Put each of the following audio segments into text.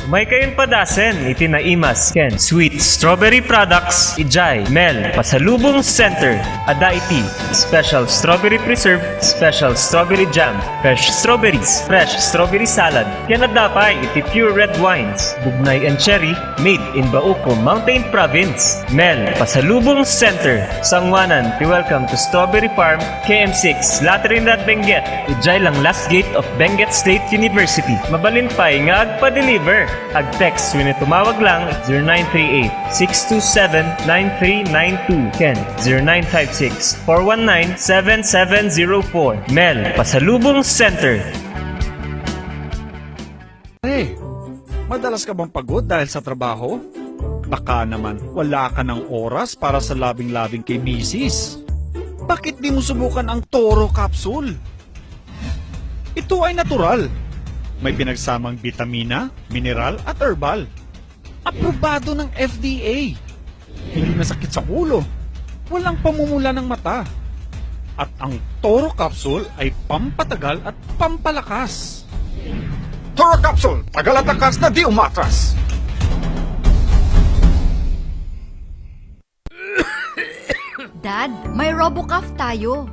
May kayon padasen, iti na imas, ken. Sweet strawberry products, ijay, Mel, Pasalubong Center, ada iti. Special strawberry preserve, special strawberry jam, fresh strawberries, fresh strawberry salad, ken adapay, iti pure red wines, bugnay and cherry, made in Bauco Mountain Province. Mel, Pasalubong Center, Sangwanan, welcome to Strawberry Farm, KM6, Laterinrad, Benguet. Ijay lang last gate of Benguet State University. Mabalin pa'y nga agpa-deliver. Ag-text when tumawag lang 0938-627-9392. Ken 0956-419-7704. Mel, Pasalubong Center. Hey, madalas ka bang pagod dahil sa trabaho? Baka naman wala ka ng oras para sa labing-labing kay misis. Bakit di mo subukan ang Toro Capsule? Ito ay natural. May pinagsamang bitamina, mineral at herbal. Aprobado ng FDA. Hindi masakit sa ulo. Walang pamumula ng mata. At ang Toro Capsule ay pampatagal at pampalakas. Toro Capsule, tagal at lakas na di umatras. Dad, may RoboCuff tayo.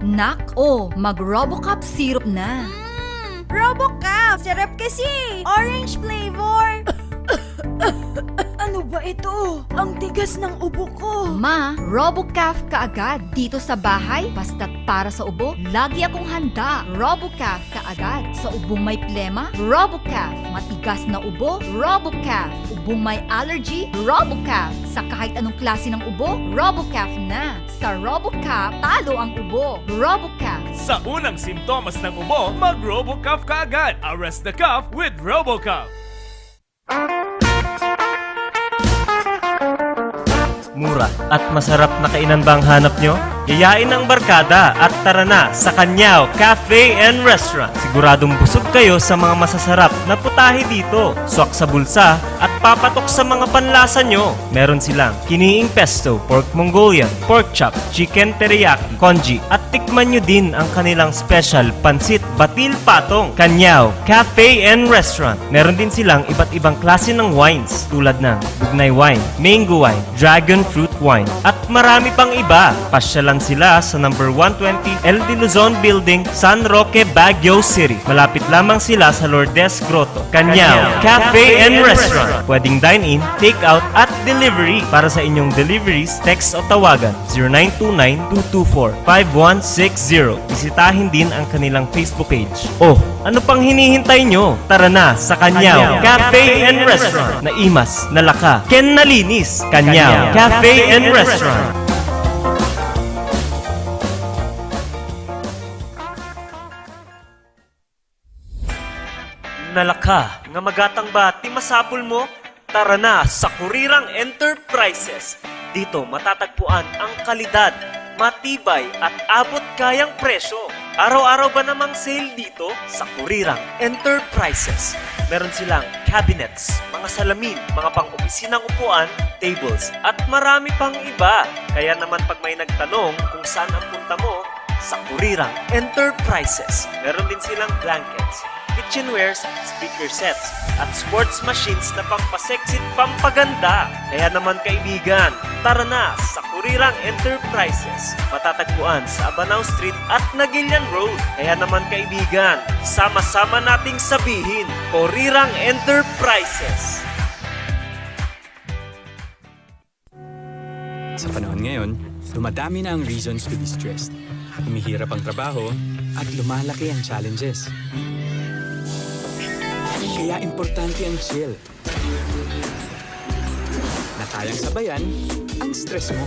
Nak, mag-RoboCuff syrup na. RoboCuff! Sarap kasi! Orange flavor! Ano ba ito? Ang tigas ng ubo ko! Ma, RoboCuff kaagad. Dito sa bahay, basta't para sa ubo, lagi akong handa. RoboCuff kaagad. Sa ubong may plema, RoboCuff. Matigas na ubo, RoboCuff. Ubong may allergy, RoboCuff. Sa kahit anong klase ng ubo, RoboCuff na. Sa RoboCuff, talo ang ubo. RoboCuff. Sa unang simptomas ng ubo, mag-RoboCuff ka agad. Arrest the cough with RoboCuff. Mura at masarap na kainan ba ang hanap nyo? Yayain ang barkada at tara na sa Kanyao Cafe and Restaurant. Siguradong busog kayo sa mga masasarap na putahe dito. Swak sa bulsa at papatok sa mga panlasa nyo. Meron silang kiniing pesto, pork Mongolian, pork chop, chicken teriyaki, congee at tikman nyo din ang kanilang special pansit batil patong. Kanyao Cafe and Restaurant. Meron din silang iba't ibang klase ng wines tulad ng bugnay wine, mango wine, dragon fruit wine at marami pang iba. Pasya lang sila sa number 120 El de Luzon Building, San Roque, Baguio City. Malapit lamang sila sa Lourdes Grotto. Kanyao Cafe and Restaurant. Pwedeng dine-in, take-out at delivery. Para sa inyong deliveries, text o tawagan 0929-224-5160. Bisitahin din ang kanilang Facebook page. Ano pang hinihintay nyo? Tara na sa Kanyao Cafe and Restaurant. Naimas, nalaka, ken nalinis. Kanyao Cafe and Restaurant. Nalaka, nga magatang ba ti masapul mo? Tara na sa Kurirang Enterprises. Dito matatagpuan ang kalidad, matibay at abot kayang presyo. Araw-araw ba namang sale dito sa Kurirang Enterprises? Meron silang cabinets, mga salamin, mga pang-opisinang upuan, tables, at marami pang iba. Kaya naman pag may nagtanong kung saan ang punta mo, sa Kurirang Enterprises. Meron din silang blankets, kitchenwares, speaker sets, at sports machines na pampaseksit pampaganda. Kaya naman kaibigan, tara na sa Kurirang Enterprises. Matatagpuan sa Abanao Street at Nagilian Road. Kaya naman kaibigan, sama-sama nating sabihin, Kurirang Enterprises. Sa panahon ngayon, dumadami na ang reasons to be stressed. Humihirap ang trabaho at lumalaki ang challenges. Kaya importante ang chill. Na kayang sabayan ang stress mo.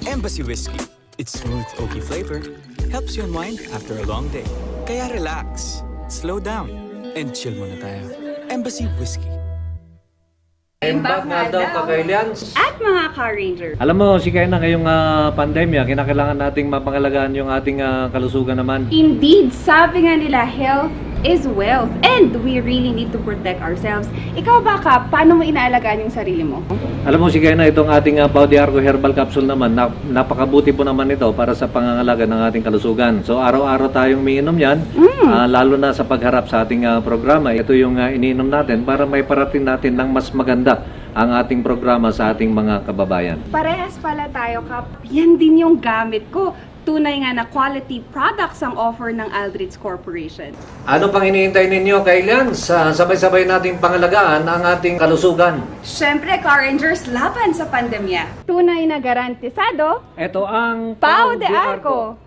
Embassy Whiskey. Its smooth, oaky flavor helps you unwind after a long day. Kaya relax, slow down, and chill muna tayo. Embassy Whiskey. Imbag nga daw kakailians. At mga Car Ranger. Alam mo, sikay na ngayong pandemya, kinakailangan nating mapangalagaan yung ating kalusugan naman. Indeed, sabi nga nila, health is wealth and we really need to protect ourselves. Ikaw ba, Kap, paano mo inaalagaan yung sarili mo? Alam mo si Kena, itong ating Pau de Arco Herbal Capsule naman, napakabuti po naman ito para sa pangangalaga ng ating kalusugan. So araw-araw tayong umiinom yan, lalo na sa pagharap sa ating programa. Ito yung iniinom natin para may parating natin ng mas maganda ang ating programa sa ating mga kababayan. Parehas pala tayo, Kap. Yan din yung gamit ko. Tunay nga na quality products ang offer ng Aldrich Corporation. Ano pang iniintay ninyo, Kailian? Sabay-sabay nating pangalagaan ang ating kalusugan. Siyempre, Car Rangers, laban sa pandemya. Tunay na garantisado, Ito ang Pau de Arco.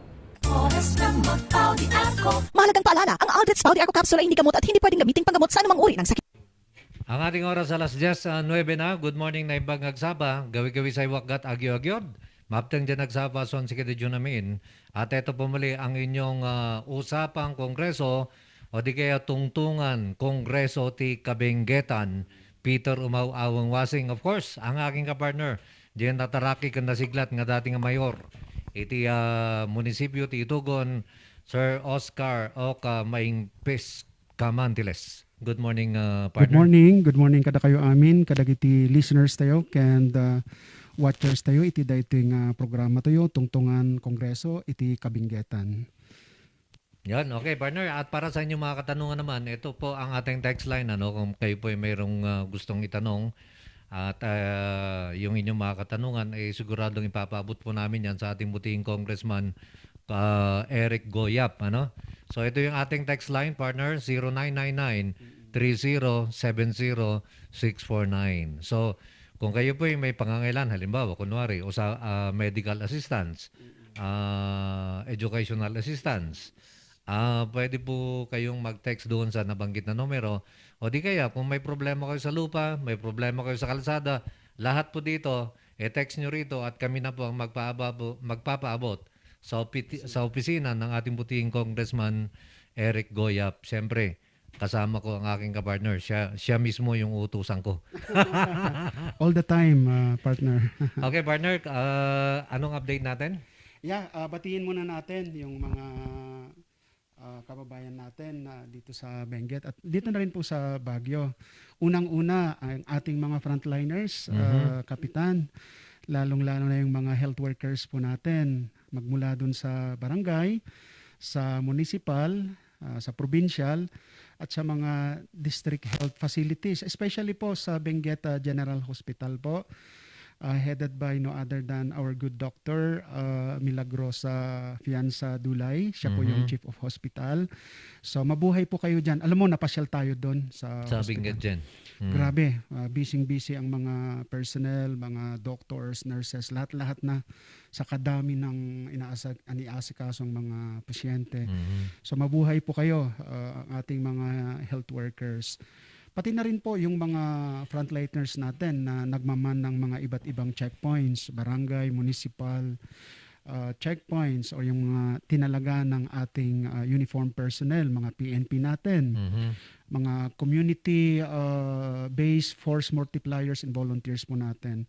Mahalagang paalala, ang Aldrich Pau de Arco Capsule ay hindi gamot at hindi pwedeng gamitin panggamot sa anumang uri ng sakit. Ang ating oras alas 10:09 na. Good morning na ibang agsaba. Gawi-gawi sa iwakgat agyo-agyod. Maptang dyan nagsaba son si Kede Junamin. At ito po muli ang inyong usapang kongreso o di kaya tungtungan kongreso ti Kabenggetan. Peter Umaw Awang Wasing. Of course, ang aking kapartner. Diyan nataraki kan nasiglat nga dating mayor. Iti munisipyo ti Itugon, Sir Oscar Oka Maingpis Kamantiles. Good morning, partner. Good morning kada kayo amin, kada iti listeners tayo, and watchers tayo, iti dating programa tayo, tungtungan kongreso, iti Kabinggetan. Yan, okay partner. At para sa inyong mga katanungan naman, ito po ang ating text line. Kung kayo po ay mayroong gustong itanong at yung inyong mga katanungan, siguradong ipapaabot po namin yan sa ating butihing Congressman Eric Goyap. So ito yung ating text line, partner, 0999-3070-649. So kung kayo po ay may pangangailan, halimbawa, kunwari, o sa medical assistance, educational assistance, pwede po kayong mag-text doon sa nabanggit na numero. O di kaya, kung may problema kayo sa lupa, may problema kayo sa kalsada, lahat po dito, text nyo rito at kami na po ang magpapaabot sa opisina ng ating butihing Congressman Eric Goyap. Siyempre, kasama ko ang aking kapartner. Siya mismo yung utusan ko. All the time, partner. Okay, partner. Anong update natin? Yeah, batiin muna natin yung mga kababayan natin dito sa Benguet at dito na rin po sa Baguio. Unang-una, ang ating mga frontliners, kapitan, lalong-lalo na yung mga health workers po natin, magmula dun sa barangay, sa municipal, sa provincial, at sa mga district health facilities, especially po sa Benguet General Hospital po, headed by no other than our good doctor, Milagrosa Fianza Dulay. Siya po yung chief of hospital. So mabuhay po kayo dyan. Alam mo, napasyal tayo doon sa Benguet dyan. Grabe, busy ang mga personnel, mga doctors, nurses, lahat-lahat na sa kadami ng iniasikasong mga pasyente. So mabuhay po kayo, ang ating mga health workers. Pati na rin po yung mga frontliners natin na nagmaman ng mga iba't ibang checkpoints, barangay, municipal checkpoints o yung mga tinalaga ng ating uniform personnel, mga PNP natin, mga community-based force multipliers and volunteers po natin.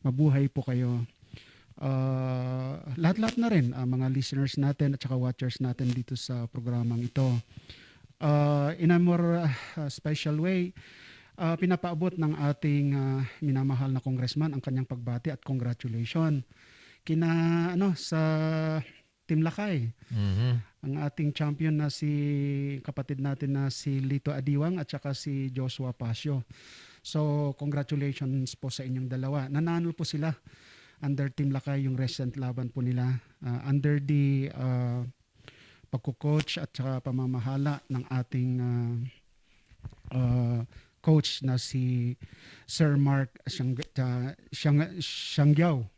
Mabuhay po kayo. Lahat-lahat na rin, mga listeners natin at saka watchers natin dito sa programang ito. In a more special way, pinapaabot ng ating minamahal na congressman ang kanyang pagbati at congratulations sa Team Lakay. Ang ating champion na si kapatid natin na si Lito Adiwang at saka si Joshua Pasio. So congratulations po sa inyong dalawa. Nanalo po sila under Team Lakay yung recent laban po nila under the pagko-coach at saka pamamahala ng ating coach na si Sir Mark Shangyao.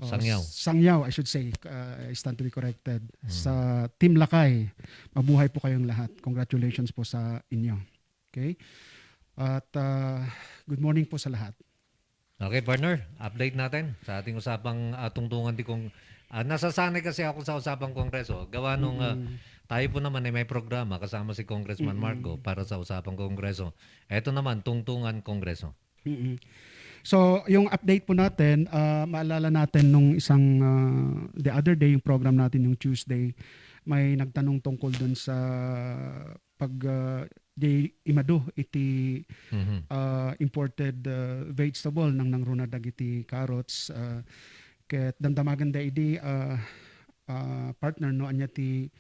Sangyaw, I should say. I stand to be corrected. Sa Team Lakay, mabuhay po kayong lahat. Congratulations po sa inyo. Okay? At good morning po sa lahat. Okay, partner. Update natin sa ating usapang tungtungan kung nasasanay kasi ako sa usapang kongreso. Gawa nung tayo po naman ay may programa kasama si Congressman Marco para sa usapang kongreso. Ito naman, tungtungan kongreso. So, yung update po natin, maalala natin nung isang, the other day, yung program natin yung Tuesday, may nagtanong tungkol dun sa pag di imado iti imported vegetable nang runa dagiti carrots ket damdamagan da idi partner no anya ti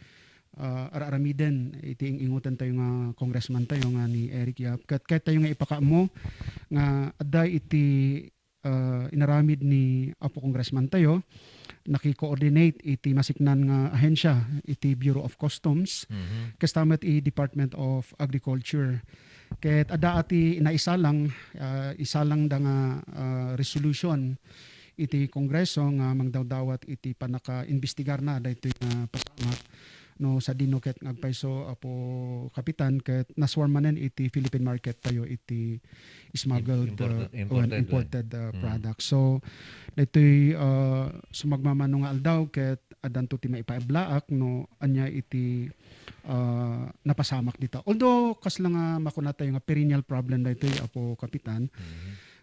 araramiden iti ingutan tayo nga congressman tayo nga ni Eric Yap ket tayo nga ipakaamo nga adday iti inaramid ni Apo Congressman tayo naki-coordinate iti masiknan nga ahensya iti Bureau of Customs kastamet i Department of Agriculture ket adda ati inaisalang isalang da nga resolution iti kongreso nga mangdawdawat iti panaka-imbestigar na daytoy nga pasama no sa dino ket ngagpayso Apo Kapitan ket naswarmanen iti Philippine market tayo iti smuggled imported product. So daytoy sumagmamano nga aldaw ket adanto ti maipaiblaak no anya iti napasamak dita. Although kasla nga makuna tayo nga perennial problem daytoy Apo Kapitan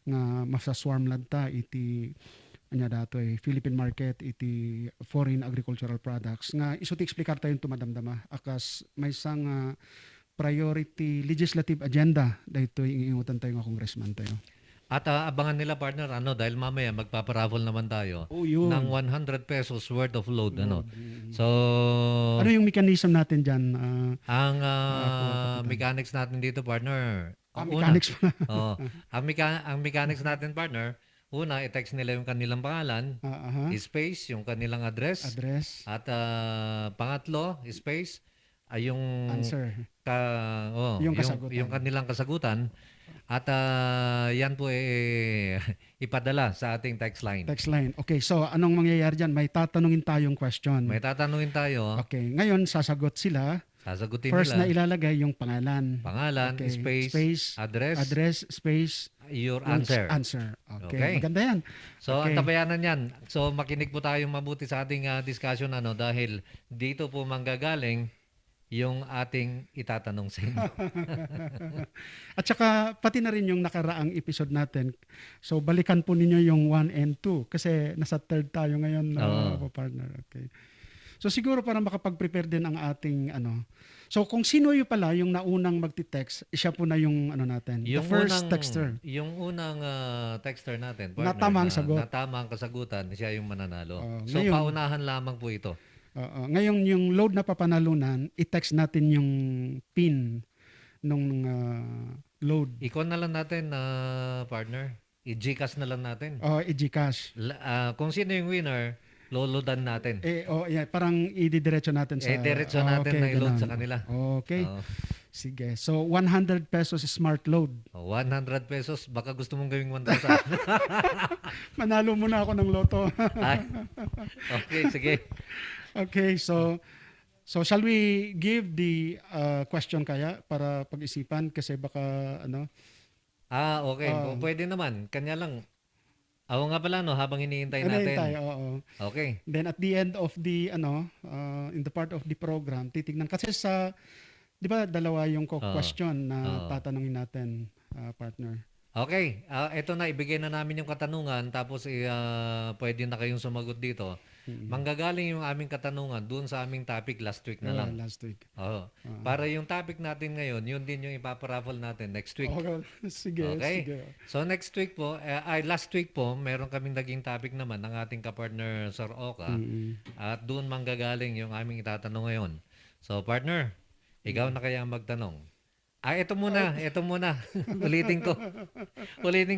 nga masaswarm lad ta iti anya datoy Philippine market iti foreign agricultural products nga iso ti eksplikar tayo tumadamdama akas may isang priority legislative agenda daytoy ingutan tayo nga congressman tayo. At abangan nila partner dahil mamaya magpaparaffle naman tayo ng 100 pesos worth of load So ano yung mechanism natin diyan? Ang mechanics natin dito partner. Mechanics pa. Ang mechanics natin partner, una, i-text nila yung kanilang pangalan, space, yung kanilang address. At pangatlo, space, yung answer. Yung kanilang kasagutan. At yan po ipadala sa ating text line. Text line. Okay, so anong mangyayari dyan? May tatanungin tayong question. May tatanungin tayo. Okay, ngayon sasagot sila. Sasagutin First nila. na ilalagay yung pangalan. Okay. Space, address, space, your yung answer. Okay. Maganda yan. So, antabayanan yan. So, makinig po tayong mabuti sa ating discussion dahil dito po manggagaling yung ating itatanong sa inyo. At saka, pati na rin yung nakaraang episode natin. So, balikan po ninyo yung 1 and 2 kasi nasa 3rd tayo ngayon, partner. Okay. So siguro para makapag-prepare din ang ating So kung sino yung pala yung naunang magti-text, siya po na yung natin. Yung the first unang, texter. Yung unang texter natin, partner, natamang sagot. Natamang kasagutan, siya yung mananalo. So ngayon, paunahan lamang po ito. Ngayon yung load na papanalunan, i-text natin yung PIN nung load. Ikon na lang natin, partner. I-Gcash na lang natin. I-Gcash. Kung sino yung winner, lolodan natin. Parang ididiretso natin sa... diretso natin na i-load sa kanila. Okay. Sige. So, 100 pesos smart load. 100 pesos. Baka gusto mong gawing 1,000. Manalo muna ako ng loto. Okay, sige. Okay, so shall we give the question kaya para pag-isipan kasi baka okay. Pwede naman. Kanya lang. Ako nga pala habang hinihintay natin. Okay. Then at the end of the in the part of the program, titignan kasi sa 'di ba dalawa yung question na tatanungin natin, partner. Okay. Ito na ibigay na namin yung katanungan tapos pwede na kayong sumagot dito. Manggagaling yung aming katanungan doon sa aming topic last week na lang. Last week. Para yung topic natin ngayon, yun din yung ipaparaffle natin next week. Sige, okay? sige. So next week po, last week po, meron kaming naging topic naman ng ating kapartner Sir Oka. At doon manggagaling yung aming itatanong ngayon. So partner, ikaw na kaya magtanong. Ito muna. Ulitin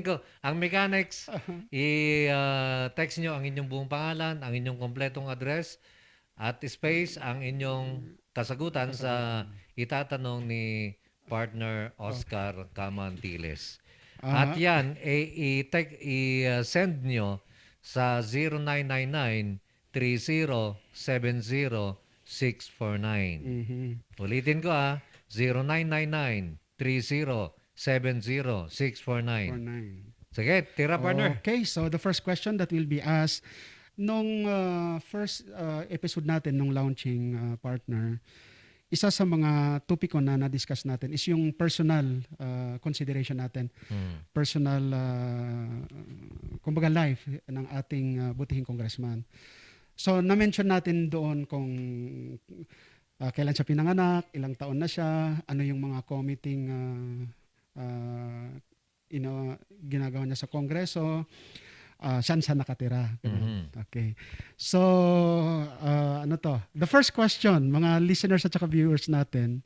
ko. Ang mechanics, i-text nyo ang inyong buong pangalan, ang inyong kompletong address, at space ang inyong kasagutan sa itatanong ni partner Oscar Camantiles. At yan, i-send nyo sa 0999-3070-649. Ulitin ko 0999-3070-649. Sige, tira partner. Okay, so the first question that will be asked nung first episode natin nung launching partner, isa sa mga topiko na na-discuss natin is yung personal consideration natin. Personal kumbaga life ng ating butihing congressman. So, na-mention natin doon kung kailan siya pinanganak, ilang taon na siya, ano yung mga committing ginagawa niya sa Kongreso, saan siya nakatira. Ganun. Okay. So, the first question, mga listeners at saka viewers natin,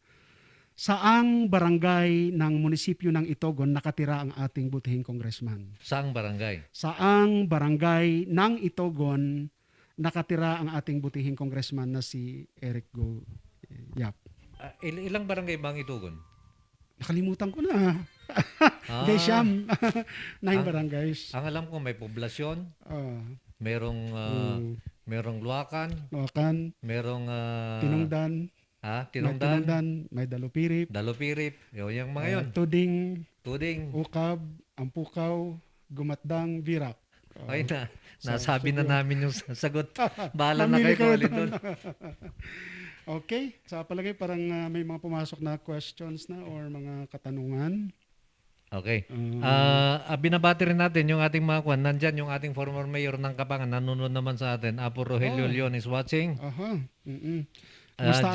saang barangay ng munisipyo ng Itogon nakatira ang ating butihing congressman? Saang barangay? Saang barangay ng Itogon nakatira ang ating butihing congressman na si Eric Go Yap? Ilang barangay ba ang Itugon? Nakalimutan ko na. Hindi, siyam. 9 barangays. Ang alam ko may poblasyon, merong Luacan, merong Tinungdan, Tinungdan, may Dalupirip, yung mga yun. Tuding, Ukab, Ampukaw, Gumatdang, Virak. Ay nasabi na namin yung sagot. Bahala na kayo kung alin doon. Okay. Sa palagay parang may mga pumasok na questions na or mga katanungan. Okay. Binabati rin natin yung ating mga kwan. Nandyan yung ating former mayor ng Kapangan. Nanonood naman sa atin. Apo Rogelio Leon is watching.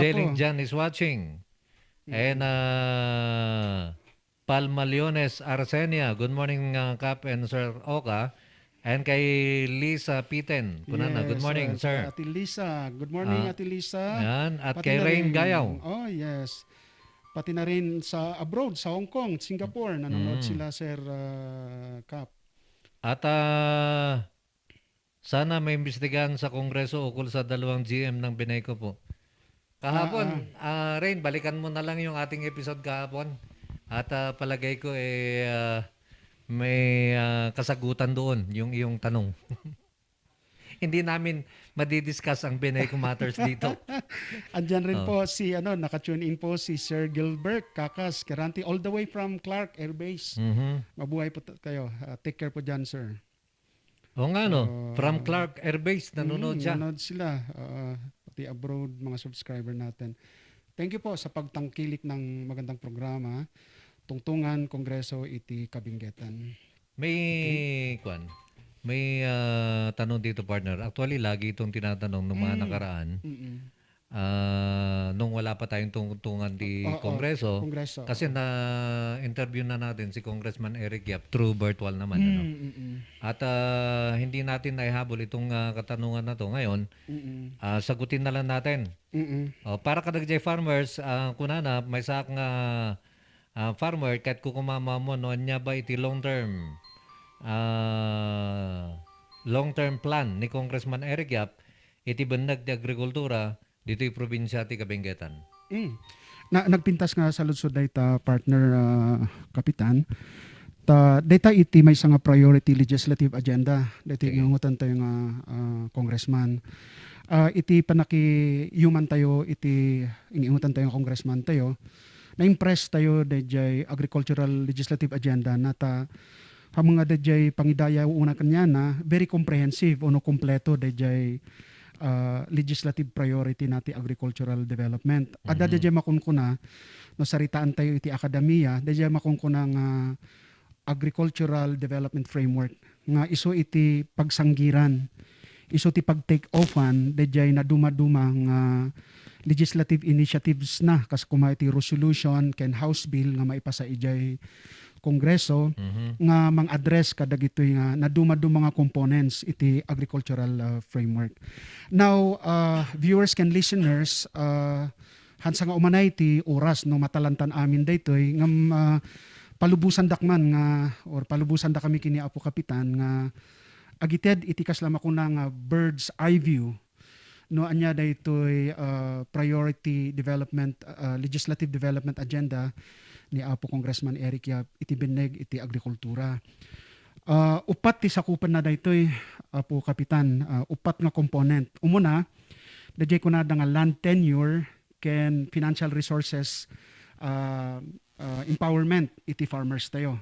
Jeling Jan is watching. And Palma Leones Arsenia. Good morning, Kap and Sir Oka. And kay Lisa Piten. Kunana, good morning, sir. Ate Lisa. Good morning, Ate Lisa. Yan. At Pati kay na Rain rin- Gayaw. Oh, yes. Pati na rin sa abroad, sa Hong Kong, Singapore. Nanonood sila, Sir Kap. At sana may imbestigahan sa Kongreso ukol sa 2 GM ng Bineco po. Kahapon, Rain, balikan mo na lang yung ating episode kahapon. At palagay ko may kasagutan doon, yung iyong tanong. Hindi namin madidiscuss ang Bineco matters dito. Andyan rin po si, naka-tune in po si Sir Gilbert Kakas Keranti all the way from Clark Air Base. Mabuhay po kayo. Take care po dyan, sir. O nga no, from Clark Air Base, nanonood siya. Nanonood sila. Pati abroad, mga subscriber natin. Thank you po sa pagtangkilik ng magandang programa. Tungtungan Kongreso iti Kabinggetan. May tanong dito, partner. Actually, lagi itong tinatanong ng mga nakaraan. Nung wala pa tayong tungtungan di Kongreso. Kasi na-interview na natin si Congressman Eric Yap through virtual naman. At hindi natin naihabol itong katanungan na to ngayon. Sagutin na lang natin. Para kadag farmers, kunana, may sak nga farmer, kahit kukumama mo, noon niya ba iti long-term plan ni Congressman Eric Yap, iti banag di agrikultura, dito yung probinsya ti Kabinggetan. Nagpintas nga sa lutsod dayta partner kapitan. Data iti may nga priority legislative agenda. Dito ingungutan tayo nga congressman. Iti panaki-human tayo, iti ingungutan tayo congressman tayo. Na-impress tayo dayjay agricultural legislative agenda na mga dayjay pangidaya una kanya na very comprehensive o kompleto dayjay legislative priority nati agricultural development. Ada dayjay makunkuna no saritaan tayo iti akademiya, dayjay makunkuna nga agricultural development framework nga iso iti pagsanggiran, iso ti pag-take offan dayjay na duma-duma nga legislative initiatives na kas kuma iti resolution ken House bill nga maipasa ijay Kongreso nga mang-address kadag itoy nga naduma-duma nga components iti agricultural framework. Now, viewers and listeners, hansa nga umanay iti oras no matalantan amin daytoy ngam palubusan dakman nga or palubusan da kami kini Apo Kapitan nga agited iti kaslam ako na nga bird's eye view no anya daytoy priority development legislative development agenda ni Apo Congressman Eric Yap iti bineg iti agrikultura. Upat ti sakupan na daytoy Apo Kapitan, upat nga component. Umuna, dayjay kunada nga land tenure ken financial resources empowerment iti farmers tayo.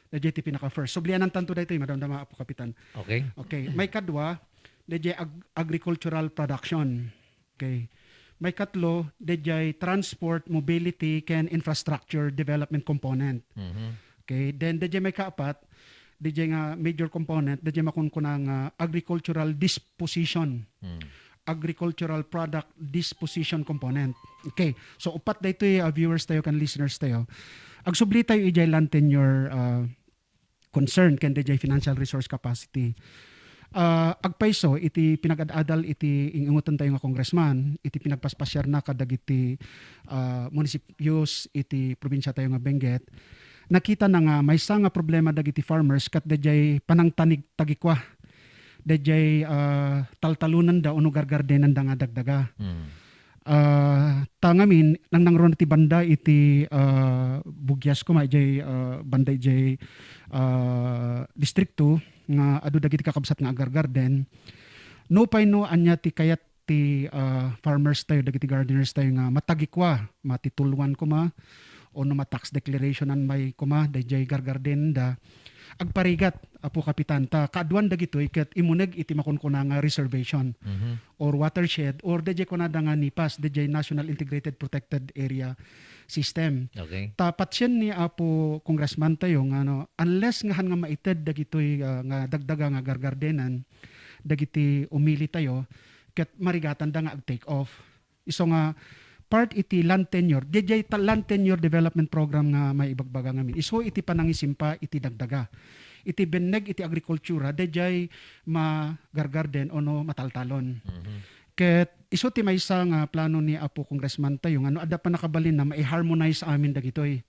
Dayjay ti pinaka first. Sublianan tanto daytoy madamdama Apo Kapitan. Okay. May kadwa, dayjay agricultural production. Okay. May katlo, dayjay transport, mobility, ken infrastructure development component. Okay. Then dayjay may kaapat, dayjay nga major component, dayjay makunkuna nga agricultural disposition. agricultural product disposition component. Okay, so upat da ito viewers tayo kan listeners tayo. Agsubli tayo ijay land tenure concern ken DJ financial resource capacity. Agpaiso iti pinag-adadal iti ingutan tayo nga congressman, iti pinagpaspasyar na kadag iti munisipios iti probinsya tayo nga Benguet. Nakita na nga may nga problema dagiti farmers kat DJ panangtanig tagikwa. DJ taltalunan da uno gargardenan da nga dagdaga. Tangamin nang nangron ti banda iti bugyas ko maijay banda ijay distrikto nga adu dagiti kakabsat nga agar-garden no pay no anya ti kayat ti farmers tayo dagiti gardeners tayo nga matagikwa matitulwan ko ma o no tax declarationan may kuma dayjay gargarden da agparigat apo kapitan ta kaadwan dagitoy ket imuneg iti makunkuna nga reservation or watershed or dayjay kunada nga NIPAS dayjay National Integrated Protected Area System. Okay. Tapat siya ni apo congressman tayo nga no unless nga han nga maited dagitoy nga dagdaga nga gargardenan dagiti umili tayo ket marigatan da nga ag-take off. Iso nga part iti land tenure, DJ land tenure development program nga may ibagbaga ngamin. Iso iti panangisimpa iti dagdaga. Iti beneg iti agrikultura, DJ magargarden o no mataltalon. Ket iso ti maysa nga plano ni apo congressman tayo nga no adda pa nakabalin na mai-harmonize amin dagitoy.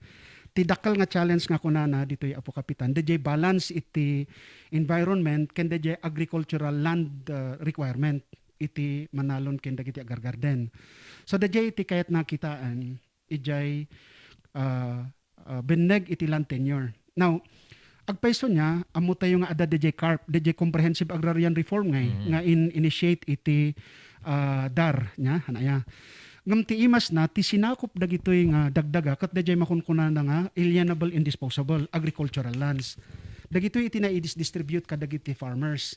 Ti dakkel nga challenge nga kunana ditoy apo kapitan, DJ balance iti environment ken DJ agricultural land requirement iti manalon ken dagiti agar-garden. So dayjay iti kayat nakitaan ijay beneg iti land tenure. Now, agpaiso niya amo tayo nga ada dayjay CARP, dayjay Comprehensive Agrarian Reform nga initiate iti DAR nya hanaya. Ngam ti imas na ti sinakop dagitoy nga dagdaga ket dayjay makunkuna na nga alienable and disposable agricultural lands. Dagitoy iti na i-distribute kadagiti farmers.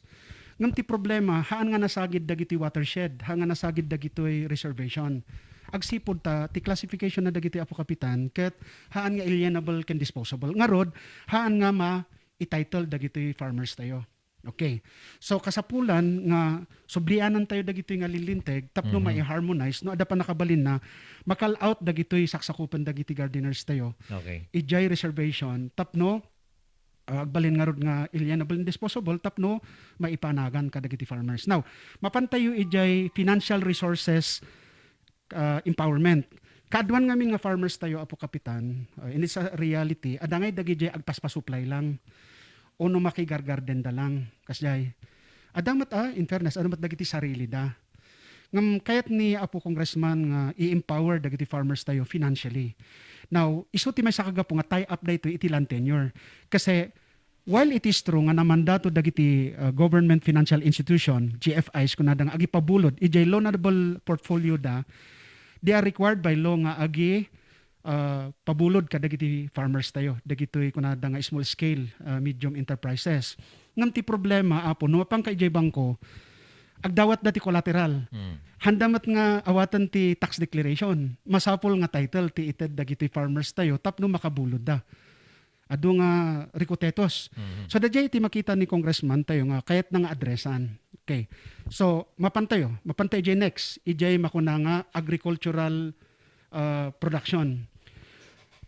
Ngam ti problema, haan nga nasagid dagiti watershed, haan nga nasagid dagitoy reservation. Agsipod ta, ti classification na dagiti apo kapitan, ket haan nga alienable ken disposable. Ngarod, haan nga ma-ititle dagitoy farmers tayo. Okay. So kasapulan nga sublianan tayo dagitoy nga lilinteg, tapno mai-harmonize, no ada pa nakabalin na makal out dagitoy saksakupan dagiti gardeners tayo. Okay. Ijay reservation, tapno agbalin nga rod nga alienable and disposable tapno maipanagan kadagiti farmers. Now, mapantayo ijay financial resources empowerment. Kaadwan nga farmers tayo apo kapitan, in its reality, adangay dagiti agpaspasupply lang o no makigargarden da lang kasjay. Adamat in fairness, adamat dagiti sarili da. Ngam kayat ni apo congressman nga i-empower dagiti farmers tayo financially. Now, iso ti may sakagapo nga tie up dayto iti land tenure. Kasi while it is true nga namandato dagiti government financial institution, GFIs kunada nga agi pabulod, ijay loanable portfolio da, they are required by law nga agi pabulod kadagiti farmers tayo. Dagitoy kunada nga small scale, medium enterprises. Ngam ti problema apo no pang kaijay bangko agdawat dati collateral. Handamat nga awatan ti tax declaration. Masapol nga title ti ited dagiti farmers tayo tapno makabulod da. Adu nga rikotetos. So dayjay ti makita ni congressman tayo nga kayat nga adresan. Okay. So mapantay jay next. Ijay makuna nga agricultural production.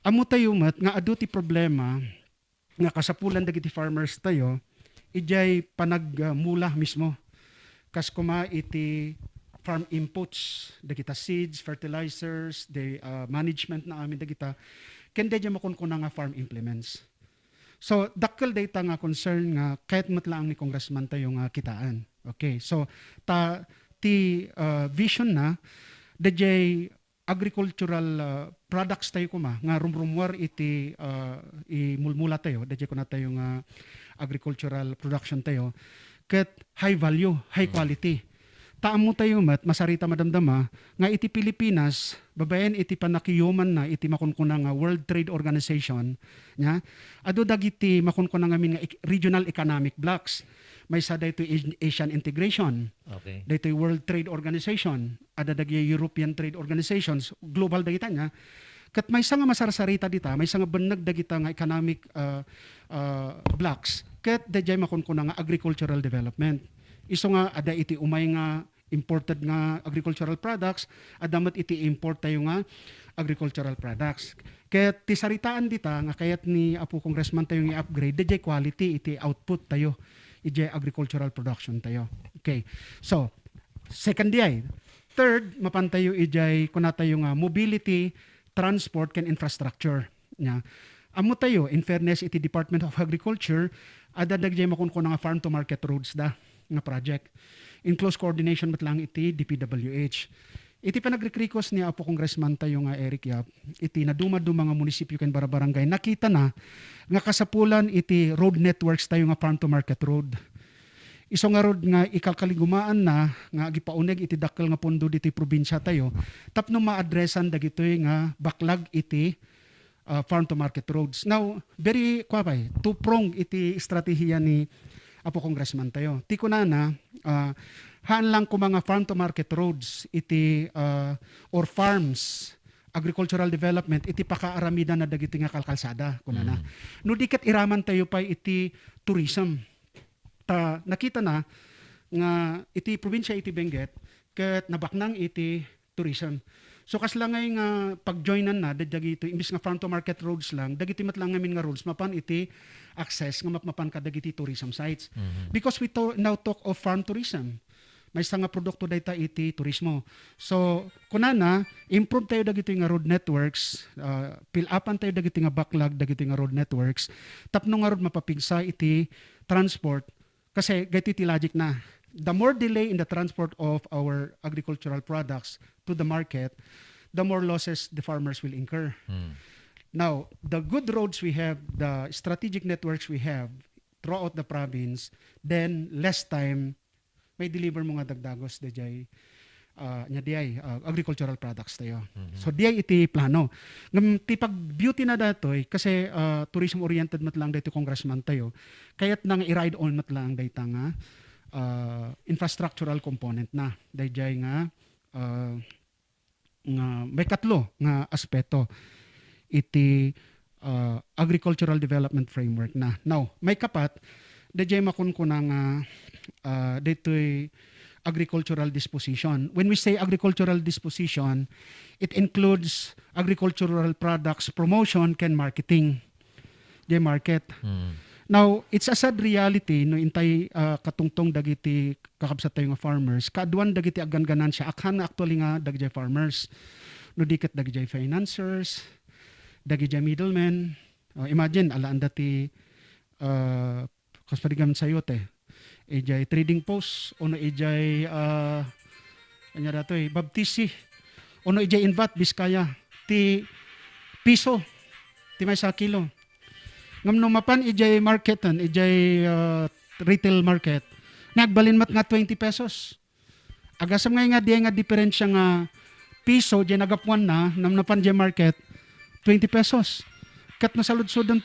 Amo tayo mat nga adu ti problema nga kasapulan dagiti farmers tayo ijay panagmula mismo. Kas kuma iti farm inputs, dagita seeds, fertilizers, the management na amin dagita, ken dayjay makunkuna nga farm implements. So dakkel data nga concern nga kahit matlaang ni congressman tayo nga kitaan. Okay, so ti vision na dayjay agricultural products tayo kuma nga rumrumwar iti imulmula tayo, dayjay kuna tayo nga agricultural production tayo. Ket high value, high quality. Taam mo tayo mat, masarita madamdama, nga iti Pilipinas, babayan iti panakiyuman na iti makunkuna nga World Trade Organization, nya, ado dagiti makunkuna nga min nga regional economic blocks. May sa dayto Asian integration. Okay. Dayto World Trade Organization, ada dagi European Trade Organizations, global dagita nya. Kat may nga masarasarita dita, may nga banag dagita nga economic blocks. Ket dayjay makunkuna nga agricultural development. Iso nga ada iti umay nga imported nga agricultural products, adamat iti import tayo nga agricultural products. Kaya ti saritaan dita nga kayat ni Apo Congressman tayo nga upgrade, DJ quality iti output tayo, iti agricultural production tayo. Okay. So, second day. Third, mapantayo ijay kuna tayo nga mobility, transport, can infrastructure. Nya. Amo tayo, in fairness, iti Department of Agriculture, adadag jay makun ko nga farm to market roads da nga project. In close coordination mat lang iti DPWH. Iti panagrekrikos ni Apo Congressman tayo nga Eric Yap, iti naduma-duma nga munisipyo ken barangay, nakita na nga kasapulan iti road networks tayo nga farm to market road. Iso nga road nga ikalkaligumaan na nga gipauneg iti dakkel nga pondo diti probinsya tayo, tapno maadresan dagitoy nga baklag iti farm to market roads. Now, very two-prong iti estratehiya ni Apo Congressman tayo. Ti kunana, haan lang ko mga farm to market roads iti or farms agricultural development iti pakaaramida na dagiti nga kalkalsada kunana. No diket iraman tayo pa iti tourism. Nakita na nga iti probinsya iti Benguet ket nabaknang iti tourism. So kaslangay nga pagjoinan na dagiti imbis nga farm to market roads lang dagiti matlang ngamin nga roads mapan iti access nga mapan ka dagiti tourism sites. Because we now talk of farm tourism. May nga produkto dayta iti turismo. So kunana improve tayo dagiti nga road networks, fill upan tayo dagiti nga backlog dagiti nga road networks. Tapno nga road mapapigsa iti transport kasi gayto iti logic na. The more delay in the transport of our agricultural products to the market, the more losses the farmers will incur. Now, the good roads we have, the strategic networks we have throughout the province, then less time may deliver mo nga dagdagos dayjay agricultural products tayo. So diay iti plano. Ngam ti pag beauty na datoy kasi tourism oriented mat lang dayto congressman tayo. Kayat nang i-ride on mat lang dayta nga infrastructural component na dayjay nga may katlo nga aspeto iti agricultural development framework na. Now, may kapat dayjay makunkuna nga daytoy agricultural disposition. When we say agricultural disposition, it includes agricultural products promotion ken marketing. Jay market. Now, it's a sad reality no intay katungtong dagiti kakabsat tayo nga farmers. Kaadwan dagiti aggan-ganan siya akhan actually nga dagiti farmers. No diket dagiti financiers, dagiti middlemen. Imagine alaan dati kasparigam sayote. Ijay trading post ono ijay anya dato baptisi ono ijay invat Biskaya ti piso ti may sa kilo. Ngamno mapan ijay marketan, ijay retail market. Nagbalin mat nga 20 pesos. Agasam nga diay nga diferensya nga piso diay nagapuan na namnapan diay market 20 pesos. Kat na saludsudan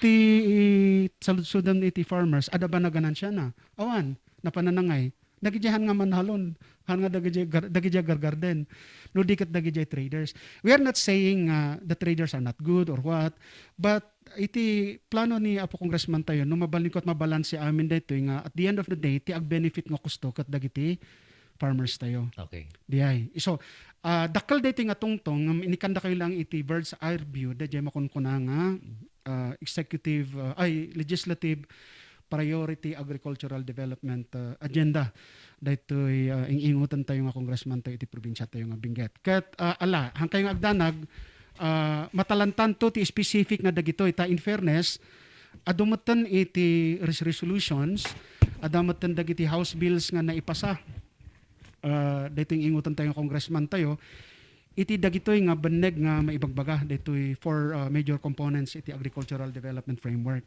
iti farmers ada ba na ganansya na? Awan napananangay. Dagijahan nga manhalon. Han nga dagijay gargarden. No diket dagijay traders. We are not saying the traders are not good or what, but iti plano ni Apo Congressman tayo no mabalikot mabalanse amin dayto nga at the end of the day ti ag benefit nga kusto kat dagiti farmers tayo. Okay. Diay. So dakkel dayto nga tungtong inikanda kayo lang iti bird's eye view dayjay makunkuna nga legislative priority agricultural development agenda daytoy ingutan tayo nga congressman tayo iti probinsya tayo nga Benguet. Ket hangkay nga agdanag matalantan to ti specific nga dagitoy ta in fairness adumatan iti resolutions adamatan dagiti house bills nga naipasa daytoy ingutan tayo nga congressman tayo iti dagitoy nga baneg nga maibagbaga daytoy for major components iti agricultural development framework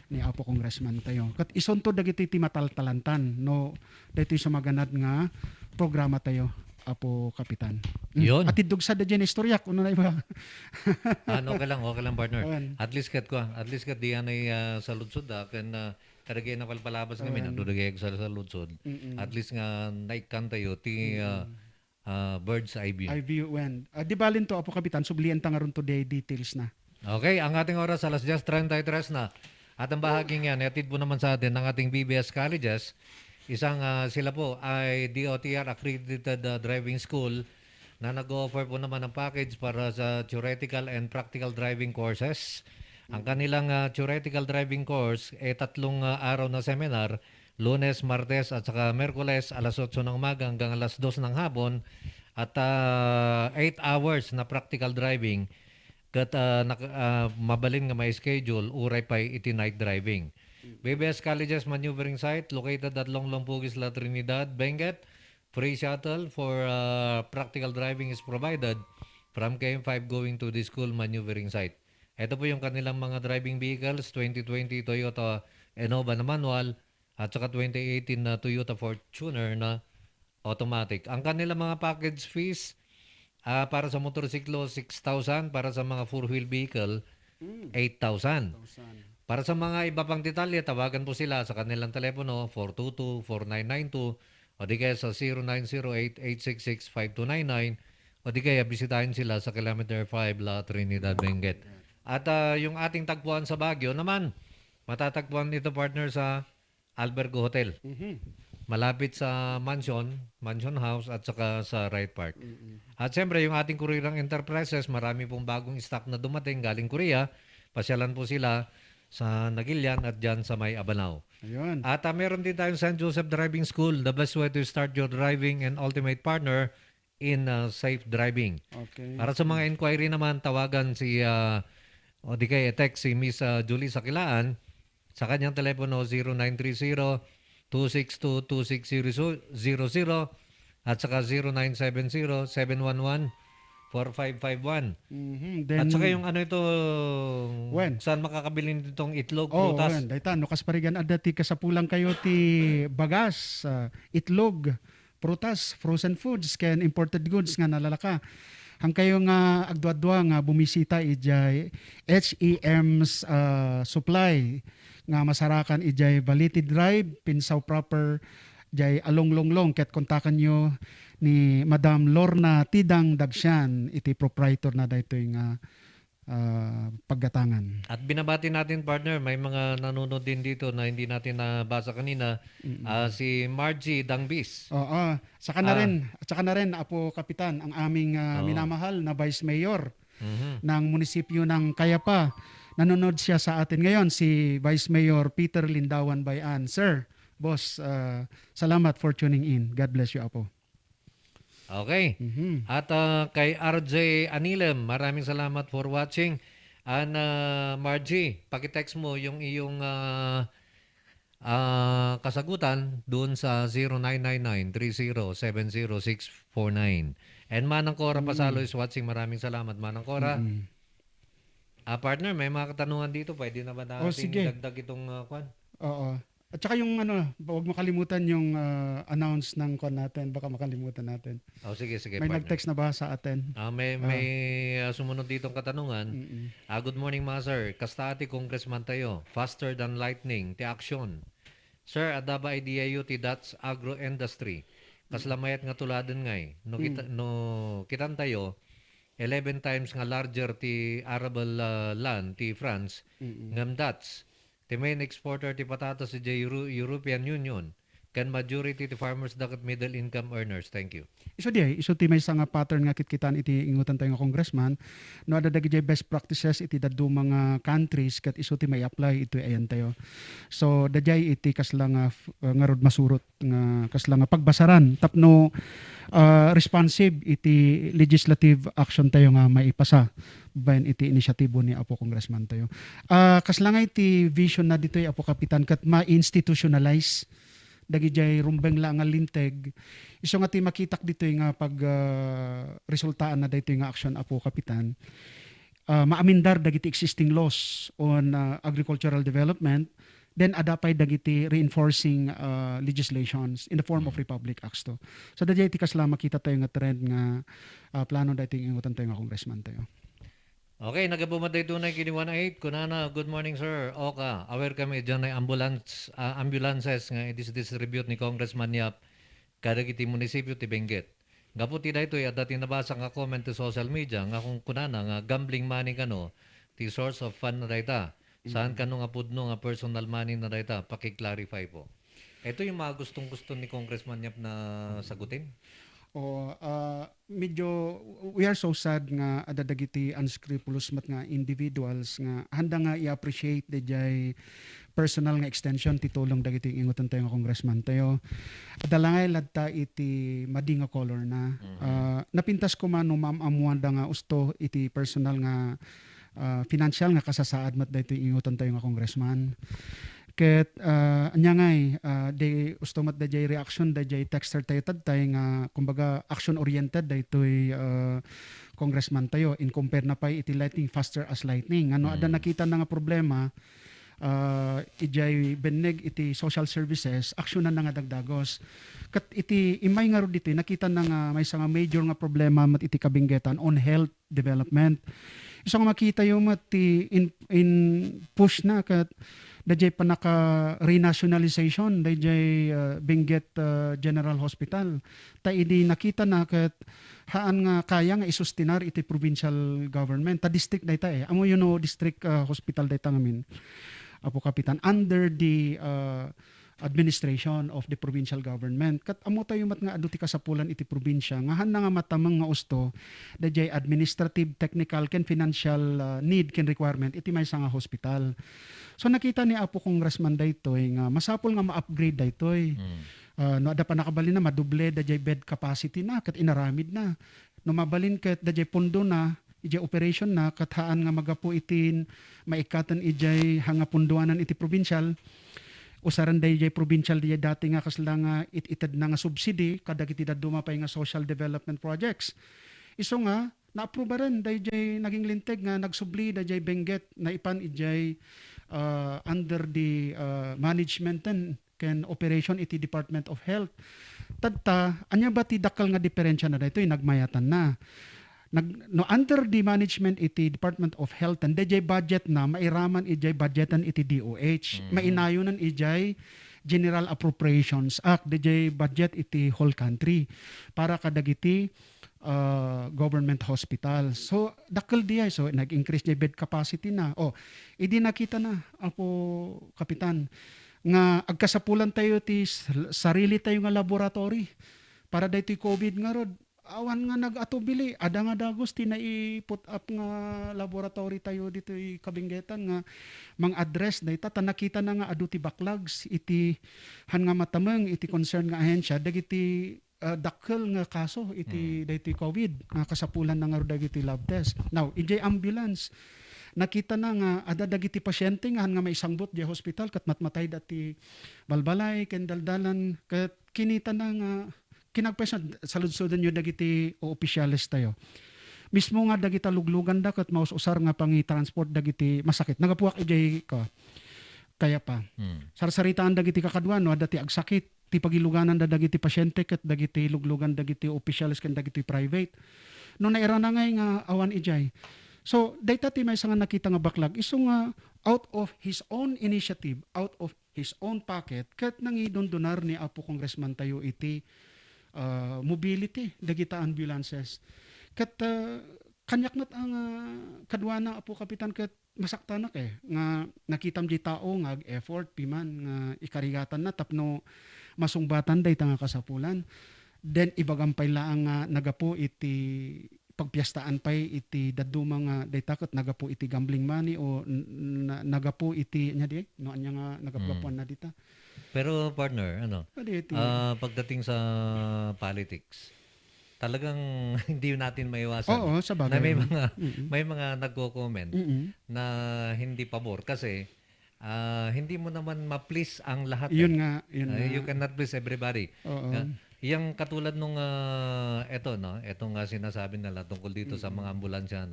ni Apo Congressman tayo. Kat isonto dagiti ti mataltalantan no daytoy sa maganad nga programa tayo Apo Kapitan. Yun. At idugsa da dyan istorya kuno na iba. Okay lang partner. Awan. At least kat diyan ay sa lutsod ken kadagay na palpalabas kami nagdudugay sa lutsod. At least nga naikan tayo ti bird's eye view. I view when. Di balin to Apo Kapitan sublian ta nga ron today details na. Okay, ang ating oras alas 10:33 na. At ang bahaging yan, atid po naman sa atin ng ating BBS Colleges. Isang sila po ay DOTR accredited driving school na nag-offer po naman ng package para sa theoretical and practical driving courses. Ang kanilang theoretical driving course ay 3 araw na seminar, Lunes, Martes at saka Merkules alas 8 ng umaga hanggang alas 2 ng hapon at 8 hours na practical driving kat mabalin nga may schedule uray pay iti night driving. BBS College's maneuvering site located at Longlong Pugis, La Trinidad, Benguet. Free shuttle for practical driving is provided from KM5 going to the school maneuvering site. Ito po yung kanilang mga driving vehicles, 2020 Toyota Innova na manual at saka 2018 na Toyota Fortuner na automatic. Ang kanilang mga package fees para sa motorsiklo 6,000, para sa mga four-wheel vehicle 8,000. Para sa mga iba pang detalye, tawagan po sila sa kanilang telepono 422-4992 o di kaya sa 0908-866-5299 o di kaya bisitahin sila sa Kilometer 5 La Trinidad, Benguet. At yung ating tagpuan sa Baguio naman, matatagpuan ito partner sa Albergo Hotel. Malapit sa Mansion House at saka sa Wright Park. At siyempre yung ating Kurirang Enterprises, marami pong bagong stock na dumating galing Korea. Pasyalan po sila sa Nagilian at dyan sa May Abanao. Ayun. At meron din tayong St. Joseph Driving School, the best way to start your driving and ultimate partner in safe driving. Okay. Para sa mga inquiry naman, tawagan si o di kaya text si Miss Julie Sakilaan sa kanyang telepono 0930-262-2600 at saka 0970-711-4551. Then, At saka yung ano ito, When? saan makakabili nitong itlog, oh, prutas? wen, dayta, no kasparigan adda ti kasapulang kayo ti bagas, itlog, prutas, frozen foods, ken imported goods nga nalalaka. Ang kayo nga agdwa-dwa nga bumisita ijay HEM's supply nga masarakan ijay Baliti Drive, Pinsaw proper, jay Alonglonglong ket kontakan nyo ni Madam Lorna Tidang Dagsyan, iti proprietor na daytoy nga paggatangan. At binabati natin partner, may mga nanonood din dito na hindi natin nabasa kanina. Si Margie Dangbis. Oo, saka na rin Apo Kapitan ang aming minamahal na Vice Mayor ng munisipyo ng Cayapa. Nanonood siya sa atin ngayon, si Vice Mayor Peter Lindawan Bayan. Sir, boss, salamat for tuning in. God bless you, Apo. Okay. At kay RJ Anilem, maraming salamat for watching. And Margie, pakitext mo yung iyong kasagutan doon sa 0999-3070649. And Manang Cora Pasalo is watching. Maraming salamat, Manang Cora. Partner, may mga katanungan dito. Pwede na ba natin sige. dagdag itong kwan? Oo. At saka yung huwag makalimutan yung announce ng kon natin, baka makalimutan natin. Sige, May partner. nag-text na ba sa atin? May sumunod ditong katanungan. Good morning mga sir. Kasta ati congressman tayo. Faster than lightning. Ti action. Sir, adaba idea yu ti that's agro industry. Kaslamayat nga tuladan ngay. Kitan tayo 11 times nga larger ti arable land ti France. Ngam that's the main exporter ti patatas ti European Union. Can majority ti farmers dakat middle income earners. Thank you. Iso ti may nga pattern nga kitkitan iti ingutan tayo nga congressman. No ada dagi best practices iti daddu mga countries kat iso ti may apply ito ayan tayo. So dajay iti kasla nga rod masurot nga kasla nga pagbasaran tapno responsive iti legislative action tayo nga maipasa bayan iti inisyatibo ni Apo Congressman tayo. Kasla nga iti vision na dito Apo Kapitan kat ma-institutionalize dagi jay rumbeng lang nga linteg iso nga ti makitak dito nga pag resultaan na dito nga action Apo Kapitan maamindar dagiti existing laws on agricultural development then adapay dagiti reinforcing legislations in the form of Republic Acts to. So dajay ti kasla makita tayo nga trend nga plano dito ingutan tayo nga congressman tayo. Okay, nagabumaday tunay kini 18. Kunana, good morning sir. Oka, aware kami dyan ay ambulances nga i-distribute ni Congressman Yap kada kiti munisipyo ti Benguet. Gapu ti daytoy at dati nabasa nga comment ti social media nga kung kunana nga gambling money kano ti source of fund na dayta. Saan kano nga pudno nga personal money na dayta? Paki-clarify po. Ito yung mga gustong-gusto ni Congressman Yap na sagutin. O medyo we are so sad nga adadagiti unscrupulous mat nga individuals nga handa nga i-appreciate dayjay personal nga extension ti tulong dagiti inguton tayo nga congressman tayo. Adalangay ladta iti madi nga color na. Napintas ko man no maamuan da nga usto iti personal nga financial nga kasasaad mat daytoy inguton tayo nga congressman. Ket anya ngay de ustomat dayjay reaction dayjay texter tayo tadtay nga kumbaga action oriented daytoy congressman tayo in compare na pay iti lightning faster as lightning ano ada nakita na nga problema ijay beneg iti social services aksyonan na nga dagdagos ket iti imay nga ro dito nakita na nga may nga major nga problema mat iti kabinggetan on health development isang makita yung mat in push na ket dayjay panaka renationalization dayjay Benguet General Hospital ta idi nakita na ket haan nga kaya nga isustinar iti provincial government ta district dayta amo yun no district hospital dayta ngamin apo kapitan under the administration of the provincial government kat amo tayo mat nga adu ti kasapulan iti probinsya nga han nga matamang nga usto dayjay administrative technical ken financial need ken requirement iti maysa nga hospital. So nakita ni Apo Congressman daytoy nga masapol nga ma-upgrade daytoy. No ada pa nakabali na maduble dayjay bed capacity na ket inaramid na. No mabalin ket dayjay pondo na ijay operation na ket haan nga magapu itin maikatan ijay hanga punduanan iti provincial. Usaran dayjay provincial dayjay dati nga kasla nga ited na nga subsidy kadagiti daduma pay nga social development projects. Iso nga na-aprubaran dayjay naging linteg nga nagsubli dayjay Benguet na ipan ijay under the management ken operation iti Department of Health. Tadta anya ba ti dakkel nga diferensya na daytoy nagmayatan na. No under the management iti Department of Health and dayjay budget na mairaman ijay budgetan iti DOH. Mainayonan ijay General Appropriations Act dayjay budget iti whole country para kadagiti government hospital. So dakkel diay so nag-increase jay bed capacity na. Idi nakita na Apo Kapitan nga agkasapulan tayo ti sarili tayo nga laboratory para daytoy COVID nga rod. Awan nga nag-atubili, ada nga dagos ti nai-put up nga laboratory tayo dito kabinggetan nga mang address dayta ta nakita na nga adu ti backlogs iti han nga matameng iti concern nga ahensya dagiti dakkel nga kaso iti daytoy COVID nga kasapulan na nga dagiti lab test. Now, ijay ambulance nakita na nga ada dagiti pasyente nga han nga maisangbot di hospital kat matmatay dati balbalay ken daldalan ket kinita na nga kinagpesan salud-sudan yung dagiti o opisyalis tayo. Mismo nga dagita luglugan da kat maus-usar nga pangi-transport dagiti masakit. Nagapuak ijay ka. Kaya pa. Sarsaritaan dagiti kakadwan no dati agsakit ti pagiluganan da dagiti pasyente ket dagiti luglugan dagiti opisyalis ken dagiti private. No naira na ngay nga awan ijay. So dayta ti may nga nakita nga baklag iso nga out of his own initiative, out of his own pocket ket nangidondonar ni Apo Congressman tayo iti mobility dagita ambulances ket kanyak mat ang kadwana Apo Kapitan ket masaktanak nga nakitam di tao nga effort piman nga ikarigatan na tapno masungbatan dayta nga kasapulan then ibagampay laang nga nagapo iti pagpiastaan pay iti daduma nga dayta ket nagapo iti gambling money o nagapo iti nya di no anya nga nagapuan na dita. Pero partner, pagdating sa politics, talagang hindi natin maiwasan. Oo, sa bagay. Na may mga nagko-comment na hindi pabor kasi hindi mo naman ma-please ang lahat. Yun nga. You cannot please everybody. Oo. Yang katulad nung etong sinasabi nila tungkol dito sa mga ambulansya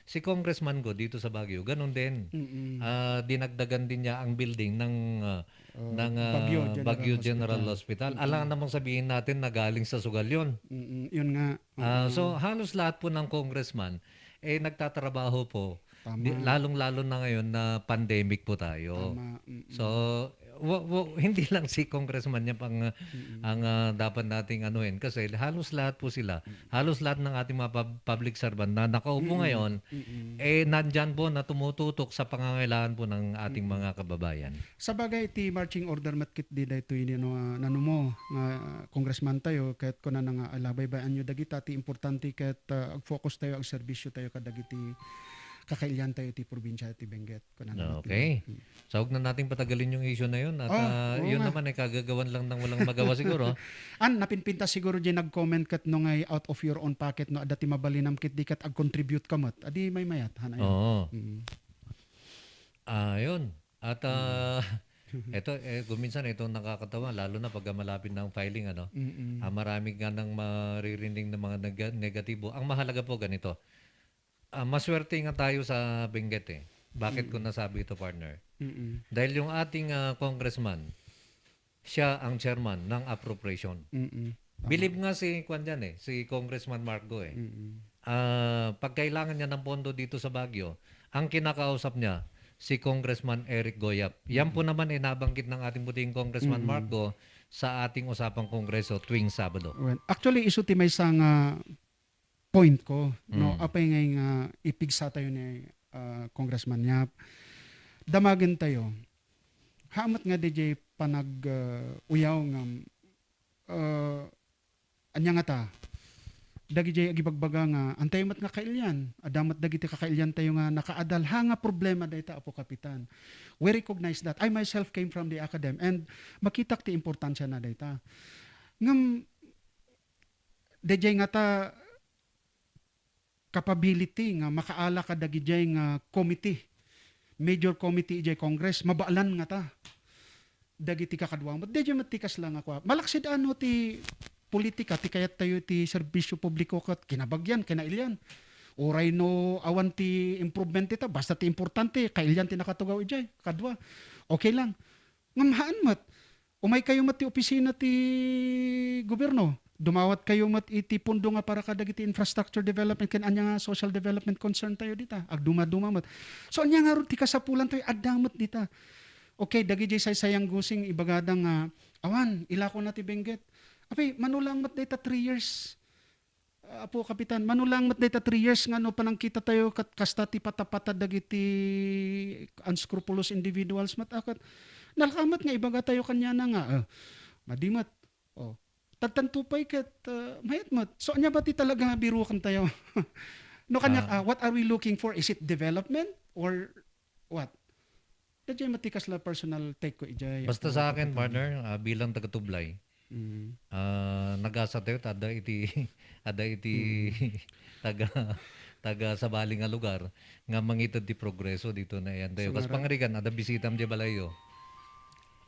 si Congressman Go dito sa Baguio ganun din. Dinagdagan din niya ang building ng Baguio General Hospital. Alam namang sabihin natin na galing sa sugal yun. Yun nga. So halos lahat po ng congressman nagtatrabaho po. Lalong-lalo na ngayon na pandemic po tayo. Tama. So hindi lang si congressman niya ang dapat nating anuhin kasi halos lahat po sila, halos lahat ng ating mga public servant na nakaupo ngayon, nandyan po na tumututok sa pangangailangan po ng ating mga kababayan. Sa bagay, ti marching order matkit di da ito yun nanumo nga congressman tayo kahit ko na nga alabay ba anyo dagita ti importante kahit focus tayo ang serbisyo tayo kadagiti kakailyan tayo ti probinsya ti Benguet. Okay. So, huwag na nating patagalin yung issue na yun. At yun naman ay kagagawan lang ng walang magawa siguro. Napinpinta siguro dyan nag-comment kat no ngay out of your own pocket no adati mabalinam kit di kat ag-contribute kamot. Adi may mayat. Oo. Yun. At ito, guminsan ito nakakatawa, lalo na pag malapit ng filing, marami nga nang maririnig ng mga negatibo. Ang mahalaga po ganito, maswerte nga tayo sa Benguet eh. Bakit ko nasabi ito, partner? Dahil yung ating congressman, siya ang chairman ng appropriation. Believe nga si si Congressman Marco eh. Pag kailangan niya ng pondo dito sa Baguio, ang kinakausap niya, si Congressman Eric Goyap. Yan po naman ay nabanggit ng ating buting Congressman Marco sa ating usapang kongreso tuwing Sabado. Well, actually, iso ti may isang point ko. No? Apay ngay nga ipigsa tayo ni Congressman Yap. Damagin tayo. Hamat nga DJ panag uyaw nga anya nga ta. Dagi jay agibagbaga nga antay mat nga kailyan. Adamat dagiti kakailyan tayo nga nakaadal ha nga problema dayta apo kapitan. We recognize that. I myself came from the academy and makita ti importansya na dayta. Ngam DJ nga ta capability nga makaala ka dagi jay nga committee, major committee jay Congress, mabaalan nga ta. Dagiti kakadwa mo. Dagi matikas lang ako. Malaksid ano ti politika, ti kayat tayo ti serbisyo publiko kat kinabagyan, kinailyan. Oray no awan ti improvement ita, basta ti importante, kailyan ti nakatugaw ijay, kadwa. Okay lang. Ngamhaan mat, umay kayo mat ti opisina ti gobyerno. Dumawat kayo mat iti pundo nga para kadagiti infrastructure development ken anya nga social development concern tayo dita. Agduma-duma mat. So anya nga ron ti kasapulan tayo adamot dita. Okay, dagi jay sayang gusing ibagadang awan ilako na ti Benguet. Apay manulang mat data 3 years. Apo kapitan, manulang mat data 3 years nga no panang kita tayo kat kasta ti patapata dagiti unscrupulous individuals mat akat. Nalakamat nga ibaga tayo kanya na nga. Madimat. Oh. Tagtantupay kat mayat mat. So anya ba ti talaga birukan tayo? No kanya what are we looking for? Is it development or what? Dadya matikas la personal take ko ijay. Basta sa akin, partner, bilang taga-Tublay, nagasa tayo ada iti taga sa baling nga lugar nga mangitad ti progreso dito na yan tayo. Kas pangarigan ada bisitam di balayo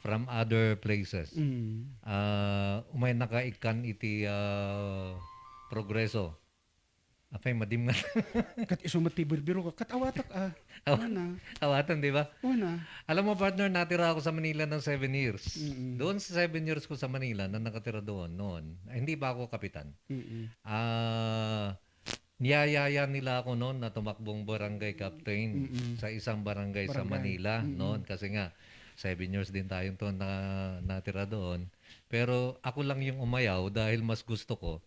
from other places. Umay nakaikan iti progreso. Apay madim nga. Kat isumati birbiro ka. Kat awatak Una. Awatan, di ba? Una. Alam mo, partner, natira ako sa Manila ng 7 years. Doon sa 7 years ko sa Manila, na nakatira doon noon, hindi pa ako kapitan. Niyayaya nila ako noon na tumakbong barangay captain sa isang barangay sa Manila noon. Kasi nga, 7 years din tayong to na natira doon. Pero ako lang yung umayaw dahil mas gusto ko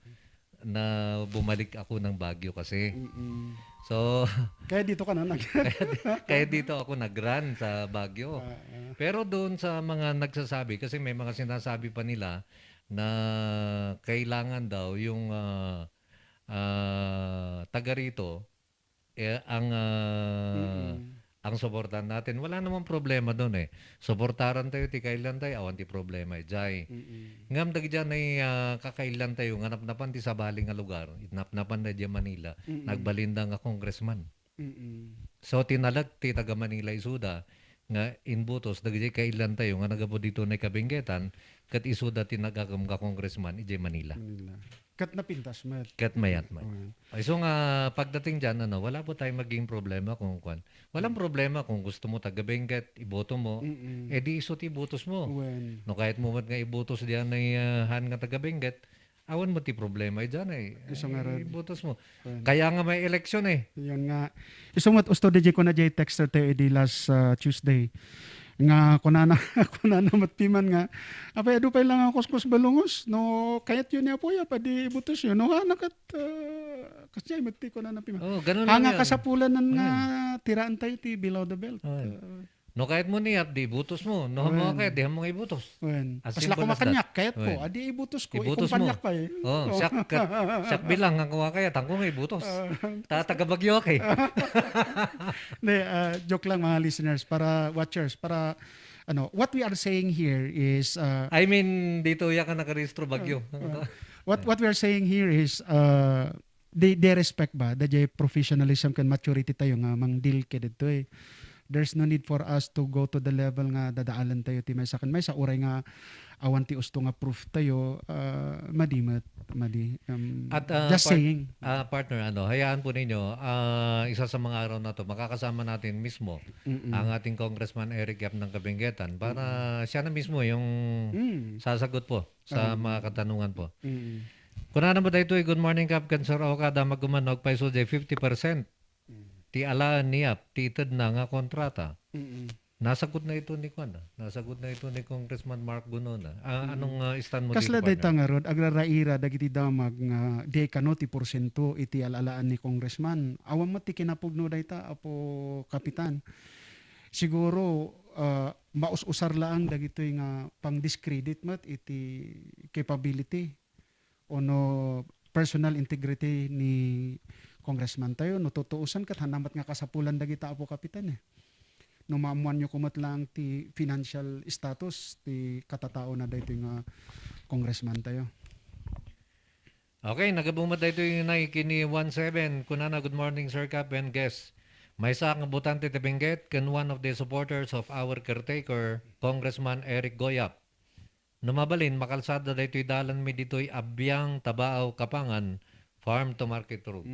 na bumalik ako ng Baguio kasi. So, kaya dito ka na kaya dito ako nag-run sa Baguio. Pero doon sa mga nagsasabi, kasi may mga sinasabi pa nila na kailangan daw yung taga rito ang suportahan natin. Wala namang problema doon eh. Suportaran tayo, ti kailan tayo, awan ti problema eh. Jai. Ngam dagi dyan ay kakailan tayo, nganap-napan ti sa baling nga lugar, nap-napan na dyan Manila, nagbalinda nga congressman. So tinalag ti taga Manila isuda, nga inbutos, dagi dyan kailan tayo, nga nagabo dito na kabinggetan, kat isuda ti nagagam ka congressman, ijay Manila. Kat napintas mat. Kat mayat. Ay, so nga, pagdating dyan, wala po tayong maging problema kung kwan. Walang problema kung gusto mo taga-Benguet, iboto mo, di isot ibotos mo. No, kahit mo mat nga ibotos diyan ay han nga taga-Benguet, awan mo ti problema dyan ibotos mo. Kaya nga may eleksyon eh. Yan nga. Isong mat usto DJ ko na jay texter tayo di last Tuesday. nga kunana kunana matpiman nga apay adupay lang ang kuskus balungos no kayat yun niya po ya padi butos yun no anak at kasi mati kunana piman Oh, ganun lang hanga yan. kasapulan nga tiraan tayo ti below the belt. No kahit mo niyap, di butos mo. No mo kaya, di mo ibutos. Wen. As Kasla ko simple as makanyak kayat ko Wen. adi ibutos ko Ibutos mo. ikumpanyak pa eh. Oh, siyak bilang ang kuha kaya, tangko may butos. Tatagabagyo kay. Ne, joke lang mga listeners para watchers para what we are saying here is I mean, dito ya ka nakarehistro bagyo. what we are saying here is they respect ba the professionalism kan maturity tayo nga mang deal kay dito eh. There's no need for us to go to the level nga dadaalan tayo ti may sa uray nga awan ti usto nga proof tayo madi At just saying partner, hayaan po ninyo, isa sa mga araw na to, makakasama natin mismo ang ating Congressman Eric Yap ng Kabingetan para siya na mismo yung sasagot po sa mga katanungan po. Kung ano ba dito, good morning Kap Kansar Okada Magumanog Paiso 50%. Ti alaan niya, titid na nga kontrata. Nasagot na ito ni Kwan. Nasagot na ito ni Congressman Mark Gunona. Anong stand mo kasla dito, day partner? nga rod agraraira dagiti damag nga di kano ti porsyento iti alalaan ni congressman awam mat ti kinapugno dayta apo kapitan siguro maus-usar laang dagitoy nga pang discredit mat iti capability ono personal integrity ni congressman tayo no tutuusan kat hanamat nga kasapulan dagita apo kapitan eh no maamuan nyo kumat lang ti financial status ti katatao na dayto nga congressman tayo. Okay, nagabumad dito yung naikini 17. Kunana, good morning Sir Cap and guests. May sa nga butante ti Benguet kan one of the supporters of our caretaker, Congressman Eric Goyap. Numabalin, makalsada dito dalan mi dito'y Abyang Tabao Kapangan Farm to Market Road.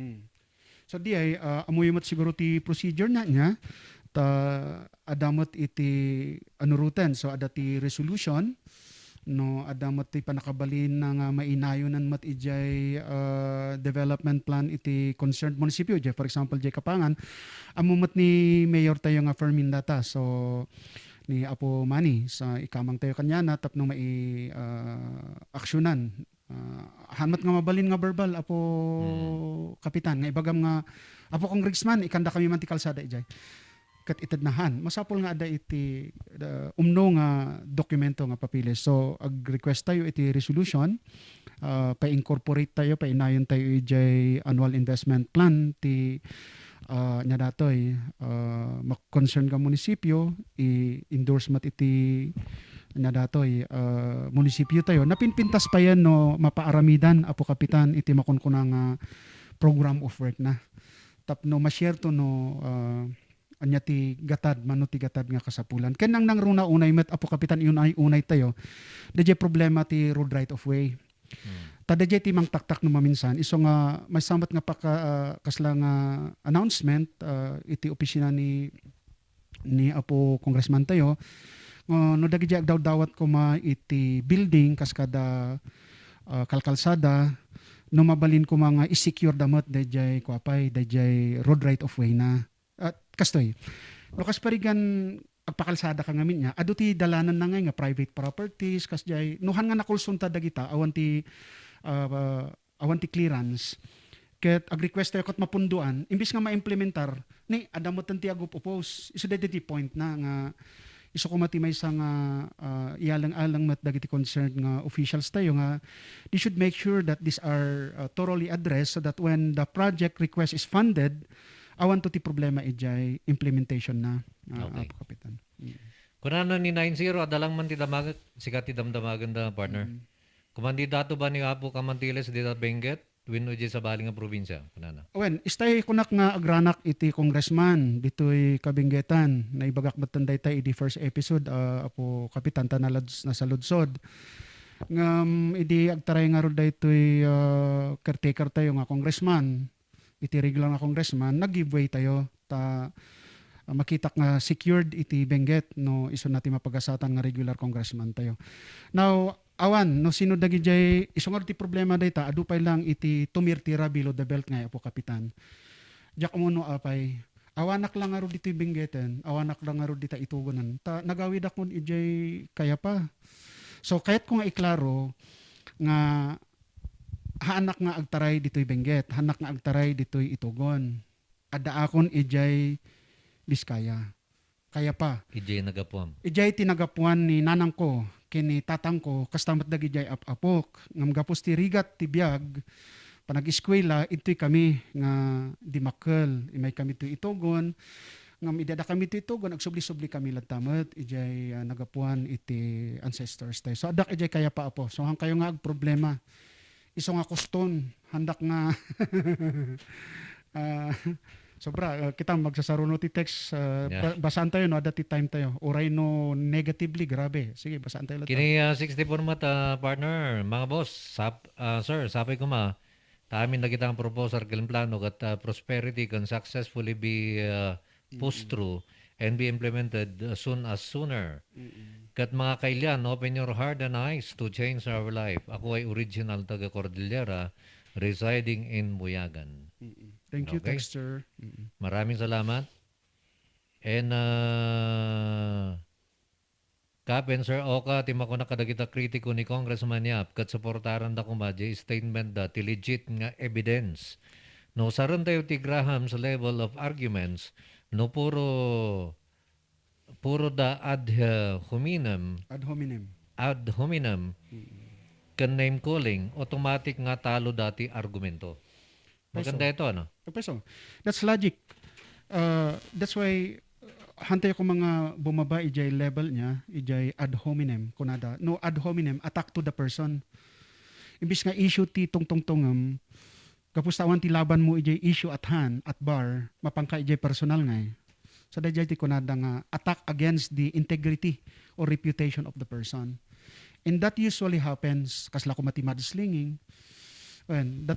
So di ay amuy siguro ti procedure na niya ta adamot iti anuruten so ada ti resolution no adamot ti panakabalin na nga mainayonan mat ijay development plan iti concerned munisipyo for example jay Kapangan amumat ni mayor tayo nga Fermin data so ni Apo Manny sa ikamang tayo kanya na tapno mai aksyonan hanmat nga mabalin nga verbal Apo kapitan nga ibagam nga Apo congressman ikanda kami man ti kalsada ijay kat itadnahan masapol nga ada iti umno nga dokumento nga papilis so ag-request tayo iti resolution pa-incorporate tayo painayon tayo ijay annual investment plan ti nya datoy mak-concern ka munisipyo i-endorse mat iti nya datoy munisipyo tayo napinpintas pa yan no mapaaramidan Apo kapitan iti makunkuna nga program of work na tapno ma-share to no anya ti gatad mano ti gatad nga kasapulan ken nang runa unay met Apo kapitan unay tayo dadya problema ti road right of way tadadya ti mang taktak no maminsan iso nga may samat nga kasla nga announcement iti opisina ni Apo congressman tayo no dagiti agdaw-dawat ko iti building kaskada kalkalsada no mabalin ko mga i-secure damot dayjay kuapay dayjay road right of way na at kastoy lukas parigan agpakalsada ka ngamin niya adu ti dalanan na nga private properties kasjay nuhan nga nakulsunta dagita awan ti clearance ket ag-request tayo kat mapunduan imbis nga ma-implementar ni adamot ti agup oppose isu ti point na nga isu ko matimay sa nga ialang-alang mat dagiti concerned nga officials tayo nga they should make sure that these are thoroughly addressed so that when the project request is funded awan to ti problema ijay implementation na Okay. Apo kapitan. Kunana ni 90, adalang man ti damag, sikat ti damdamagan da partner. Kumandidato ba ni Apo Kamantiles dita Benguet? Wino di sa baling nga probinsya. Kunana. Wen, istay kunak nga agranak iti congressman ditoy Kabingetan na ibagak batanday tay iti first episode Apo kapitan tanalads na sa ludsod. Ngam idi agtaray nga ro daytoy caretaker tayo nga congressman. Iti regular nga congressman nag-giveaway tayo ta makitak nga secured iti Benguet no iso natin mapagasatan nga regular congressman tayo. Now awan no sino dagi jay isong ti problema dayta adupay lang iti tumirtira below the belt nga Apo kapitan. Jak mo no apay Awanak lang nga ro dito Benguetan, awanak lang nga ro dito Itugonan. Nagawid ako ijay kaya pa. So kahit ko nga iklaro nga hanak nga agtaray dito'y Benguet, hanak nga agtaray dito'y Itugon. Ada akon ijay Biskaya. Kaya pa. Ijay nagapuam. Ijay tinagapuan ni nanang ko, kini tatang ko, kastamat dag ijay apok. Ngam gapos ti rigat ti biag, panag-eskwela, ito'y kami nga di makkel. Imay kami to Itugon. Ngam idada kami to Itugon, agsubli-subli kami lagtamat, ijay nagapuan iti ancestors tayo. So adak ijay kaya pa apo. So hang kayo nga ag problema. Iso nga kuston, handak nga sobra, kita magsasaruno ti text, basaan tayo, no, ada ti time tayo. Oray no negatively, grabe. Sige, basaan tayo lang. Kini 64 mata partner, mga boss, sir, sabi ko amin na kitang proposal kailan plano kat prosperity can successfully be pushed through and be implemented sooner. Kat mga kailyan, open your heart and eyes to change our life. Ako ay original taga Cordillera, residing in Buyagan. Thank you, Okay. Texter. Maraming salamat. And Kapen, Sir Oka, tima ko na kadagita kritiko ni Congressman Yap kat supportaran da kumadya statement da ti legit nga evidence. No, saron tayo ti Graham sa level of arguments, no puro da ad hominem, Ad hominem. kan name calling, automatic nga talo dati argumento. Maganda ito, ano? So, that's logic. That's why hantay ko mga bumaba ijay level niya, ijay ad hominem kunada. No ad hominem, attack to the person. Imbis nga issue ti tungtungtungam, kapos tawan ti laban mo ijay issue at hand, at bar, mapangka ijay personal nga. So dajay ti kunada nga attack against the integrity or reputation of the person. And that usually happens, kasla ko mati mudslinging, that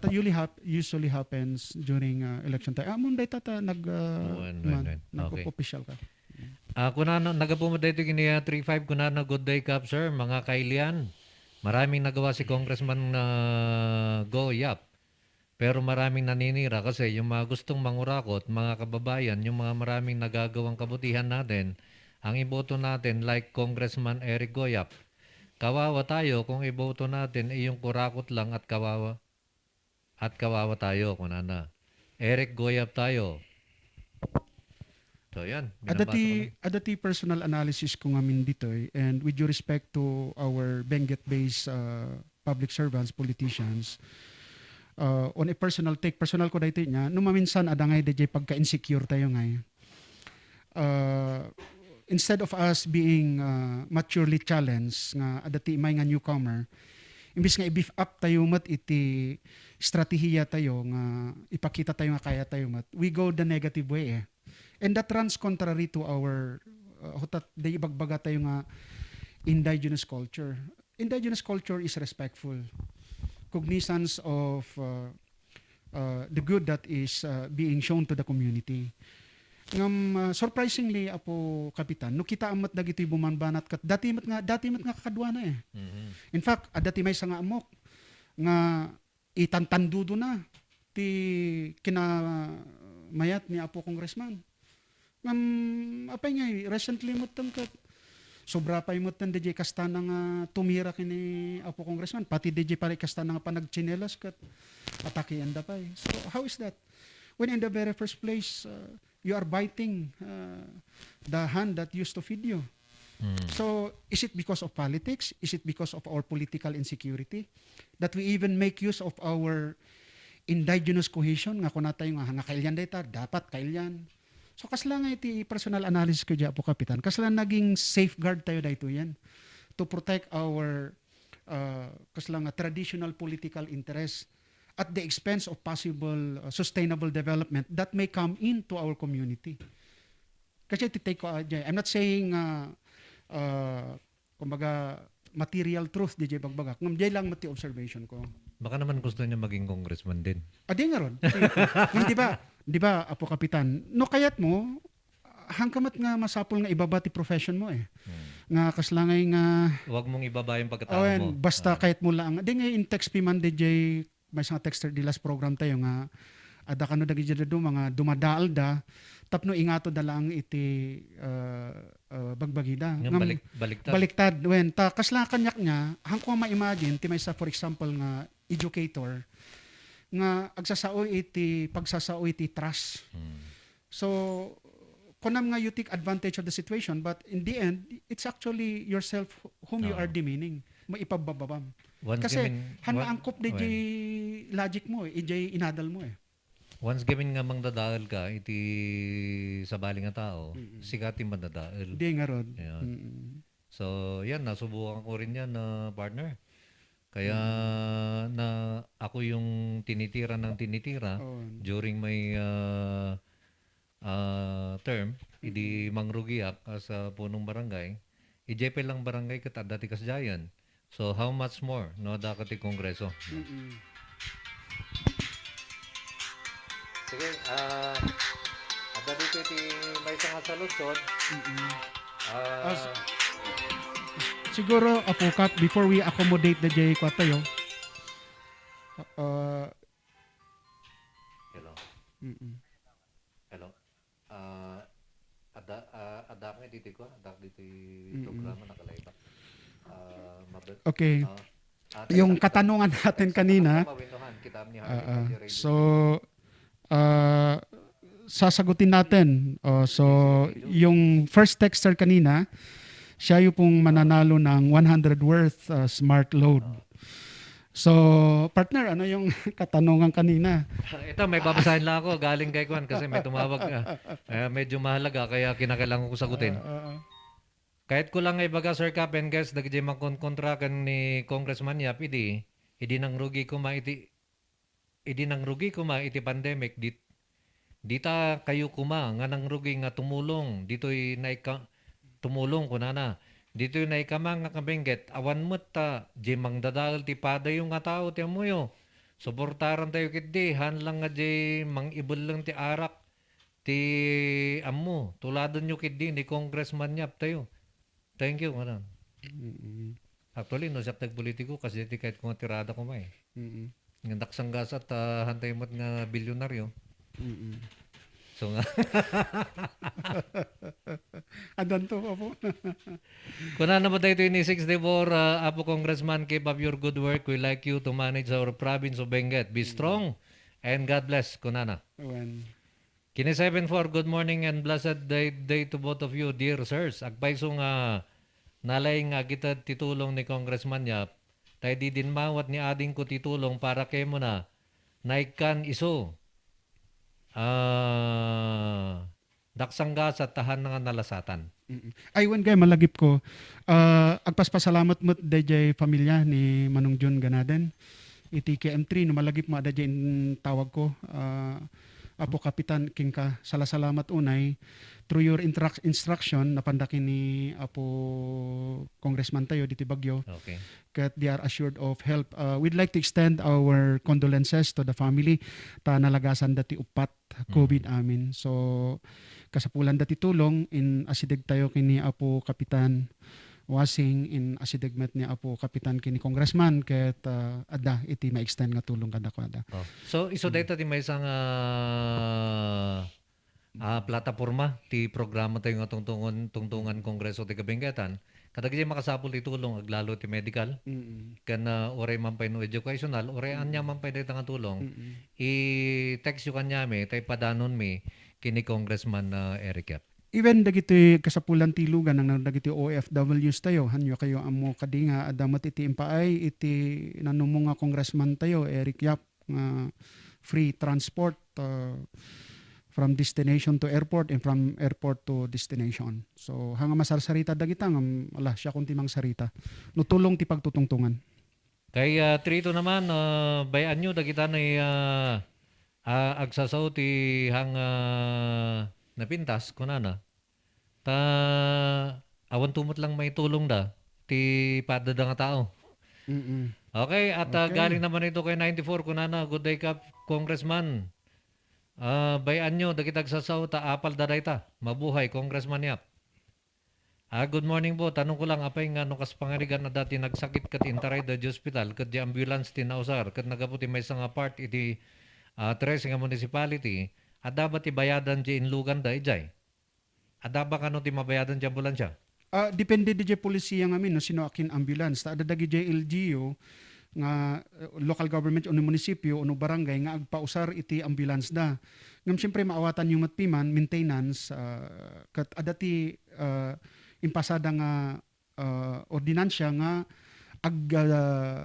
usually happens during election time. Amon day tata nag-official ka. Kuna nagapumo dito kini 35 kuna na good day cap sir mga kailian. Maraming nagawa si Congressman Go Yap. Pero maraming naninira kasi yung mga gustong mangurakot, mga kababayan, yung mga maraming nagagawang kabutihan natin, ang iboto natin like Congressman Eric Goyap. Kawawa tayo kung iboto natin ay yung kurakot lang at kawawa. At kawawa tayo, kunana. Eric Goyap tayo. So yan. Adati personal analysis ko ngamin dito and with due respect to our Benguet-based public servants, politicians, on a personal ko dito niya, numaminsan adangay DJ pagka-insecure tayo ngay. Instead of us being maturely challenged nga adati may nga newcomer, imbis nga i-beef up tayo mat iti strategiya tayo nga ipakita tayo nga kaya tayo mat, we go the negative way eh. And that runs contrary to our day ibagbaga tayo nga indigenous culture. Indigenous culture is respectful. Cognizance of the good that is being shown to the community. Ngam surprisingly apo kapitan no kita amat dagitoy bumanbanat kat dati mat nga kakadwa na eh. In fact dati may nga amok nga itantandudo na ti kina mayat ni apo congressman. Ngam apay nga recently mo kat sobra pa imot ng DJ Castana nga tumira kini apo congressman pati DJ pare Castana nga panagchinelas kat atakian da pa. So how is that? When in the very first place you are biting the hand that used to feed you. So, is it because of politics? Is it because of our political insecurity? That we even make use of our indigenous cohesion? Nga kuna tayo nga kailyan data, dapat kailyan. So, kasla nga iti personal analysis ko dyan po, Kapitan. Kasla naging safeguard tayo dito yan to protect our kasla nga traditional political interests at the expense of possible sustainable development that may come into our community. Kasi take ko, I'm not saying kumbaga material truth DJ Bagbagak. Ngamjay lang mati observation ko. Baka naman gusto niya maging congressman din. Adi nga ron. Di ba, Apo Kapitan, no kayat mo, hangkamat nga masapol nga ibaba ti profession mo eh. Nga kaslangay nga... Huwag mong ibaba yung pagkatao mo. Basta kahit mo lang. Di nga in text pi man DJ, may isang texter di last program tayo nga Ada kano dagiti mga dumadaal da tapno ingato da lang iti bagbagida. Yung baliktad. Baliktad wen ta kasla kanyak niya hangko ma-imagine ti may sa for example nga educator nga agsasao iti pagsasao iti trust. So kunam nga you take advantage of the situation but in the end it's actually yourself whom you are demeaning maipabababam. Kasi hanaangkop na logic mo ijay inadal mo Once given nga mang dadaal ka, iti sa bali nga tao, sikati man dadaal. Di nga rod. Ayan. So, yan, nasubukan ko rin yan, partner. Kaya na ako yung tinitira ng tinitira during my term, idi mangrugiak sa punong barangay, ijepel lang barangay kat dati kasjayan. So, how much more, no, dakati kongreso? Sige, ada dito iti may isang saludsod. Siguro, Apo Kap, before we accommodate the J ko tayo, Hello. Hello. Ada nga dito ko, ada dito programa nakalaiba. okay. Yung katanungan natin kanina, so, sasagutin natin. So, yung first texter kanina, siya yung pong mananalo ng 100 worth smart load. So, partner, ano yung katanungan kanina? Ito, may babasahin lang ako. Galing kay Kwan kasi may tumawag. Medyo mahalaga kaya kinakailangan ko sagutin. Kahit ko lang ay baga, Sir Cap and guys, dagdi magkonkontra kan ni Congressman Yap, hindi nang rugi ko iti pandemic dita kayo kuma nga nang rugi nga tumulong dito'y tumulong kunana dito'y naikama nga kabengget awan mo ta di mangdadal ti pada yung nga tao ti amuyo suportaran tayo kiti han lang nga di mangibol lang ti arak ti amu tuladon nyo kiti ni Congressman Yap tayo. Thank you madam. Actually no siya tagpolitiko kasi ti kahit kung tirada ko may nga daksanggas at hantay mo't nga bilyonaryo. So nga. Adan to, Apo. Kuna na ba tayo 26 Apo Congressman, keep up your good work. We like you to manage our province of Benguet. Be strong and God bless. Kuna na. Kini 74, good morning and blessed day to both of you, dear sirs. Agpaiso nga nalay nga kita titulong ni Congressman Yap. Tayo di din mawat ni ading ko titulong para kay mo na naikan iso. Daksangga sa tahan nga nalasatan. Ay, wan kay malagip ko. Agpaspasalamat mo DJ pamilya ni Manong John Ganaden. Iti KM3 no malagip mo ada in tawag ko. Apo Kapitan Kingka, salamat unay. Through your instruction, napandakin ni Apo Congressman tayo dito Bagyo. Okay. Kat they are assured of help. We'd like to extend our condolences to the family. Ta nalagasan dati upat COVID amin. So, kasapulan dati tulong in asidig tayo kini Apo Kapitan Wasing in asidegmet ni Apo Kapitan kini Congressman ket ada iti ma-extend nga tulong kada ko ada. So iso data ti may isang plataporma ti programa tayo nga tungtungan Kongreso ti Kabenggetan. Kadagiti makasapul ti tulong aglalo ti medical. Kan oray man pay no educational, oray anya man pay nga tulong. I-text yu kanya mi tay padanon mi kini Congressman Eric Yap. Even dagiti kasapulan ti lugan nang dagiti OFWs tayo hanyo kayo amo kadinga adamat iti impaay iti nanumo nga congressman tayo Eric Yap nga free transport from destination to airport and from airport to destination. So hanga masarsarita dagita nga ala siya kunti mang sarita. Nutulong ti pagtutungtungan. Kay trito naman bayan nyo dagita na agsasaw ti hang napintas kunana ta awan tumot lang may tulong da ti padada nga tao. Okay at galing naman ito kay 94 kunana good day Kap Congressman. Bayan nyo dagitag sasaw ta apal daday ta mabuhay Congressman Yap. Good morning po, tanong ko lang apay nga no kas pangarigan na dati nagsakit kat intaray da hospital kat di ambulance ti nausar kat nagaputi may isang part iti tres nga municipality, at dapat ibayadan di inlugan da ijay. At dapat ano ti mabayadan di ambulansya? Depende di polisiya nga no sino akin ambulance. Ta adada gi LGU nga local government o munisipyo o barangay nga agpausar iti ambulance da. Ngam siyempre maawatan yung matpiman, maintenance, kat adati impasada nga ordinansya nga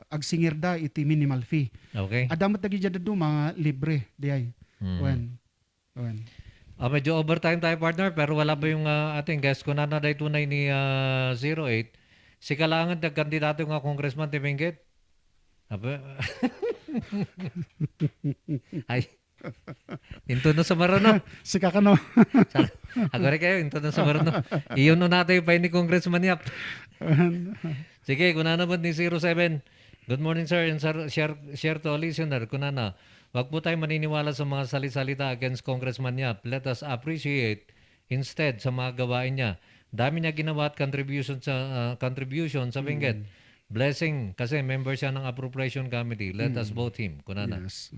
agsingir da iti minimal fee. Okay. Adamat dagi jada mga libre diay. Wen. Medyo overtime tayo, partner, pero wala ba yung ating guest? Kung na day tunay ni 08, si kalangan na kandidato nga congressman ti Benguet? Ay, into no sa marano. Sika ka no. Agore kayo, into no sa marano. Iyon no natin pa ni congressman Yap. Sige, kung na naman ni 07. Good morning, sir. And sir, share to all listener. Kung na, wag po tayo maniniwala sa mga salisalita against Congressman Yap. Let us appreciate instead sa mga gawain niya. Dami niya ginawa at contribution sa Benguet. Blessing kasi member siya ng appropriation committee. Let us vote him. Kung na. Yes.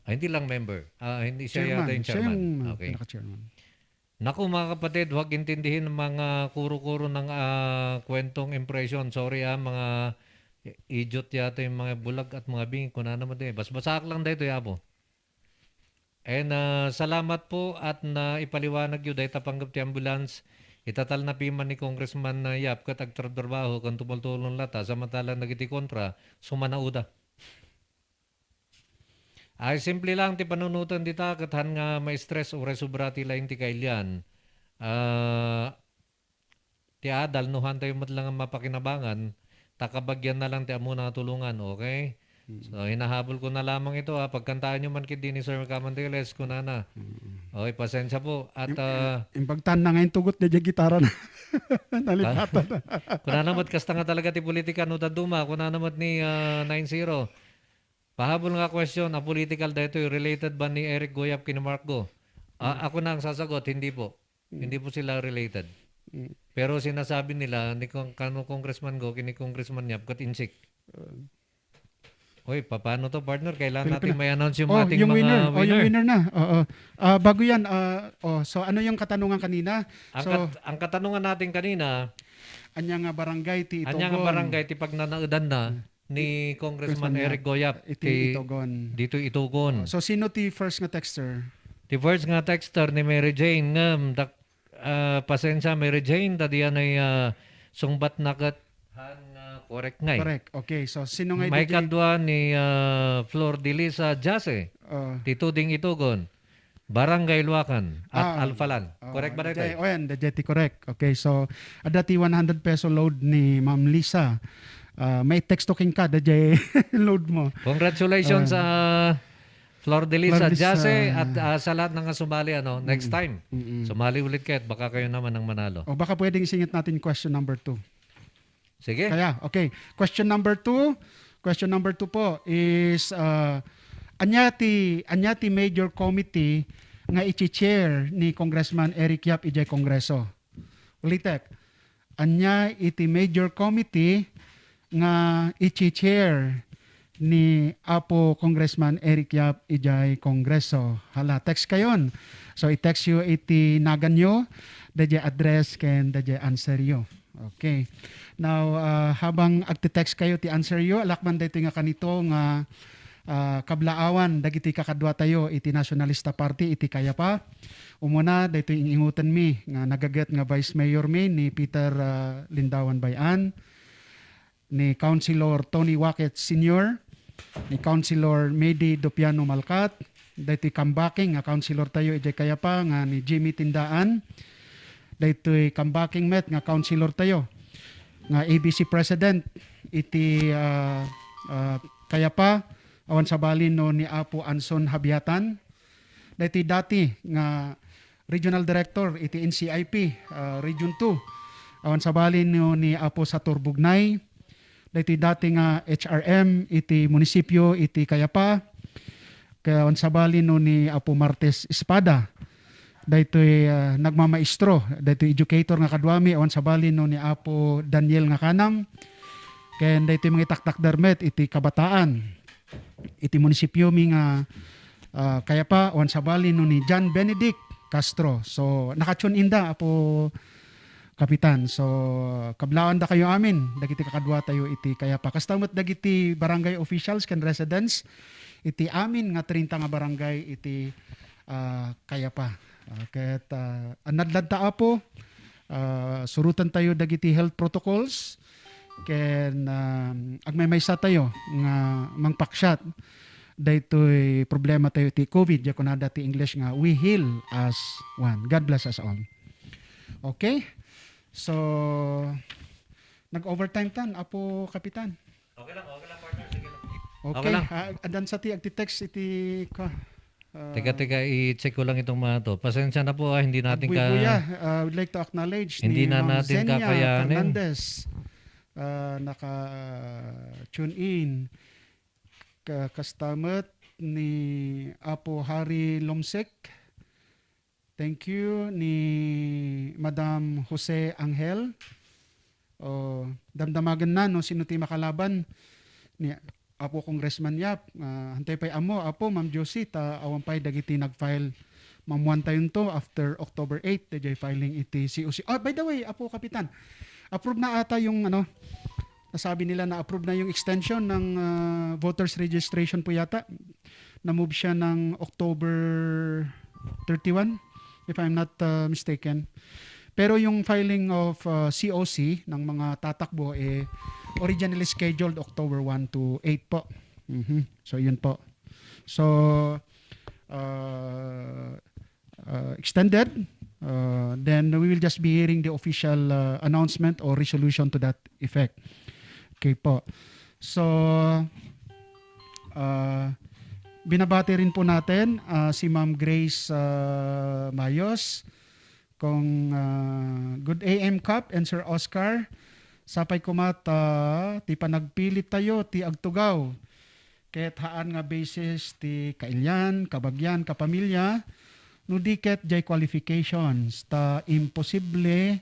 Hindi lang member. Hindi siya Chairman. yata yung Siya chairman. yung Okay. pinaka-chairman. Naku mga kapatid, huwag intindihin ang mga kuro-kuro ng kwentong impression. Sorry mga idiot yata yung mga bulag at mga bing. Kung na naman din. Basbasak lang dito yabo. And salamat po at na ipaliwanag yun dahil tapanggap ti ambulance. Itatal na piman ni Congressman Yap kat agtrabaho kung tumultulong lata samantalang nagiti kontra sumanauda. Ay simple lang ti panunutan dita kathan nga may stress o resubrati lain ti kailyan. Ti adal nuhan tayo matlang ang mapakinabangan takabagyan na lang ti amo na tulungan, okay? So hinahabol ko na lamang ito pagkantaan nyo man kid ni Sir Camanteles ko na. Okay, pasensya po at Impagtan na ngayon tugot na dyan gitara na. Nalipatan na. kuna naman kasta nga talaga ti politika no taduma kuna naman ni 90. Pahabol nga question, political dito related ba ni Eric Goyap kini Marco? Ako na ang sasagot, hindi po. Hindi po sila related. Pero sinasabi nila ni Congressman Go kini Congressman Yap kat insik. Oy, paano to partner? Kailangan natin may announce yung ating yung mga winner. yung winner na. Oo. Bago yan, so ano yung katanungan kanina? Ang katanungan natin kanina, Anya nga barangay ti Itogon. anya nga barangay ti pagnanaudan na ni Congressman Eric Goyap Iti Itogon. dito Itugon. So sino ti first nga texter? The first nga texter ni Mary Jane ngam pasensya Mary Jane tadiyan ay sungbat nakat correct nga. Correct. Okay. So sino nga May kadwa ni Flor de Lisa Jase. Tito ding Itugon. Barangay Luacan at Alfalan. Correct ba dito? Oyan, dati correct. Okay. So adati 100 peso load ni Ma'am Lisa. May text to king ka dati load mo. Congratulations sa Flor de Lisa Jase at sa lahat ng sumali next time. Sumali ulit kayo at baka kayo naman ang manalo. O baka pwedeng isingit natin question number 2. Sige. Kaya, okay. Question number 2 po is anyati major committee nga ichi-chair ni Congressman Eric Yap ijay Kongreso. Ulitek. Anya iti major committee nga ichi-chair ni Apo Congressman Eric Yap ijay Kongreso. Hala, text kayon. So i-text you iti naganyo, dadya address ken dadya answer yo. Okay. Now, habang agte-text kayo ti answer yo, alakman dito nga kanito nga kablaawan dagiti kakadwa tayo iti Nationalista Party iti Kayapa. Umuna dito ingutan mi nga nagaget nga Vice Mayor mi ni Peter Lindawan Bayan, ni Councilor Tony Wacket Sr., ni Councilor Medi Dopiano Malcat, dito kambaking nga Councilor tayo iti Kayapa nga ni Jimmy Tindaan, dito kambaking met nga Councilor tayo nga ABC President iti Kayapa awan sa balin no ni Apo Anson Habiatan. Dati nga Regional Director iti NCIP Region 2 awan sa balin no ni Apo Sator Bugnay. Dati nga HRM iti munisipyo iti Kayapa. Kaya awan sa balin no ni Apo Martes Espada. Dito nagmamaestro, dito educator nga kadwami awan sa balin no ni Apo Daniel nga kanam. Ken dito mga taktak dermet iti kabataan. Iti munisipyo mi nga kaya pa on sa bali no ni John Benedict Castro. So nakatune inda apo Kapitan. So kablaan da kayo amin dagiti kakadwa tayo iti kaya pa kastamot dagiti barangay officials ken residents iti amin nga 30 nga barangay iti kaya pa. Ket anadlad ta apo surutan tayo dagiti health protocols ken agmaymaysa tayo nga mangpaksyat daytoy problema tayo ti COVID ya kunada ti English nga we heal as one. God bless us all. Okay? So nag-overtime tan apo Kapitan. Okay lang, partner. Sige lang. Okay, Okay lang. adan sa ti agti-text iti ka. Teka, i-check ko lang itong mga to. Pasensya na po, hindi natin Buya, would like to acknowledge Hindi ni na Ma'am natin Zenia kakayanin. Fernandez naka-tune in. Kastamot ni Apo Hari Lomsek. Thank you ni Madam Jose Angel. Damdamagan na no sino ti makalaban ni Apo Congressman Yap. Hantay pay amo Apo Ma'am Josie ta awampay dagiti nag-file mamuan tayo to after October 8 DJ filing iti COC. By the way, Apo Kapitan, approve na ata yung nasabi nila na approve na yung extension ng voters registration po yata. Na-move siya ng October 31 if I'm not mistaken. Pero yung filing of COC ng mga tatakbo originally scheduled October 1 to 8 po. So yun po. So extended. Then we will just be hearing the official announcement or resolution to that effect. Okay po. So binabati rin po natin si Ma'am Grace Mayos, kung Good AM Cup and Sir Oscar. Sapay kumata, ti panagpilit tayo, ti agtugaw. Ket haan nga basis ti kailyan, kabagyan, kapamilya, no diket jay qualifications. Ta imposible,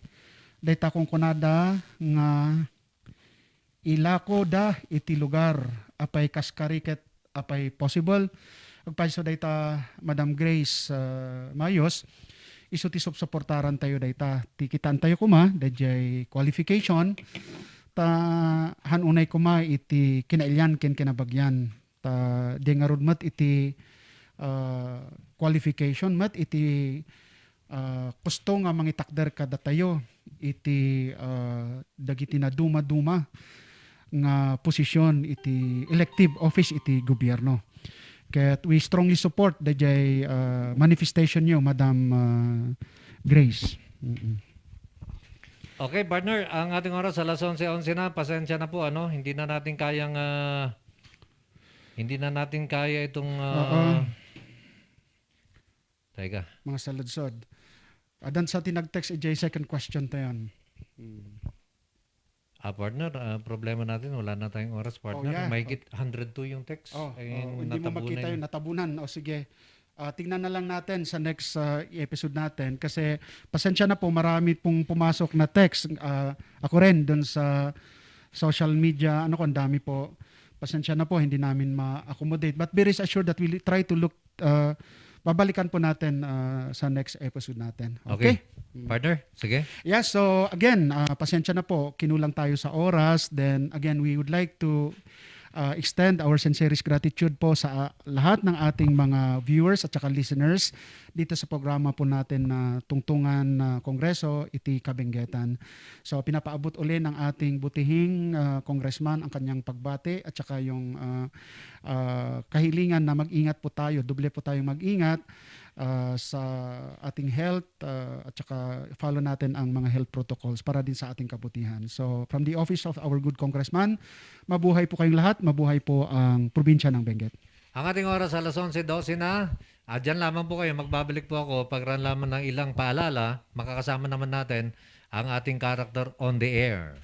day ta kung kunada nga ilako da iti lugar. Apay kaskariket, apay possible. Agpaiso day ta Madam Grace Mayos, iso ti supportaran tayo dayta ti kitaan tayo kuma dayjay qualification ta hanunay kuma iti kinailyan ken kinabagyan ta di nga rudmat iti qualification mat iti gusto nga mangitakder kada tayo iti dagiti na duma nga posisyon iti elective office iti gobyerno. Kaya we strongly support the manifestation nyo, Madam Grace. Okay, partner, ang ating oras alas 11:11 na. Pasensya na po, hindi na natin kayang hindi na natin kaya itong teka. Mga saladsod. Adan sa tinag-text second question tayo. Partner, problema natin, wala na tayong oras, partner. yeah. Mahigit 102 yung text. Hindi mo makita yun, natabunan. O sige, tingnan na lang natin sa next episode natin. Kasi pasensya na po, marami pong pumasok na text. Ako rin, dun sa social media, ang dami po. Pasensya na po, hindi namin ma-accommodate. But be rest assured that we'll try to look, babalikan po natin sa next episode natin. Okay? Partner, sige. Yeah, so again, pasensya na po, kinulang tayo sa oras. Then again, we would like to extend our sincerest gratitude po sa lahat ng ating mga viewers at saka listeners dito sa programa po natin na Tungtungan Kongreso, iti Kabenggetan. So pinapaabot uli ng ating butihing congressman ang kanyang pagbati at saka yung kahilingan na mag-ingat po tayo, doble po tayong mag-ingat sa ating health at saka follow natin ang mga health protocols para din sa ating kabutihan. So from the office of our good congressman, mabuhay po kayong lahat, mabuhay po ang probinsya ng Benguet. Ang ating oras alas 11:12 na. Diyan lamang po kayo, magbabalik po ako pagran lamang ng ilang paalala. Makakasama naman natin ang ating character on the air.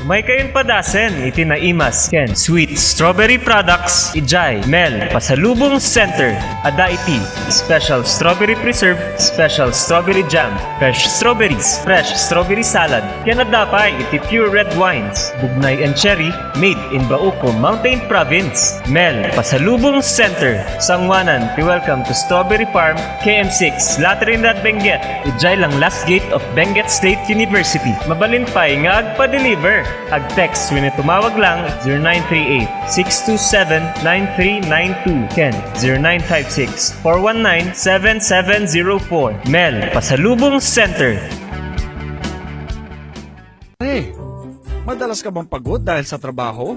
May kayon padasen, itinaimas, Ken. Sweet Strawberry Products, Ijay, Mel, Pasalubong Center, Adaiti, Special Strawberry Preserve, Special Strawberry Jam, Fresh Strawberries, Fresh Strawberry Salad, Kenadapay, iti Pure Red Wines, Bugnay and Cherry, made in Bauco, Mountain Province, Mel, Pasalubong Center, Sangwanan, welcome to Strawberry Farm, KM6, Latrindad, Benguet, Ijay lang last gate of Benguet State University. Mabalin pa'y nga agpa-deliver. Ag-text when tumawag lang 0938-627-9392. Ken 0956-419-7704. Mel, Pasalubong Center. Madalas ka bang pagod dahil sa trabaho?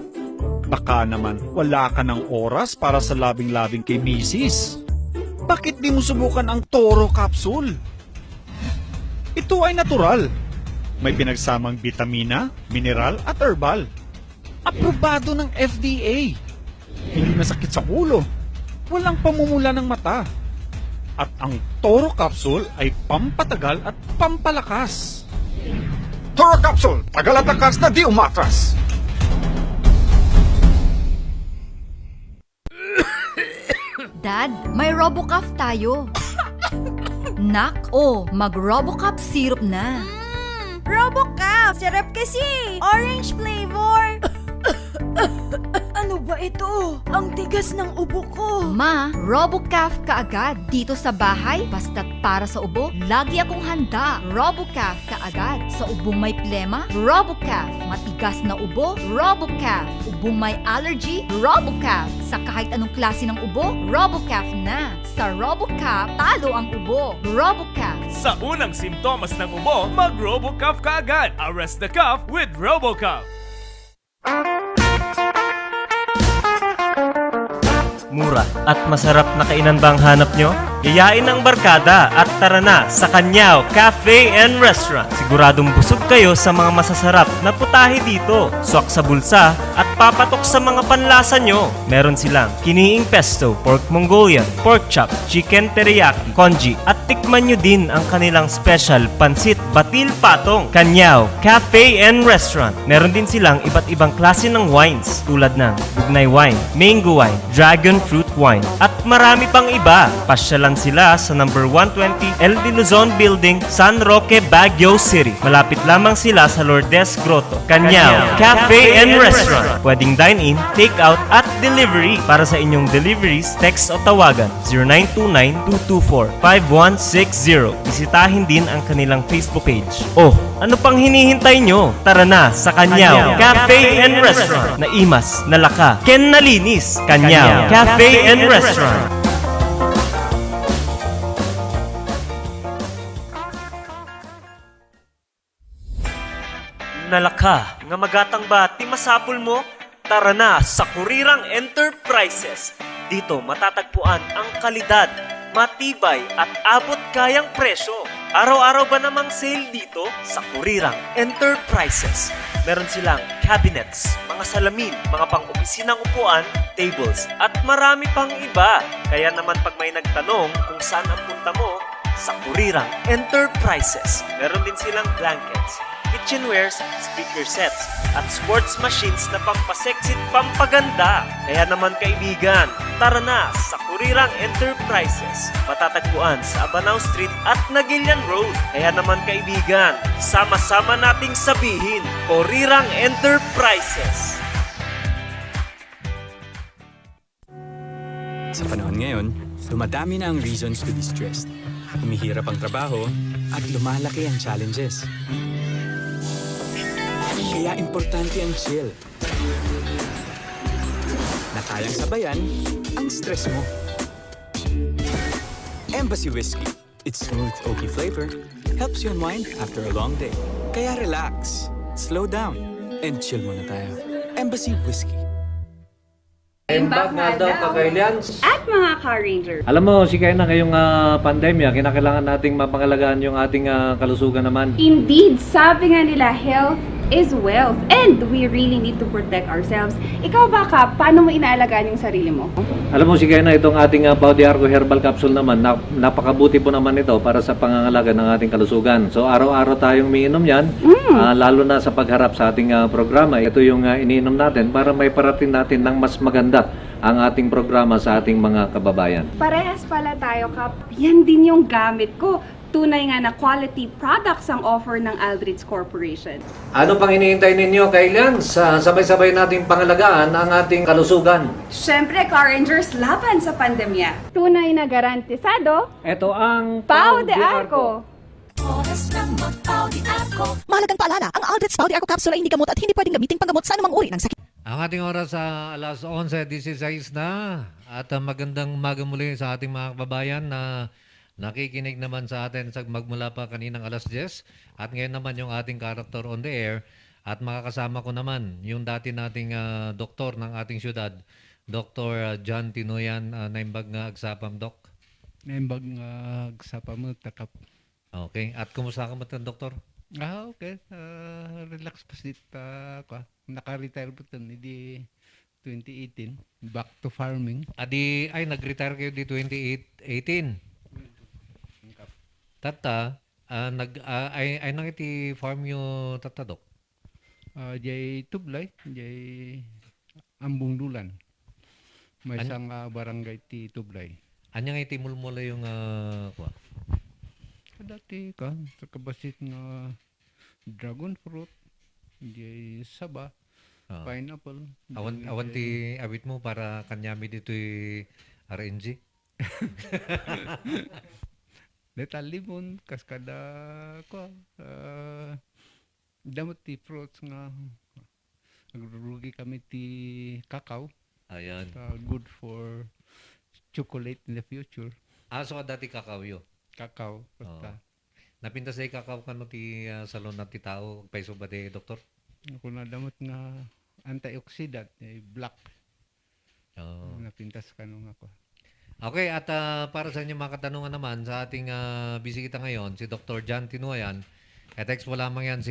Baka naman wala ka ng oras para sa labing-labing kay misis. Bakit di mo subukan ang Toro Capsule? Ito ay natural. May pinagsamang bitamina, mineral at herbal. Aprobado ng FDA. Hindi masakit sa ulo. Walang pamumula ng mata. At ang Toro Capsule ay pampatagal at pampalakas. Toro Capsule, tagal at lakas na di umatras. Dad, may RoboCaf tayo. Nak, mag-RoboCaf syrup na. RoboCaf! Sarap kasi! Orange flavor! Ano ba ito? Ang tigas ng ubo ko. Ma, RoboCaf kaagad. Dito sa bahay, basta't para sa ubo, lagi akong handa. RoboCaf kaagad. Sa ubong may plema, RoboCaf. Matigas na ubo, RoboCaf. Ubong may allergy, RoboCaf. Sa kahit anong klase ng ubo, RoboCaf na. Sa RoboCaf, talo ang ubo. RoboCaf. Sa unang simptomas ng ubo, mag-RoboCaf ka agad. Arrest the cough with RoboCaf. Mura at masarap na kainan ba ang hanap nyo? Yayain ang barkada at tara na sa Kanyao Cafe and Restaurant. Siguradong busog kayo sa mga masasarap na putahe dito. Swak sa bulsa at papatok sa mga panlasa nyo. Meron silang kiniing pesto, pork Mongolian, pork chop, chicken teriyaki, congee at tikman nyo din ang kanilang special pansit batil patong. Kanyao Cafe and Restaurant. Meron din silang iba't ibang klase ng wines tulad ng Bugnay wine, mango wine, dragon fruit wine at marami pang iba. Pasyalan sila sa number 120 El de Luzon Building, San Roque, Baguio City. Malapit lamang sila sa Lourdes Grotto. Kanyao Cafe and Restaurant. Pwedeng dine-in, take-out at delivery. Para sa inyong deliveries, text o tawagan 0929-224-5160. Bisitahin din ang kanilang Facebook page. Ano pang hinihintay nyo? Tara na sa Kanyao Cafe and Restaurant. Naimas, nalaka, ken nalinis. Kanyao Cafe and Restaurant. Nalaka, nga magatang ba ti masapul mo? Tara na sa Kurirang Enterprises. Dito matatagpuan ang kalidad, matibay at abot kayang presyo. Araw-araw ba namang sale dito sa Kurirang Enterprises? Meron silang cabinets, mga salamin, mga pang-opisinang upuan, tables, at marami pang iba. Kaya naman pag may nagtanong kung saan ang punta mo, sa Kurirang Enterprises. Meron din silang blankets, kitchenwares, speaker sets, at sports machines na pampasexy at pampaganda. Kaya naman kaibigan, tara na sa Kurirang Enterprises. Matatagpuan sa Abanao Street at Nagilian Road. Kaya naman kaibigan, sama-sama nating sabihin, Kurirang Enterprises. Sa panahon ngayon, dumadami na ang reasons to be stressed. Humihirap ang trabaho at lumalaki ang challenges. Kaya importante ang chill. Na kayang sabayan ang stress mo. Embassy Whiskey. Its smooth, oaky flavor helps you unwind after a long day. Kaya relax, slow down, and chill muna tayo. Embassy Whiskey. Imbag nga daw kakailians. At mga Car Ranger. Alam mo, si Kena ngayong pandemya, kinakailangan nating mapangalagaan yung ating kalusugan naman. Indeed, sabi nga nila, health is wealth and we really need to protect ourselves. Ikaw ba, Kap, paano mo inaalagaan yung sarili mo? Alam mo, sige na itong ating Body Arco Herbal Capsule naman, napakabuti po naman ito para sa pangangalaga ng ating kalusugan. So araw-araw tayong umiinom yan, lalo na sa pagharap sa ating programa. Ito yung iniinom natin para may parating natin ng mas maganda ang ating programa sa ating mga kababayan. Parehas pala tayo, Kap. Yan din yung gamit ko. Tunay nga na quality products ang offer ng Aldrich Corporation. Ano pang hinihintay ninyo, kailan? Sabay-sabay nating pangalagaan ang ating kalusugan. Syempre, Car Rangers, laban sa pandemya. Tunay na garantisado, Ito ang Pau de Arco. Mahalagang paalala, ang Aldrich Pau de Arco Capsule ay hindi gamot at hindi pwedeng gamitin panggamot sa anumang uri ng sakit. Ang ating oras sa alas 11:16 na at magandang umaga muli sa ating mga kababayan na nakikinig naman sa atin sa magmula pa kaninang alas 10 at ngayon naman yung ating character on the air at makakasama ko naman yung dati nating doktor ng ating syudad, Dr. John Tinoyan, naimbag nga agsapam, Doc. Naimbag sa pamutakap. Okay, at kumusta ka mo, Doktor? Okay. Relax pa naka-retire po hindi 2018. Back to farming. Ay, nag-retire kayo di 2018. Tata, ay nang iti farm yung tata, Dok? Jay Tublay, Jay Ambungdulan. May isang barangay ti Tublay. Anya nga iti mulmula yung kuha? Dati sa kabasit nga dragon fruit, Jay Saba, pineapple. Awan ti awit mo para kanyami dito RNG? Letal limon, kaskada damot ti fruits nga nagrurugi kami ti kakao. Ayan. Good for chocolate in the future. So dati kakao Kakao, basta. Napintas na kakao ka no ti salon na ti tao, paiso ba di, Doktor? Ako na damot nga antioxidant, black. Napintas ka nung ako. Okay, at para sa inyo mga katanungan naman sa ating bisita ngayon, si Dr. John Tinoyan. Text mo lamang yan,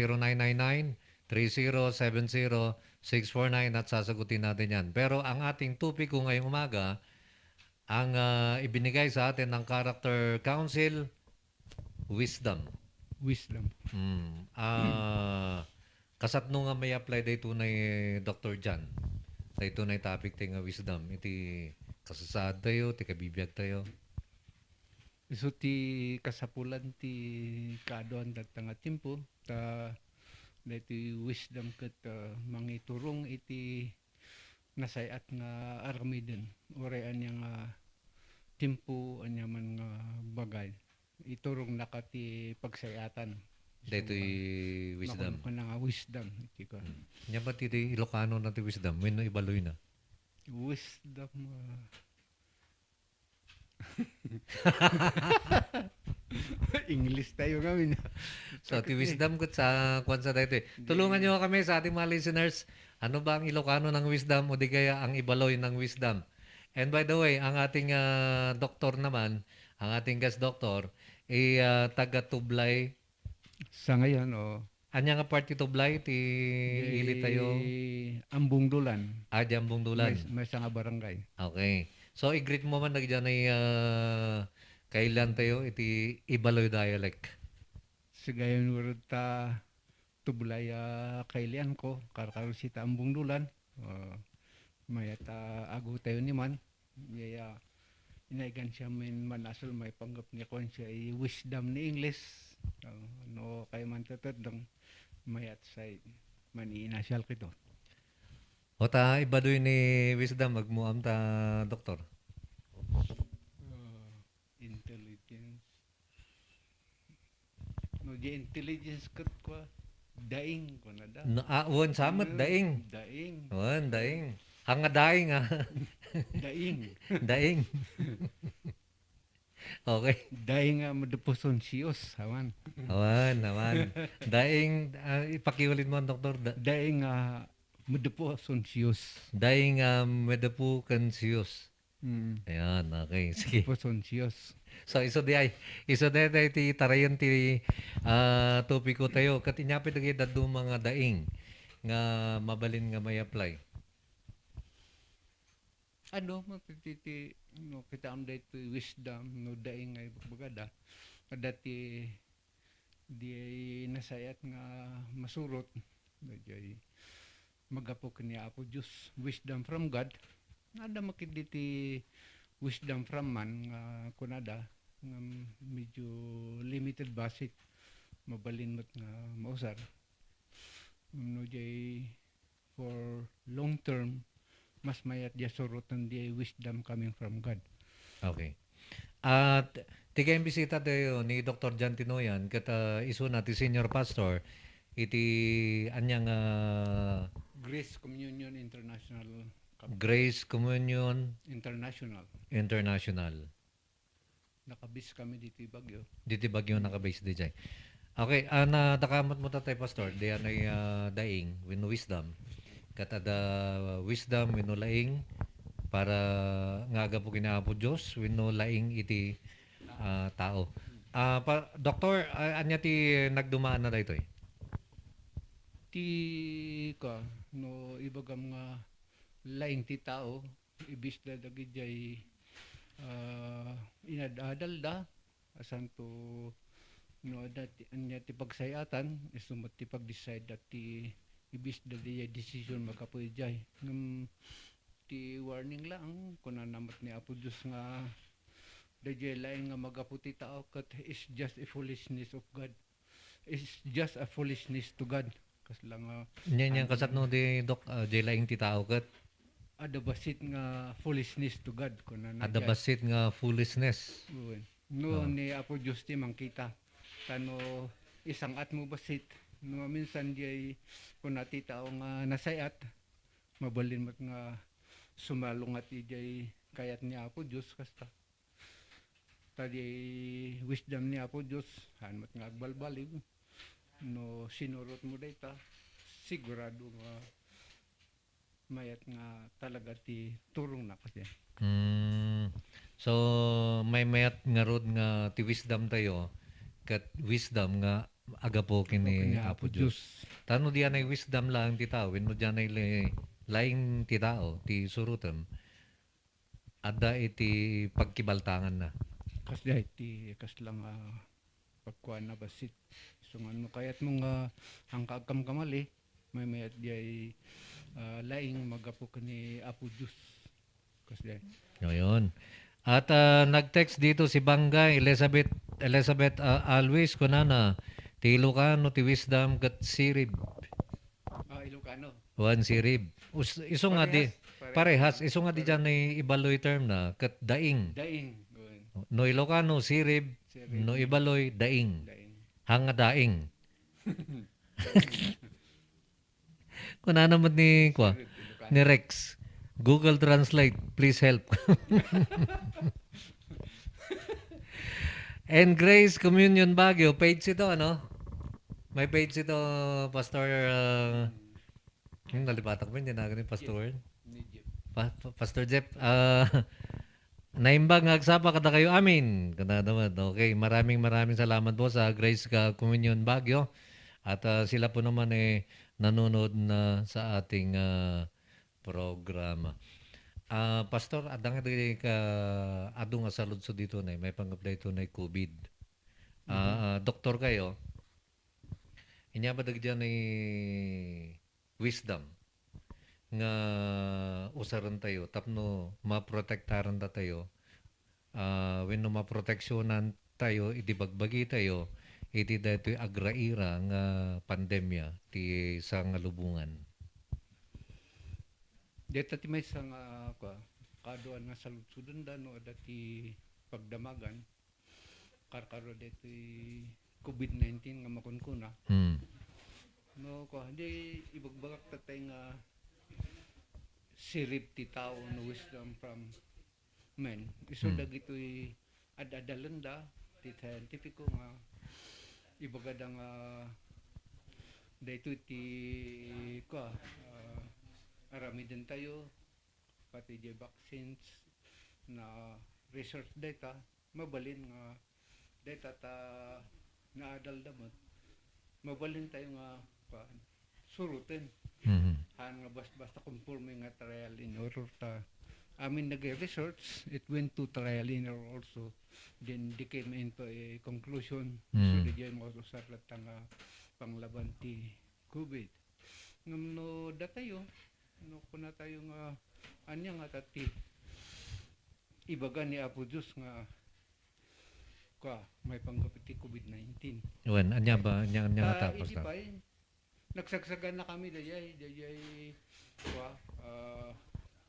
0999-3070-649 at sasagutin natin yan. Pero ang ating topic ko ngayong umaga, ang ibinigay sa atin ng Character Council, wisdom. Wisdom. Kasatno nga may apply day tunay Dr. John. Day tunay topic tayo nga wisdom. Iti kasasad tayo, ti kabibiyag tayo. So ti kasapulan ti kadoan datang timpo ta dati wisdom ket mangiturong iti nasayat nga armiden orean yang timpo anya man nga bagay iturong nakati pagsayatan. Dito wisdom. Makuna nga wisdom iti ko. Nya ba ti Ilocano na ti wisdom? When ibaloy na? Wisdom English tayo kami. So, ti wisdom ko sa kwansa dito. Tulungan nyo kami sa ating mga listeners. Ano ba ang Ilocano ng wisdom o di kaya ang ibaloy ng wisdom? And by the way, ang ating doktor naman, ang ating guest doctor, taga-Tublay. Sa ngayon, Anya nga party Tublay, ti ili tayo? Ambungdulan. Di Ambungdulan. May nga barangay. Okay. So, i-greet mo man nagdyan ay kailan tayo iti ibaloy dialect. Sigayon urod ta Tublay kailian ko, karkarusita Ambungdulan. Mayat agu tayo ni man. Yaya, inaigan siya manasol may panggap niya kon siya wisdom ni English. No kay man tatadong mayat say maniinasyal kito. O ta ibadoy ni wisdom magmuam ta doktor. Intelligence. No di intelligence kat ko daing ko na da. Won samet daing. Daing. Won daing. Hanga daing Daing. Daing. Okay. Daing madeposon siyos hawan. Awan. Daing ipakiulit mo doktor. Daing medepo siyos. Daing medepo kan siyos. Ayan, okay. Sige. Posonsiyos. So iso di ay ti tarayon ti topiko tayo kat inyapit lagi daddo mga daing nga mabalin nga may apply. Ano matititi no kita am dito wisdom no daing ay bagada dati di nasayat nga masurot dayay magapo kini Apo Diyos wisdom from God nada makiditi wisdom from man nga kunada nga medyo limited basit mabalin mo't nga mausar no jay for long term mas mayat dia surutan dia wisdom coming from God. Okay. At tiga yung bisita tayo ni Dr. Jan Tinoyan kat iso na ti senior pastor iti anyang Grace Communion International Grace Communion International. International. Nakabis kami dito Bagyo. Diti Bagyo nakabase di jay. Okay, na takamot mo tatay pastor, diyan ay daing with wisdom. Katada wisdom with laing para nga aga po kinaapo Diyos with laing iti tao. Doktor, anya ti nagdumaan na daytoy? Ti ka no ibagam nga laing ti tao ibis da dagi jay inadadal da asan to no dati anya ti pagsayatan isumot ti pag-decide dati ibis da di decision magapoy jay ngam ti warning lang kuna namat ni Apo Diyos nga dayjay lain nga magaputi tao kat is just a foolishness of God is just a foolishness to God kas lang Nyan kasat no di dok jay laing ti tao kat adabasit nga foolishness to God kuna na adabasit nga foolishness. no ni Apo Diyos ti mangkita tano isang at mo basit no minsan jay kun ati tao nga nasayat mabalin mat nga sumalungat ijay kayat ni Apo Diyos kasta tadi wisdom ni Apo Diyos hanmat nga agbalbaliw no sinurot mo dayta sigurado nga mayat nga talaga ti turong na kasi. So may mayat nga rod nga ti wisdom tayo kat wisdom nga aga po kini Apo Diyos. Tano diyan ay wisdom lang ti tao, wenno diyan ay laing ti tao, ti surutem. Ada iti pagkibaltangan na. Kasi iti kas lang pagkuan na basit. So ano kayat mo nga ang kagkam kamali may mayat di ay laing magapo kani Apo Diyos. Kasi Ngayon. At nag-text dito si Bangga Elizabeth Always kunana ti Ilocano ti wisdom kat sirib. Ilocano. Wan sirib. Iso nga di parehas iso nga di diyan ay ibaloy term na kat daing. Daing. No Ilocano sirib, no ibaloy daing. Hanga daing. Kuna naman ni Rex. Google Translate, please help. And Grace Communion Baguio, page ito, ano? May page ito, Pastor, yung nalipatak mo, hindi na ganun, Pastor. Pastor Jeff, naimbang agsapa kada kayo amin. Kada naman, okay. Maraming salamat po sa Grace Communion Baguio. At sila po naman nanonood na sa ating programa. Pastor, adang ka adu nga salud so dito na may pang-apply to na COVID. Doktor kayo. Inya ba dagdiyan ay wisdom nga usaran tayo tapno maprotektaran ta tayo. Wenno maproteksyonan tayo iti bagbagi tayo iti daytoy agraira nga pandemya ti sa nga lubungan. Deta ti may sang kaduan nga saludsudan da no dati pagdamagan karkaro deti COVID-19 nga makunkuna. No ko di ibagbagak tatay nga sirip ti tao no wisdom from men. Iso dagitoy adadalanda ti scientifico nga ibagada nga daytoy ti arami din tayo pati di vaccines na research data mabalin nga data ta naadal damot mabalin tayo nga surutin han nga basta conforme nga trial in error ta amin nag-research it went to trial in error also then they came into a conclusion so di jay mo sa nga panglaban ti COVID ngam no datayo no kuna tayo nga anya nga tati ibaga ni Apo Diyos nga may panggapit ti COVID-19 Wen, anya ba? Anya nga tapos idi na? pa nagsagsagan na kami dayay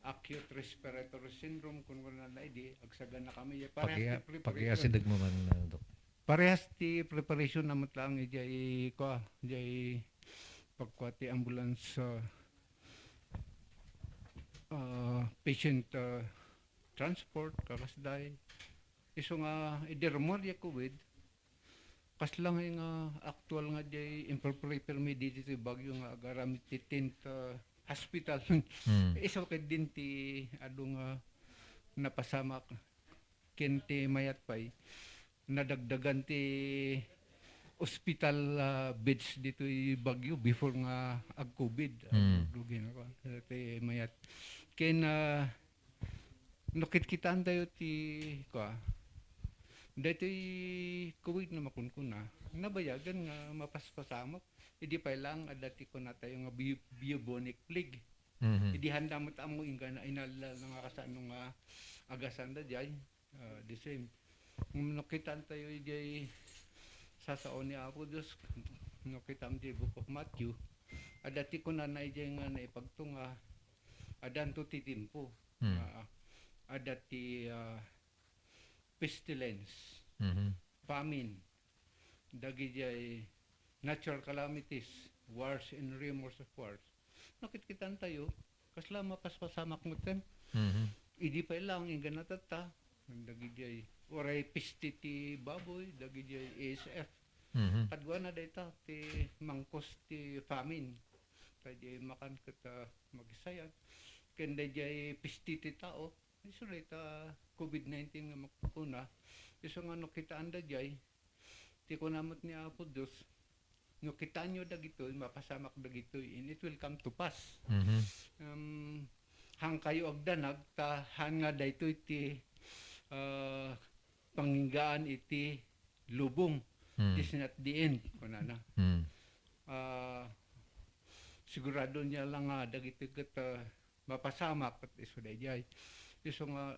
acute respiratory syndrome kung wala na idi agsagan na kami Pag-iasideg mo man, Dok. parehas ti preparation namot lang ijay pagkwati ambulance patient transport kakasday iso nga idermor ya COVID kas lang nga actual nga jay improper mediti ti bagyo nga agaramit ti tent hospital iso kay din ti adu nga napasamak ken ti mayat pay nadagdagan ti hospital beds dito i bagyo before nga ag COVID lugin ako ti mayat ken nakit-kitaan tayo ti dito COVID na makunkuna nabayagan nga mapaspasamak hindi pa lang adati ko na tayo nga bubonic plague hindi handa mo tamo inga na inala nga kasano nga agasan da jay the same nakitaan tayo jay sasaon ni Apo Diyos nakitaan di Book of Matthew adati ko na jay nga naipagtunga adanto ti timpo adati pestilence famine dagijay natural calamities wars and rumors of wars nakitkitan tayo kasla mapaspasamak mo ten idi pa lang inga natata dagijay oray pesti ti baboy dagijay ASF kadwa na data ti mangkos ti famine kaya makan kita magisayad ken dagijay pesti ti tao iso ta COVID-19 nga makuna iso nga no kitaan da jay ti kunamot ni Apo Diyos no kitaan nyo dagito mapasamak dagito and it will come to pass hang kayo agdanag ta han nga dayto iti panginggaan iti lubong is not the end kunana sigurado niya lang nga dagito ket mapasamak at iso dayjay iso nga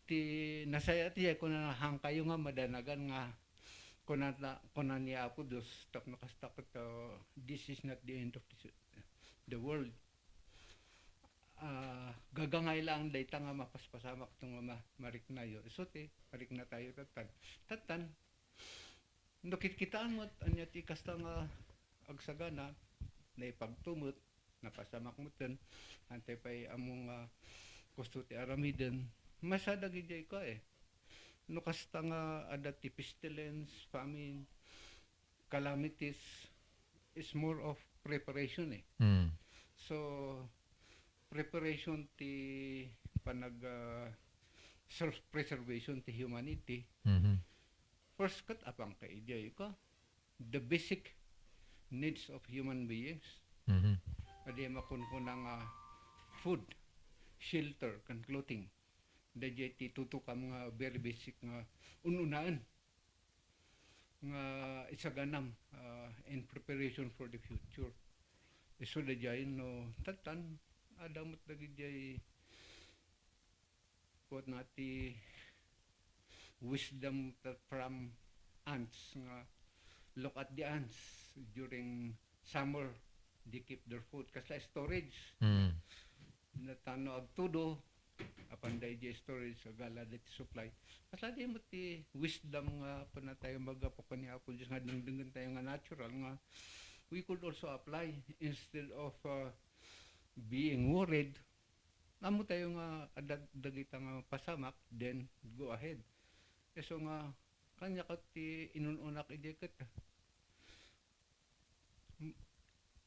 ti nasaya ti ko na hang kayo nga madanagan nga kunan ni Apo Diyos tak nakastak this is not the end of the world gagangay lang dayta nga mapaspasamak tong mariknayo iso ti marik na tayo tatan nakitkitaan mo anya ti kasta nga agsagana na ipagtumot napasamak mo ten antay pay among gusto ti aramiden masada gijay ko no kasta nga adati pestilence famine calamities is more of preparation so preparation ti panag self preservation ti humanity first kat apang kaijay ko the basic needs of human beings adi makunkunan nga food shelter and clothing dayjay ti tutukam nga very basic nga ununaan nga isaganam in preparation for the future iso dayjay no tatan adamot dagijay what nati wisdom from ants nga look at the ants during summer they keep their food kasla storage natano agtudo apan dayjay storage agala dati supply kasla di mo ti wisdom nga pana tayo magapakan ni Apo Diyos nga dengdengan tayo nga natural nga we could also apply instead of being worried amo tayo nga dagita nga pasamak then go ahead so nga kanya kat ti inununak ijeket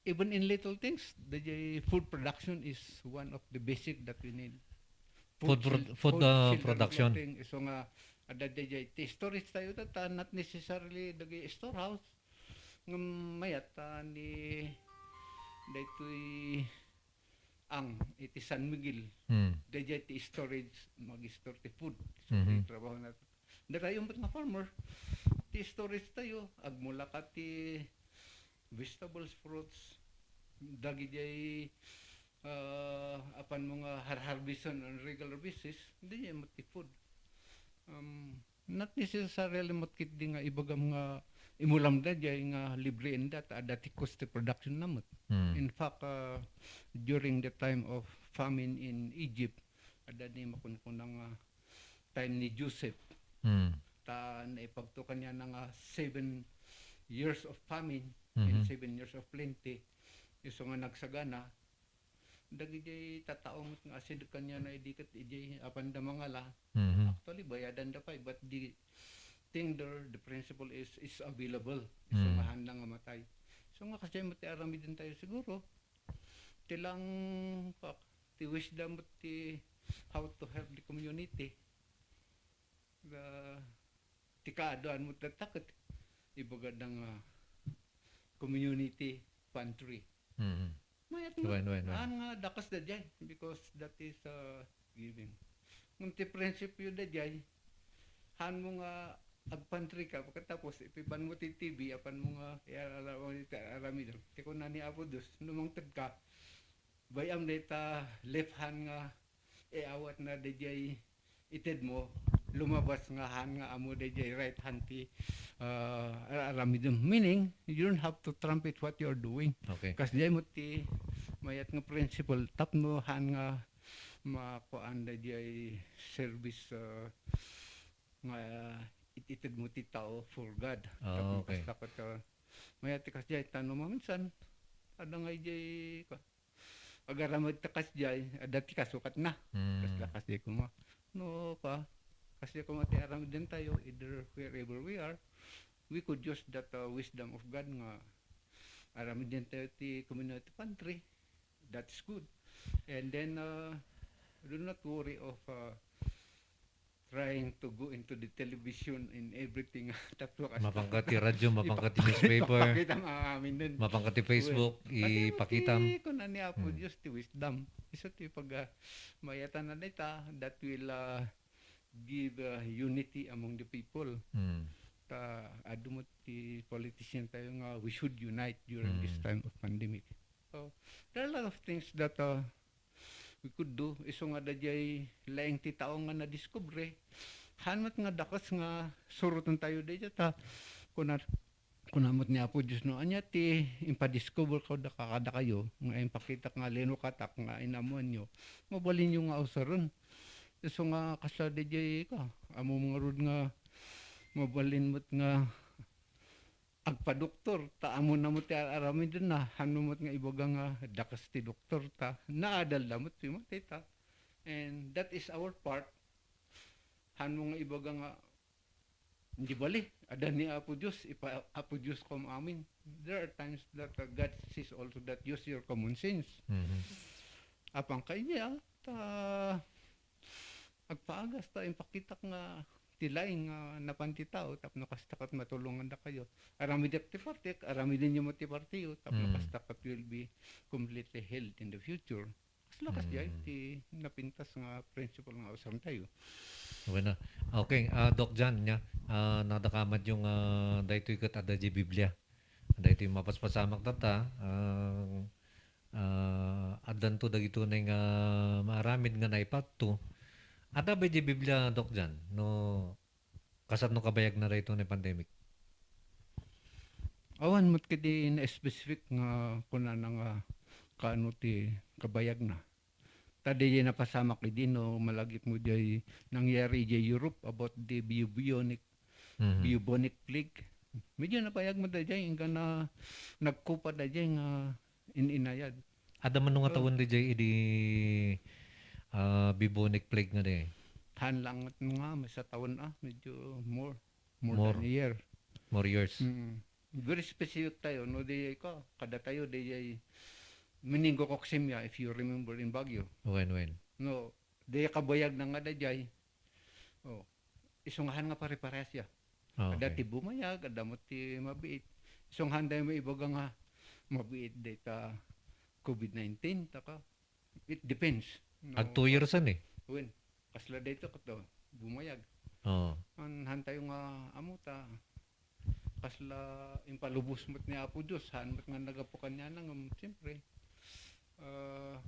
even in little things the food production is one of the basic that we need Food production. clothing. So nga, ada DJ, storage tayo ta, not necessarily dagi storehouse. Ng mayat, ni, daytoy, ang, iti San Miguel. DJ ti storage, mag-store ti food. So, ti trabaho na. Darayon ba't nga farmer? Ti storage tayo, agmula ka ti vegetables, fruits, dagi jay apan mga harveston on regular basis, hindi niya mati food. Not necessarily matkit di nga ibagam nga imulam da jay nga libre inda ta dati cost ti production namot. In fact, during the time of famine in Egypt, ada ni makunkunang time ni Joseph, ta naipagtukan niya ng 7 years of famine and 7 years of plenty. Iso nga nagsagana, dagi jay tataong nga asid kanya na idikat ijay apan da mangala. Actually bayadan da pa, but the thing there, the principle is available. So nga handang nga matay. So nga kasi mati arami din tayo siguro. Tilang ti wisdom ti how to help the community. Ti kaadaan mo tatakot ibagad ng community pantry. Mayat mo, nga dakas da dyan, because that is giving. Nung ti prinsipyo da dyan, han mo nga agpantry ka, pagkatapos ipiban mo ti TV, apan mo nga arami doon. Ti ko na ni Apo Dos, numangtad ka, bayam na ita left hand nga, awat na da dyan ited mo, lumabas nga han nga amo da dyan right hand ti arami doon. Meaning, you don't have to trumpet what you're doing. Okay. Kasi dyan mo ti mayat nga principle, tap mo han nga makuan da dyan service nga ititid mo ti tao for God. Oh, okay. Tapos mayat ti kas dyan, tanong mo minsan, ada nga dyan, agaramad ta kas dyan, ada ti kasukat na. Kasi kuma, no ka, kasi kung matiaram din tayo, either wherever we are, we could use that wisdom of God nga aram din tayo ti community pantry. That's good. And then, do not worry of trying to go into the television and everything. Mapangkati radyo, mapangkati newspaper, Pakita mga amin din. mapangkati Facebook, ipakita. Kung na niya po, Diyos ti wisdom. Isa ti pag mayatan na nita, that will give unity among the people. Adumot ti politician tayo nga we should unite during this time of pandemic. So there are a lot of things that we could do. Iso nga da jay laing ti tao nga na-discover. Hanmat nga dakas nga surutan tayo da ta kunamot niya po Diyos no. Anya ti impa-discover ko da kakada kayo nga impakita nga leno katak nga inamuan nyo. Mabalin nyo nga usaron. Iso nga kasada jay ka. Amo mga rod nga mabalin mo't nga agpa-doktor, taamo na mo ti aramin din na, hanumot nga ibaga nga dakas ti doktor ta, naadal na mo't pimatay ta. And that is our part. Hanu nga ibaga nga, hindi bali, ada ni Apo Diyos, Apo Diyos kom amin. There are times that God says also that use your common sense. Apang kanya, agpaagas ta, impakitak nga, tilay nga napanti tao, tapno kastakat matulungan na kayo. Arami ti partik, arami din yung mati partiyo, tapno kastakat will be completely held in the future. Lakas diay, ti napintas nga principle nga usam tayo. Okay na. Okay, Doc Jan, nadakamad yung daytoy kat ada di Biblia. Daytoy mapaspasamak tata, adan to dagito na nga maaramid nga naipatto. Ada ba di Biblia, Doc Jan, no kasat no kabayag na rito na pandemic? Awan mo't kadi na specific nga kuna nga kaano ti kabayag na. Tadi na pasamak din no malagip mo jay nangyari jay Europe about the bubonic plague. Medyo napayag mo da jay nga na nagkupa da jay nga inayad. Ada man nga tawon di jay idi bubonic plague nga de. Hanlang nga sa taon medyo more than a year. More years. Very specific tayo no di ko kada tayo di meningococcemia if you remember in Baguio. When? No, Di kabayag na nga dayay. Oh, isungahan nga pare-parehas ya. Ada ti bumayag, ada mo ti mabiit. Isungahan day mo ibaga nga mabiit data COVID-19 taka. It depends. Ag 2 years an eh. Wen, kasla dito kato bumayag. Oo. An hantay nga amuta. Kasla impalubos mo't ni Apo Diyos, han mo't nga nagapukan niya nang siyempre.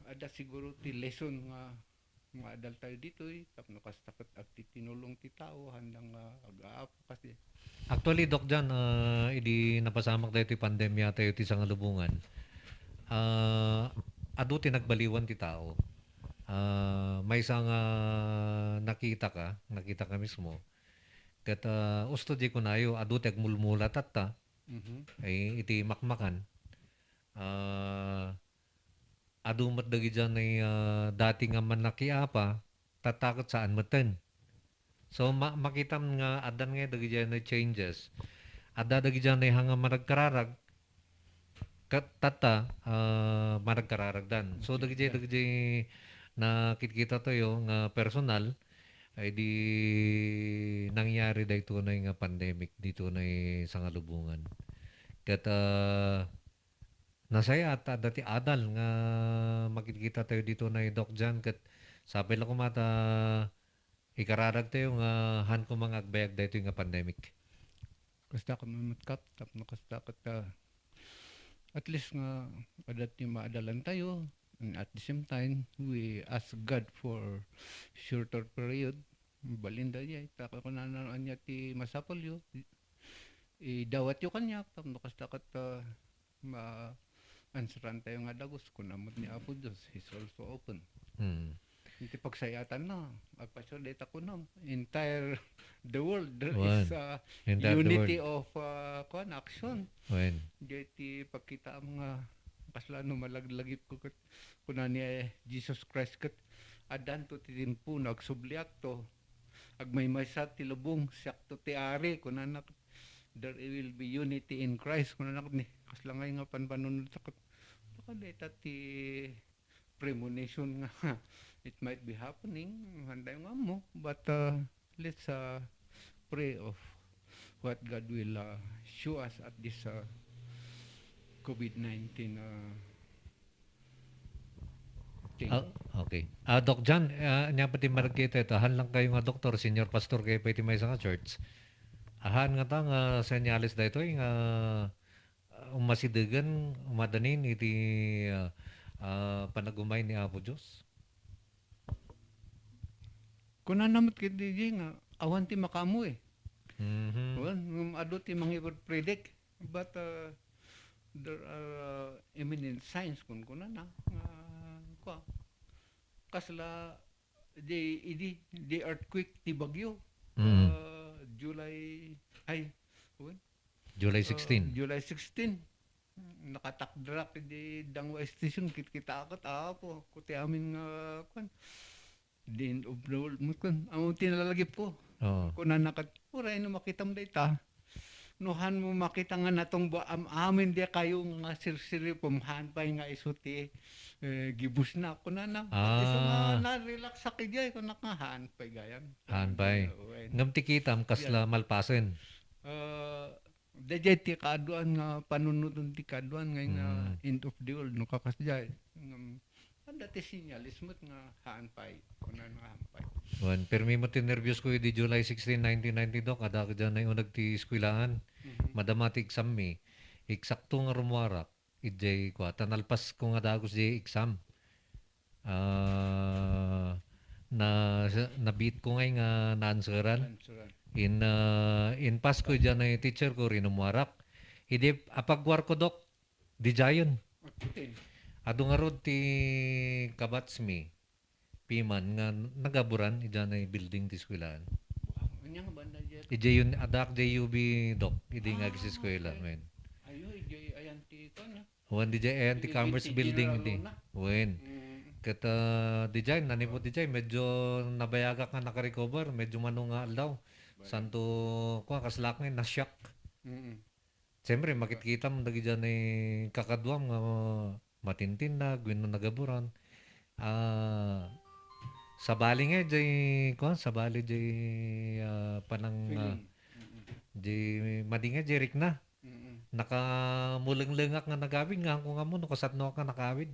Ada siguro ti lesson nga mga adult tayo dito tapno kas takot at tinulong ti tao handang aga-apo kasi. Actually, Doc Jan, idi napasamak dahil ti pandemya tayo ti sangalubungan. Adu ti nagbaliwan ti tao. May isang nakita ka mismo. Kat usto di ko nayo, adu ti agmulmulat at ay iti makmakan. Adu matdagi dyan ay dati nga man nakiapa, tatakot saan maten. So makita nga adan nga dagi dyan na changes. Ada dagi dyan ay hanga maragkararag, maragkararag dan. So dagi dyan na kitkita tayo nga personal, ay di nangyari dahito na nga pandemic dito na sangalubungan. Kat nasaya at dati adal nga makikita tayo dito na Doc Jan kat sabi lang ko mata ikararag tayo nga han ko mga agbayag dito nga pandemic. Kasta ka mamutkap, tapno kasta ka at least nga adat ni maadalan tayo. And at the same time, we ask God for shorter period. Balinda niya, taka ko na niya ti masapol yo. Idawat yo kanya, tapno kasta ka ma-answeran tayo nga dagos. Kung namot ni Apo Diyos, He's also open. Hindi pagsayatan na. Agpasyo, data ko na. Entire the world, there is unity of action. Dito pagkita mga kaslano malaglagip ko kuna ni Jesus Christ kat adan to titimpo nagsubliak to agmay sa tilubong siyak to ti ari kuna nak there will be unity in Christ kuna nak ni kaslangay nga panpanunod sakot baka data ti premonition nga it might be happening handay nga mo but let's pray of what God will show us at this COVID-19 thing. Okay. Doc Jan, niya pati maragkita ito. Han lang kayo nga doktor, senior pastor kayo pati may sa church. Han nga ta nga senyalis da ito nga umasidagan, umadanin iti panagumay ni Apo Diyos. Kuna namat kiti nga awan ti makamu eh. Well, ado ti mangibod predict but there are eminent signs kun kuna na kasla the earthquake ti Bagyo July 16 nakatakdrak di Dangwa Station kita akot apo kuti amin nga the end of the world mo kun amo tinalalagip ko kuna nakat uray no makita mo dayta nuhan mo makita nga natong amin dia kayo nga sirsiri pumhan pa nga isuti gibus na ko na iso nga na-relax sa kigay ko nakahan pa gayan han pa ngam tikitam kasla malpasen dajay ti kaduan nga panunodon ti kaduan nga end of the world no kakasjay dati sinyalis mo't nga haan pay kunan nga haan pay permi mo tinervyos ko di July 16, 1990 do kada ka dyan na yung nagti eskwelahan madamati exam mi eksakto nga rumuwarak ijay kwa tanalpas ko nga dagos di exam nabit ko nga na-answeran in pass ko dyan na yung teacher ko rin umuwarak hindi apagwar ko dok di jayon ado nga rod ti kabatsmi piman nga nagaburan idyan na building ti eskwelahan ijay yun adak JUB dok idi nga gis eskwela men ayo ijay ayan ti kon wan dijay ayan ti commerce building idi wen kata dijay nanipot dijay medyo nabayagak nga nakarecover medyo manunga aldaw santo kwa kaslaknay na shock siyempre makikita mo dagi dyan ay kakadwam nga matintin na gwin na nagaburan Sabali nga jay ko, sabali jay panang jay madinga jay rik na. Nakamuleng-lengak nga nagawid nga kung amo no kasatno ka nakawid.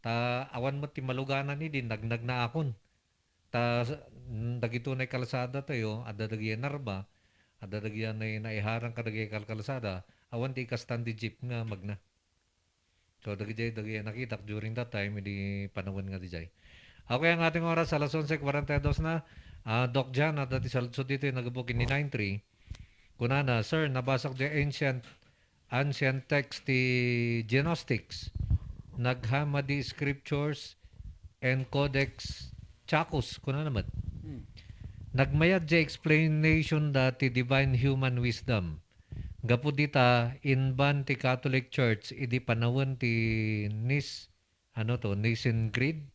Ta awan mo ti maluganan ni din nagnag na akon. Ta dagito na kalsada tayo, ada dagyan narba, ada dagyan na naiharang kadagay kalsada, awan ti kastan di jeep nga magna. So dagyan nakita during that time hindi panahon nga di jay. Okay, ang ating oras alas 11:42 na. Doc Jan at dati sa dito yung nagabukin ni 93. Kunana, sir, nabasag di ancient text ti Gnostics. Naghama di scriptures and codex Chacos. Kunana naman. Nagmayad di explanation dati divine human wisdom. Gapu dita, inban ti Catholic Church, idi panawon ti Nicene Creed?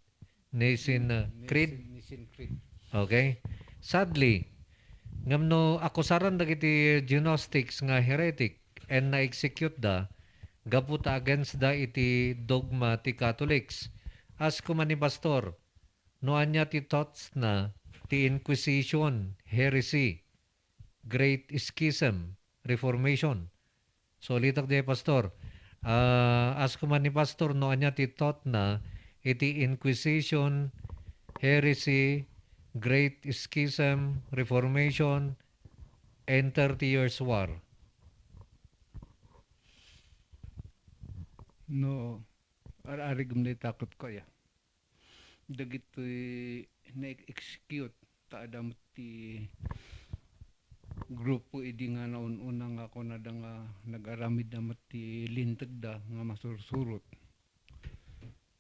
Nicene Creed? Nicene Creed. Okay. Sadly, ngamno akusaran dagiti Gnostics nga heretic and na-execute da gaputa against da iti dogma ti Catholics. As kumani pastor, no anya ti thoughts na ti Inquisition, heresy, Great Schism, Reformation. So litak di pastor, as kumani pastor, no anya ti thought na iti Inquisition, heresy, Great Schism, Reformation, and 30 Years War. No, ari gumnay takot ko ya. Dagitoy na-execute ta adam ti grupo idi nga naun-una nga ako na da nga nag-aramid na ti lintag da nga masursurot.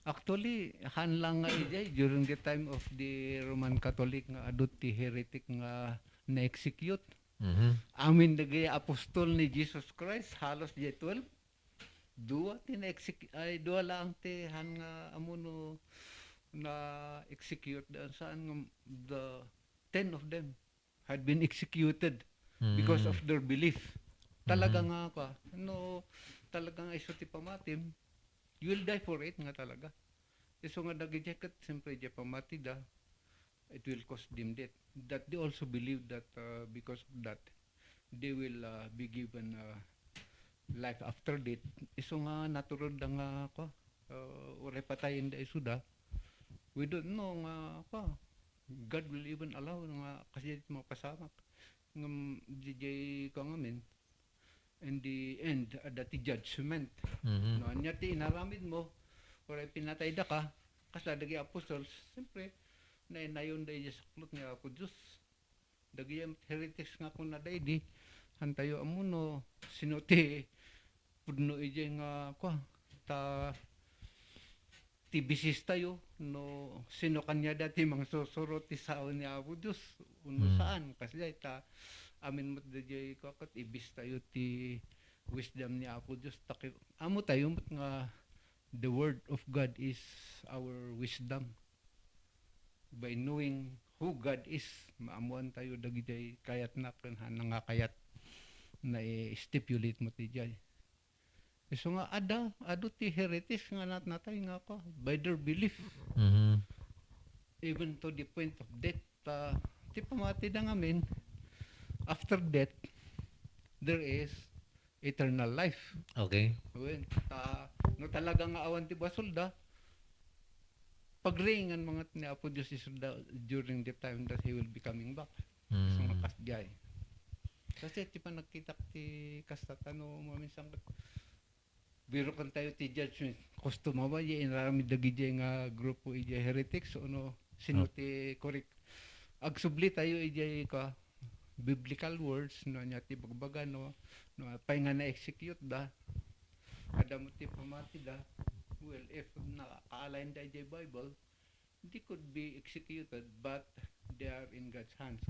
Actually, hanlang nga ijay during the time of the Roman Catholic nga adot ti heretic nga na-execute. Amin dagay apostol ni Jesus Christ halos di 12. Dua lang ti han nga amuno na execute da saan the 10 of them had been executed because of their belief. Talaga nga pa no talagang iso ti pamatim you will die for it nga talaga. Iso nga dagi-jacket siyempre di pamati da it will cost them death. That they also believe that because of that they will be given life after death. Iso nga natural da nga ko ore patayin da iso da. We don't know nga pa God will even allow nga kasi mo pasamak ng DJ ko ngamin in the end at the judgment no anya ti inaramid mo or pinatay da ka kasla dagi apostles siyempre nayon da sa klot nga ako Diyos dagi heretics nga kun na di hantayo amuno sinuti pudno ije nga kwa ta ti bisis tayo no sino kanya dati mang susuro ti sao ni Apo Diyos uno saan kasi ta amin mo dajay ko kat ibis tayo ti wisdom ni Apo Diyos amo tayo nga the word of God is our wisdom by knowing who God is maamuan tayo dagiti kayat na nga kayat na i-stipulate mo ti jay. So nga ado ti heretics nga natay nga ko by their belief. Even to the point of death. Ti pamati da ngamin after death there is eternal life. Okay. When no talaga nga awan ti basulda pagringan mga ni Apo Diyos isulda during the time that he will be coming back. So nga kasjay. Kasi ti pa nagkita ti kastatano mo minsan biro kan tayo ti judgment. Customer ba yung inarami dagi nga grupo ija heretics o no sino ti correct. Agsubli tayo ija ka biblical words no nya ti bagbaga no painga na execute da. Ada mo ti pamati da. Well, if naka-align da ija Bible, they could be executed but they are in God's hands.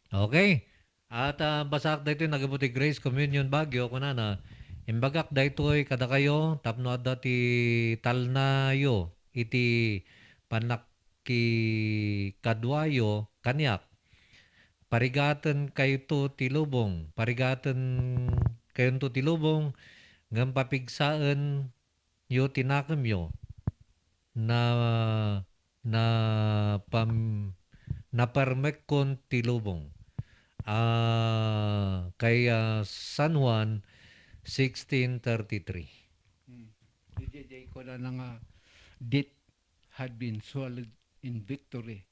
Okay. At basak daytoy nagabuti Grace Communion Baguio kunana imbagak daytoy kada kayo tapno adda ti talnayo iti panaki kadwayo kanyak parigaten kayto ti lubong ngem papigsaan yo tinakemyo na na pam na permek kon tilubong. Kay San Juan 16:33. DJ ko na nga, death had been swallowed in victory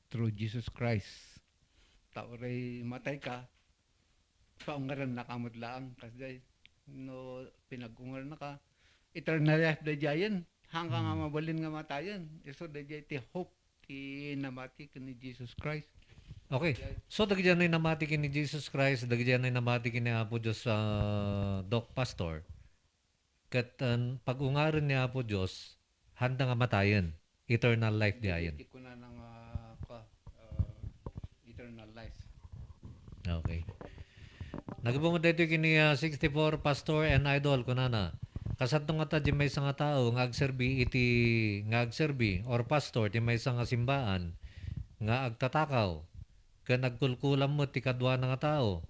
through Jesus Christ. Tauray matay ka, paungaran nakamot lang. Kasi no, pinag-ungaran na ka. Eternal life da jayan, hanggang nga mabalin nga matayan. So da jay ti hope, ti namati ka ni Jesus Christ. Okay. So dagiti ni namati ni Jesus Christ, dagiti ni namati ni Apo Dios sa Doc Pastor. Kat pag-ungaran ni Apo Dios, handa nga matayan. Eternal life di ayan. Hindi ko na ng eternal life. Okay. Nagabungo dito kini 64 pastor and idol kunana. Kasatong nga ta di may nga tao nga agserbi or pastor di may nga simbaan nga agtatakaw ken nagkulkulam mo ti kadwa nga tao.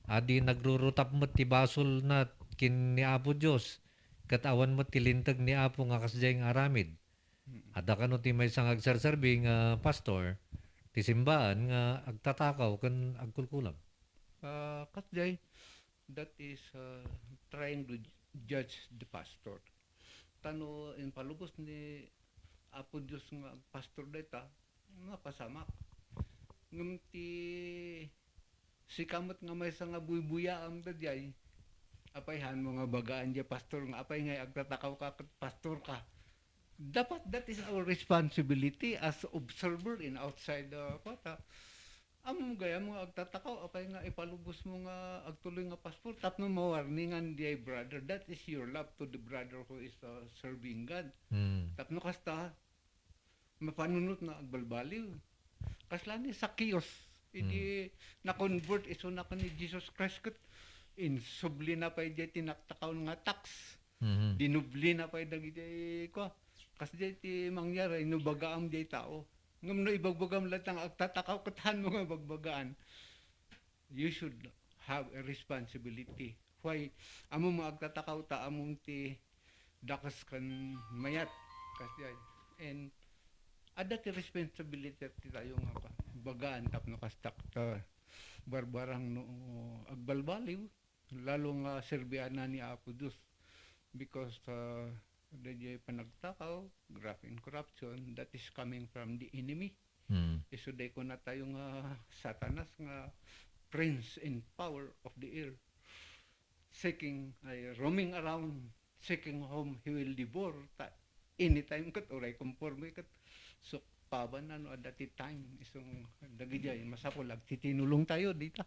Adi nagrurutap mo ti basol na kin ni Apo Dios. Katawan mo ti lintag ni Apo nga kasdayang aramid. Ada kano ti may sang agserserbi nga pastor ti simbaan nga agtatakaw ken agkulkulam. Kasjay, that is trying to judge the pastor. Tano in palubos ni Apo Dios nga pastor data, napasamak. Ngam ti si kamot nga may nga buy-buya am dadjay. Apayhan mo nga bagaan di pastor nga apay nga agtatakaw ka ket pastor ka. Dapat that is our responsibility as observer in outside the kota. Among gaya mga agtatakaw apay nga ipalubos mo nga agtuloy nga passport tapno mawarningan di brother, that is your love to the brother who is serving God. Tapno kasta mapanunot na agbalbaliw. Kasla ni Zacchaeus idi na-convert iso na ni Jesus Christ ket insubli na pay di tinaktakaw nga tax. Dinubli na pay dagiti ko. Kasi ti mangyari inubagaam di tao. Ngam no ibagbagam lahat ang agtatakaw katahan mga bagbagaan. You should have a responsibility. Why? Amo mga agtatakaw ta among ti dakas kan mayat. Kasi and ada ti responsibility ti tayo nga pa. Bagaan tapno kastak ta barbarang no agbalbaliw. Lalo nga serbiana ni Apo Dios. Because the panagtakaw, graft and corruption, that is coming from the enemy. Isuday ko na tayo nga satanas nga prince in power of the air. Seeking, roaming around, seeking home, he will devour. Anytime kat, oray conforme kat. So, paban na no, at that time, isang dagijay, masapol, agtitinulong tayo dito.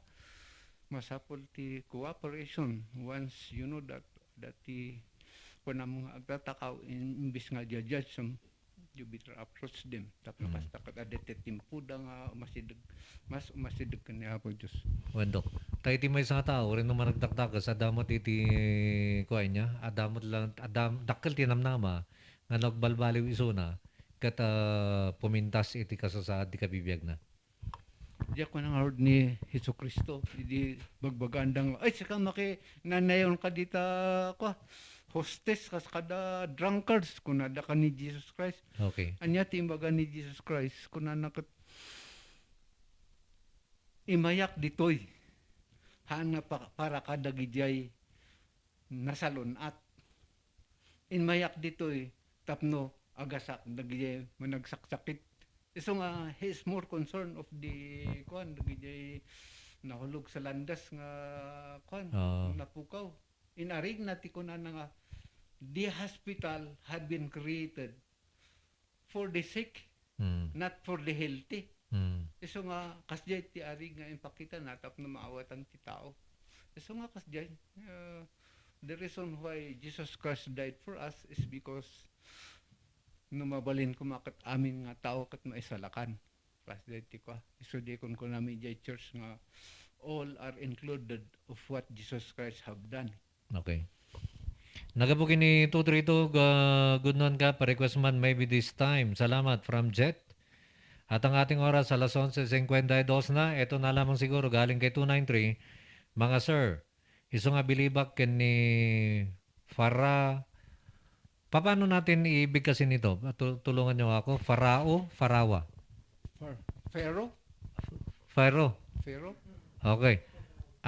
Masapol ti cooperation. Once you know that the kung na mga agtatakaw, imbis nga judge some, you better approach them. Tapos kastakat adete timpuda nga mas umasidag ka ni Apo Diyos. Wendok. Tayo ti may isang tao, rin naman nagdakdakas, adamot iti kuhay niya, adamot lang, dakkel tinamnama, nga nagbalbaliw iso na, kat pumintas iti kasasaad di kabibiyag na. Diya ko nang Lord ni Hesus Kristo, hindi bagbagandang, ay saka nanayon ka dita ko, hostess kas kada drunkards kunada ka ni Jesus Christ. Okay. Anya timbaga ni Jesus Christ kunana ket imayak ditoy. Hana para kada gijay nasalunat. Imayak ditoy tapno agasak dagijay managsaksakit. So nga he is more concerned of the kuan dagijay nahulog sa landas nga kuan napukaw. Inarig na ti kunan nga the hospital had been created for the sick, not for the healthy. So nga, kasjay ti arig nga impakita na tap na maawatan ti tao. So nga kasjay, the reason why Jesus Christ died for us is because numabalin ko makat amin nga tao kat maisalakan. Kasjay ti ko. So di kun ko namin jay church nga all are included of what Jesus Christ have done. Okay. Nagabukin ni 232, good noon ka, pa-request man maybe this time. Salamat from Jet. At ang ating oras, alas 11:52 na. Ito na lamang siguro, galing kay 293. Mga sir, iso nga bilibak ken ni Farah Paano natin ibigkasin ito? Tulungan niyo ako. Farawa. Pharaoh? Pharaoh. Pharaoh? Okay.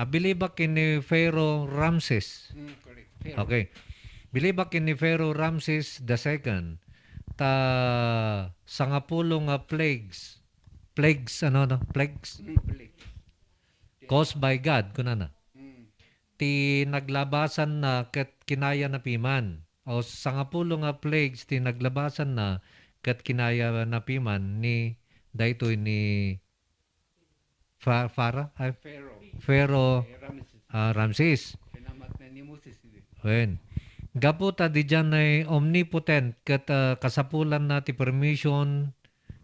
Bilibak ni Pharaoh Ramses. Correct. Pharaoh. Okay. Bilibak ni Pharaoh Ramses II ta sangapulong nga plagues. Plagues Plagues Plague. caused by God kunana. Ti naglabasan na ket kinaya na piman. O sangapulong nga plagues ti naglabasan na ket kinaya na piman ni daytoy ni Pharaoh. Pharaoh Ramses. Ramses. Pinamat na ni Moses. Wen. Gaputa di dyan ay omnipotent kat kasapulan na ti permission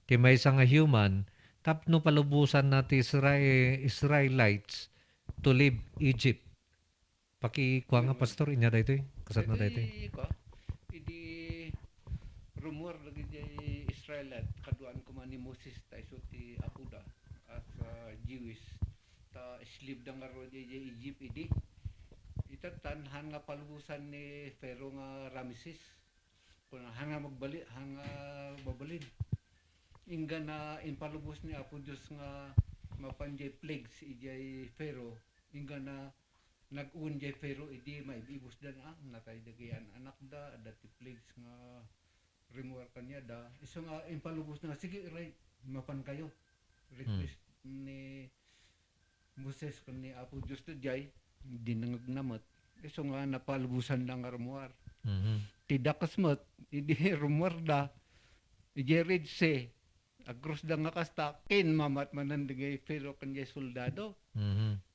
ti maysa nga human tapno palubusan na ti Israelites to leave Egypt. Pakikuha nga pastor inya daytoy. Kasat na daytoy. Idi rumor lagi di Israel at kaduan ko man ni Moses ta iso ti Apuda as Jewish ta slave dang aro di Egypt idi. Ita tanhan nga palubusan ni Pharaoh nga Ramses. Kung hanga babalin. Inga na impalubos ni Apo Diyos nga mapanjay plagues ijay Pharaoh. Inga na nag-un jay Pharaoh idi maibibos dan natay dagayan anak da dati plagues nga remuar kanya da. Iso nga impalubos na sige right mapan kayo. Request ni Moses kun ni Apo Diyos to jay di nangagnamat. Iso nga napalubusan ng armuar. Tidak kasmat, idi rumor da, idi Red Sea, agros da nga kasta, kin mamat manandigay Pharaoh kanyay soldado.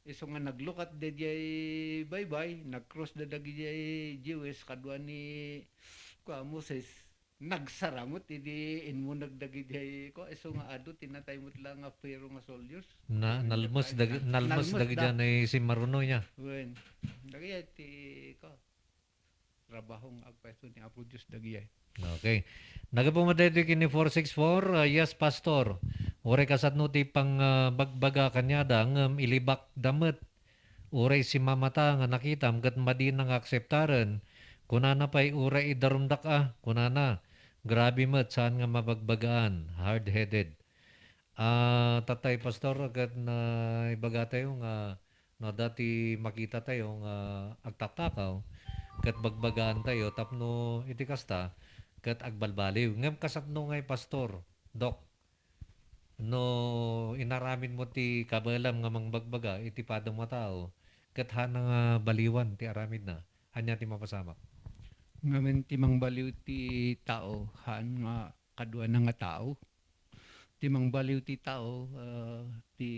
Iso nga naglukat da jay bye-bye, nag-cross da dagi jay Jewish, kadwa ni Moses, nagsaramot, idi inmo nagdagi jay ko, iso nga ado, tinatay mo lang nga Pharaoh nga soldiers. Nalmos dagi dyan ay si Maruno niya. Wen, dagi ti ko, trabahong agpeso ni Apo Diyos dagi ay. Okay. Nagapumadete kini 464, yes pastor. Ore kasat no ti pang bagbaga kanyada ngem ilibak damet. Ore si mamata nga nakitam ket madi nang akseptaren. Kunana pay ure idarumdak kunana. Grabe met saan nga mabagbagaan, hard-headed. Tatay pastor ket na ibaga tayo nga no dati makita tayo nga agtaktakaw ket bagbagaan tayo tapno iti kasta ket agbalbaliw ngem kasatno ngay pastor dok no inaramin mo ti kabalam nga mangbagbaga iti padang matao ket hanang baliwan ti aramid na anya ti mapasamak Ngamen ti mangbaliw ti tao han nga kadua na nga tao ti mangbaliw ti tao ti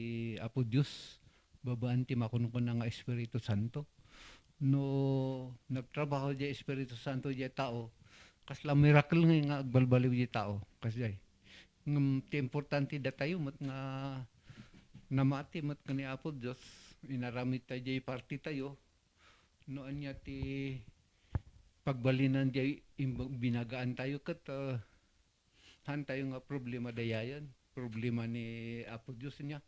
Apo Dios babaan ti makunkuna nga Espiritu Santo no nagtrabaho di Espiritu Santo di tao kasla miracle nga agbalbaliw di tao kasi ngem ti importante da tayo mat nga namati mat kani Apo Dios inaramid tayo di party tayo no anya ti pagbalinan di binagaan tayo ket han tayo nga problema dayayan problema ni Apo Dios niya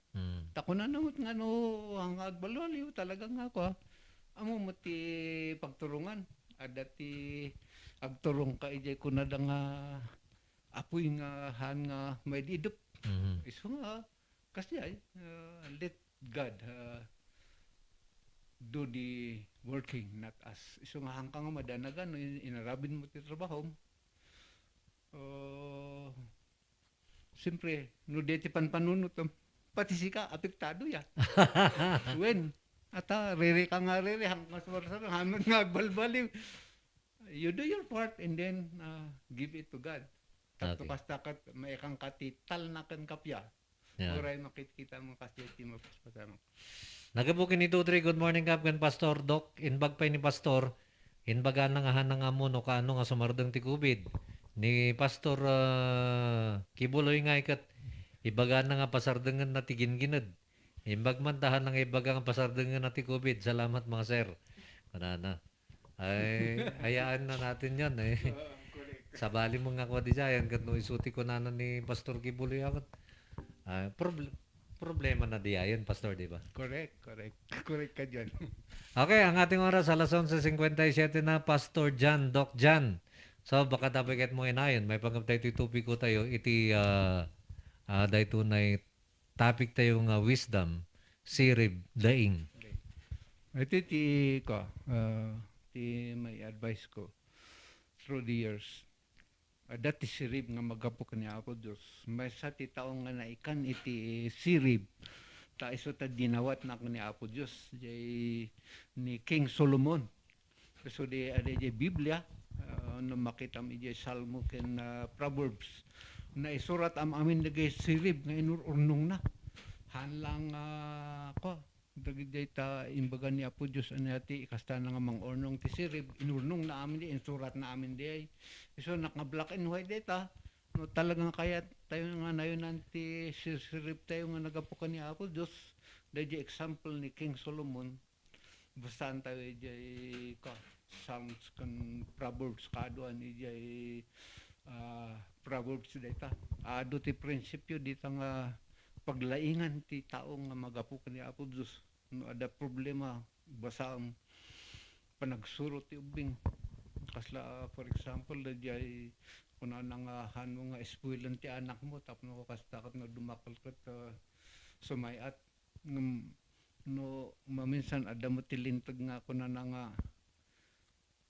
takunan namot nga no ang agbalbaliw talaga nga ko amo mo ti pagturungan ada ti agturong ka ijay kunada nga apoy nga han nga may didup iso nga kasi let God do the working not us iso nga hangkang nga madanagan inarabin mo ti trabaho siyempre no deti panpanunot pati sika apektado ya when ata rere ka nga rere hanggang sumarsarang hamad nga agbalbaliw you do your part and then give it to God tapos basta kat may kang katital na kan kapya uray makikita mo kasi ti mapaspasama nagabukin ni Tutri good morning kapgan pastor dok inbag pa ni pastor inbaga na nga hanang amo no kaano nga sumardeng ti COVID ni pastor Kibuloy nga ikat ibaga na nga pasardengan na tigin-ginad imbag man tahan ng ibaga nga pasardengan na ti COVID salamat mga sir kanana ay hayaan na natin yan sabali mo nga ko di dyan kat no isuti ko na ni pastor Kibuloy akot problema na di yan pastor di ba correct ka dyan okay ang ating oras alas 11:57 na pastor Jan Doc Jan So baka tabiket mo inayon, may pagkabtay iti tupik ko tayo, iti dahito na topic tayo nga wisdom, sirib, daing. Ito ti may advice ko through the years. Dati sirib nga magapok ni Apo Diyos. May sa ti taong nga naikan iti sirib. Ta iso ta dinawat na ni Apo Diyos. Jay ni King Solomon. So di ada jay Biblia. Na makita mi jay Salmo ken Proverbs. Na isurat amin nagay sirib nga inururnong na. Hanlang ko. Dagday ta imbaga ni Apo Diyos anati ikasta na nga mangornong ti sirib inurnong na amin di insurat na amin di so naka black and white data no talagang kaya tayo nga nayon nanti sirib tayo nga nagapukan ni Apo Diyos dahil example ni King Solomon bastahan tayo jay Psalms kan Proverbs kaduan jay Proverbs data ado ti prinsipyo dita nga paglaingan ti tao nga magapukan ni Apo Diyos no ada problema basa ang panagsuro ti ubing kasla for example dayay kuna nang hanmo nga spoilan ti anak mo tapno kastakot nga dumakal ket sumayat no maminsan ada mo ti lintag nga kuna nang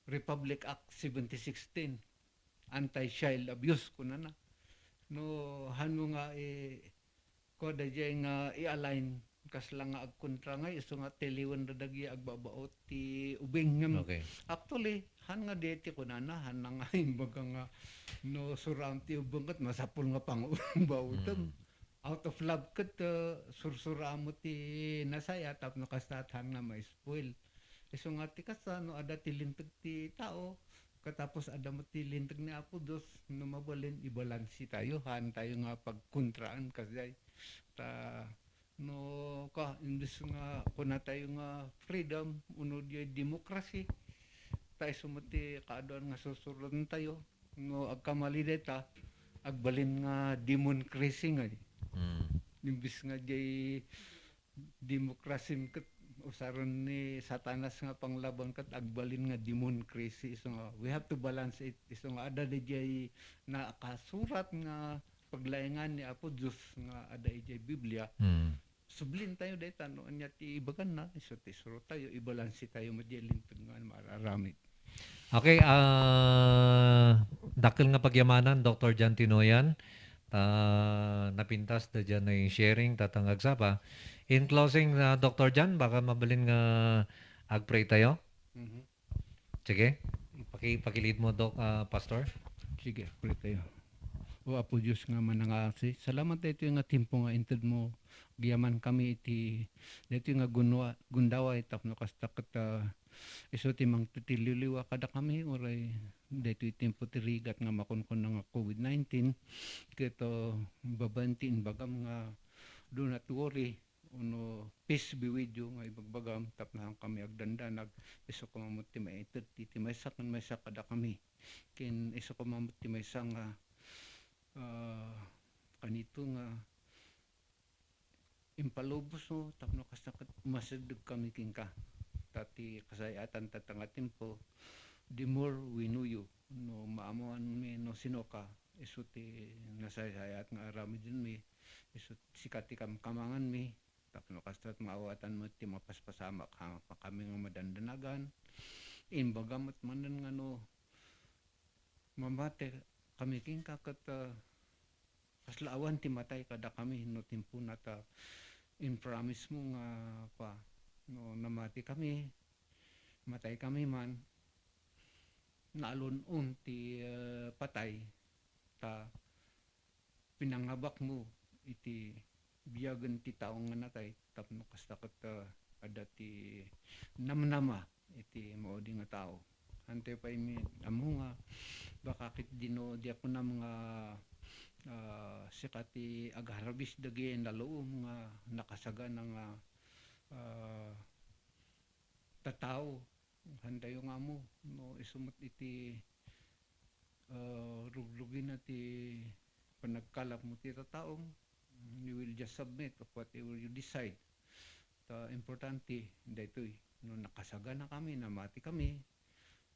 Republic Act 1716 anti-child abuse kuna na no hanmo nga ko dayay nga i-align kasla nga agkontra nga iso nga tiliwan dadagi agbabaot ti ubing ngem Okay. actually han nga deti kunana han nga imbaga nga no surround ti ubing ket masapul nga pangubawtem out of love ket sursuramo ti nasaya tapno kastat han nga may spoil iso nga ti kasano ada ti lintag ti tao katapos ada mo ti lintag ni Apo Dios no mabalin ibalansi tayo han tayo nga pagkontraan kasay ta no ka imbes nga kuna tayo nga freedom uno di demokrasi tayo sumuti kaadaan nga susuron tayo no agkamali deta agbalin nga democracy nga imbes nga jay demokrasi ket usaron ni satanas nga panglaban ket agbalin nga democracy so nga we have to balance it so nga ada jay na kasurat nga paglaingan ni Apo Diyos nga ada jay Biblia sublin tayo deta no anya ti ibagan na iso ti suro tayo ibalansi tayo madjelin nga mararamid. Okay, dakil nga pagyamanan Dr. Jan Tinoyan napintas da dyan na sharing tatangag sapa. In closing Dr. Jan baka mabalin nga agpray tayo. Sige. Pakilid mo Pastor. Sige, pray tayo. O Apo Diyos nga manangasi. Salamat ito nga timpo nga inted mo. Giyaman kami iti dito nga gundawa tapno kasta ket iso ti mang titililiwa kada kami oray dito timpo ti rigat nga makonkon nga COVID-19 keto babantin bagam nga do not worry uno peace be with you nga ibagbagam tapno kami agdandanag iso ko mamuti maited ti maysa kan maysa kada kami ken iso ko mamuti maysa nga kanito nga impalubos no tapno kasnakat masideg kami kingka tati kasayatan tatanga tempo the more we know you no maamuan mi no sinoka isu ti nasayat nga arami din mi isu sikati kam kamangan mi tapno kastat maawatan mo ti mapaspasama kami nga madandanagan imbagamot manen nga no mamate kami kingka ket kaslaawan ti matay kada kami no timpo nata in promise mo nga pa no namati kami matay kami man naalun ti patay ta pinangabak mo iti biyagan ti taong nga natay tapno kasta ket ada ti namnama iti maudi nga tao ante pa imi amo nga baka kit dino di ako na mga sikati agharabis dagi naloom nga nakasaga nga tatao handayo nga mo no isumot iti ruglugin na ti panagkalap mo ti tataong you will just submit of whatever you decide ta importante daytoy no nakasaga na kami namati kami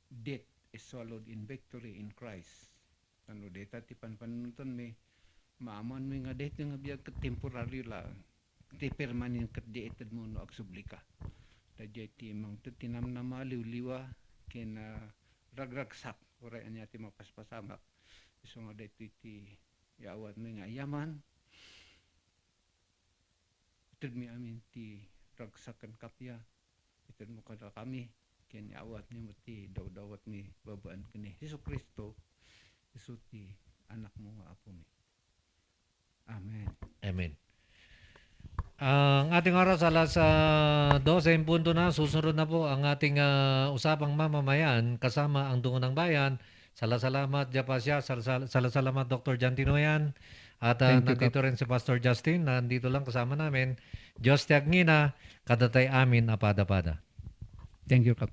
death is swallowed in victory in Christ. Ano data ti panpanunutan mi maaman mi nga dito nga biag ket temporary lang. Ti permanent ket di ited mo no agsublika. Dadya ti mang tinam na maliw-liwa ken ragragsak oray anya ti mapaspasamak. So nga dito ti yawan mi nga yaman. Ited mi amin ti ragsakan kapya. Ited mo kada kami ken awat ni mo ti daw-dawat mi babaan kini Hesus Kristo isu ti anak mo nga apo mi. Amen. Amen. Ang ating oras alas 12 en punto na. Susunod na po ang ating usapang mamamayan kasama ang Dungo ng Bayan. Salamat Japasya, salamat Dr. Jan Tinoyan. At nandito rin si Pastor Justin, nandito lang kasama namin. Diyos ti agngina, kadatay amin apada-pada. Thank you, Kap.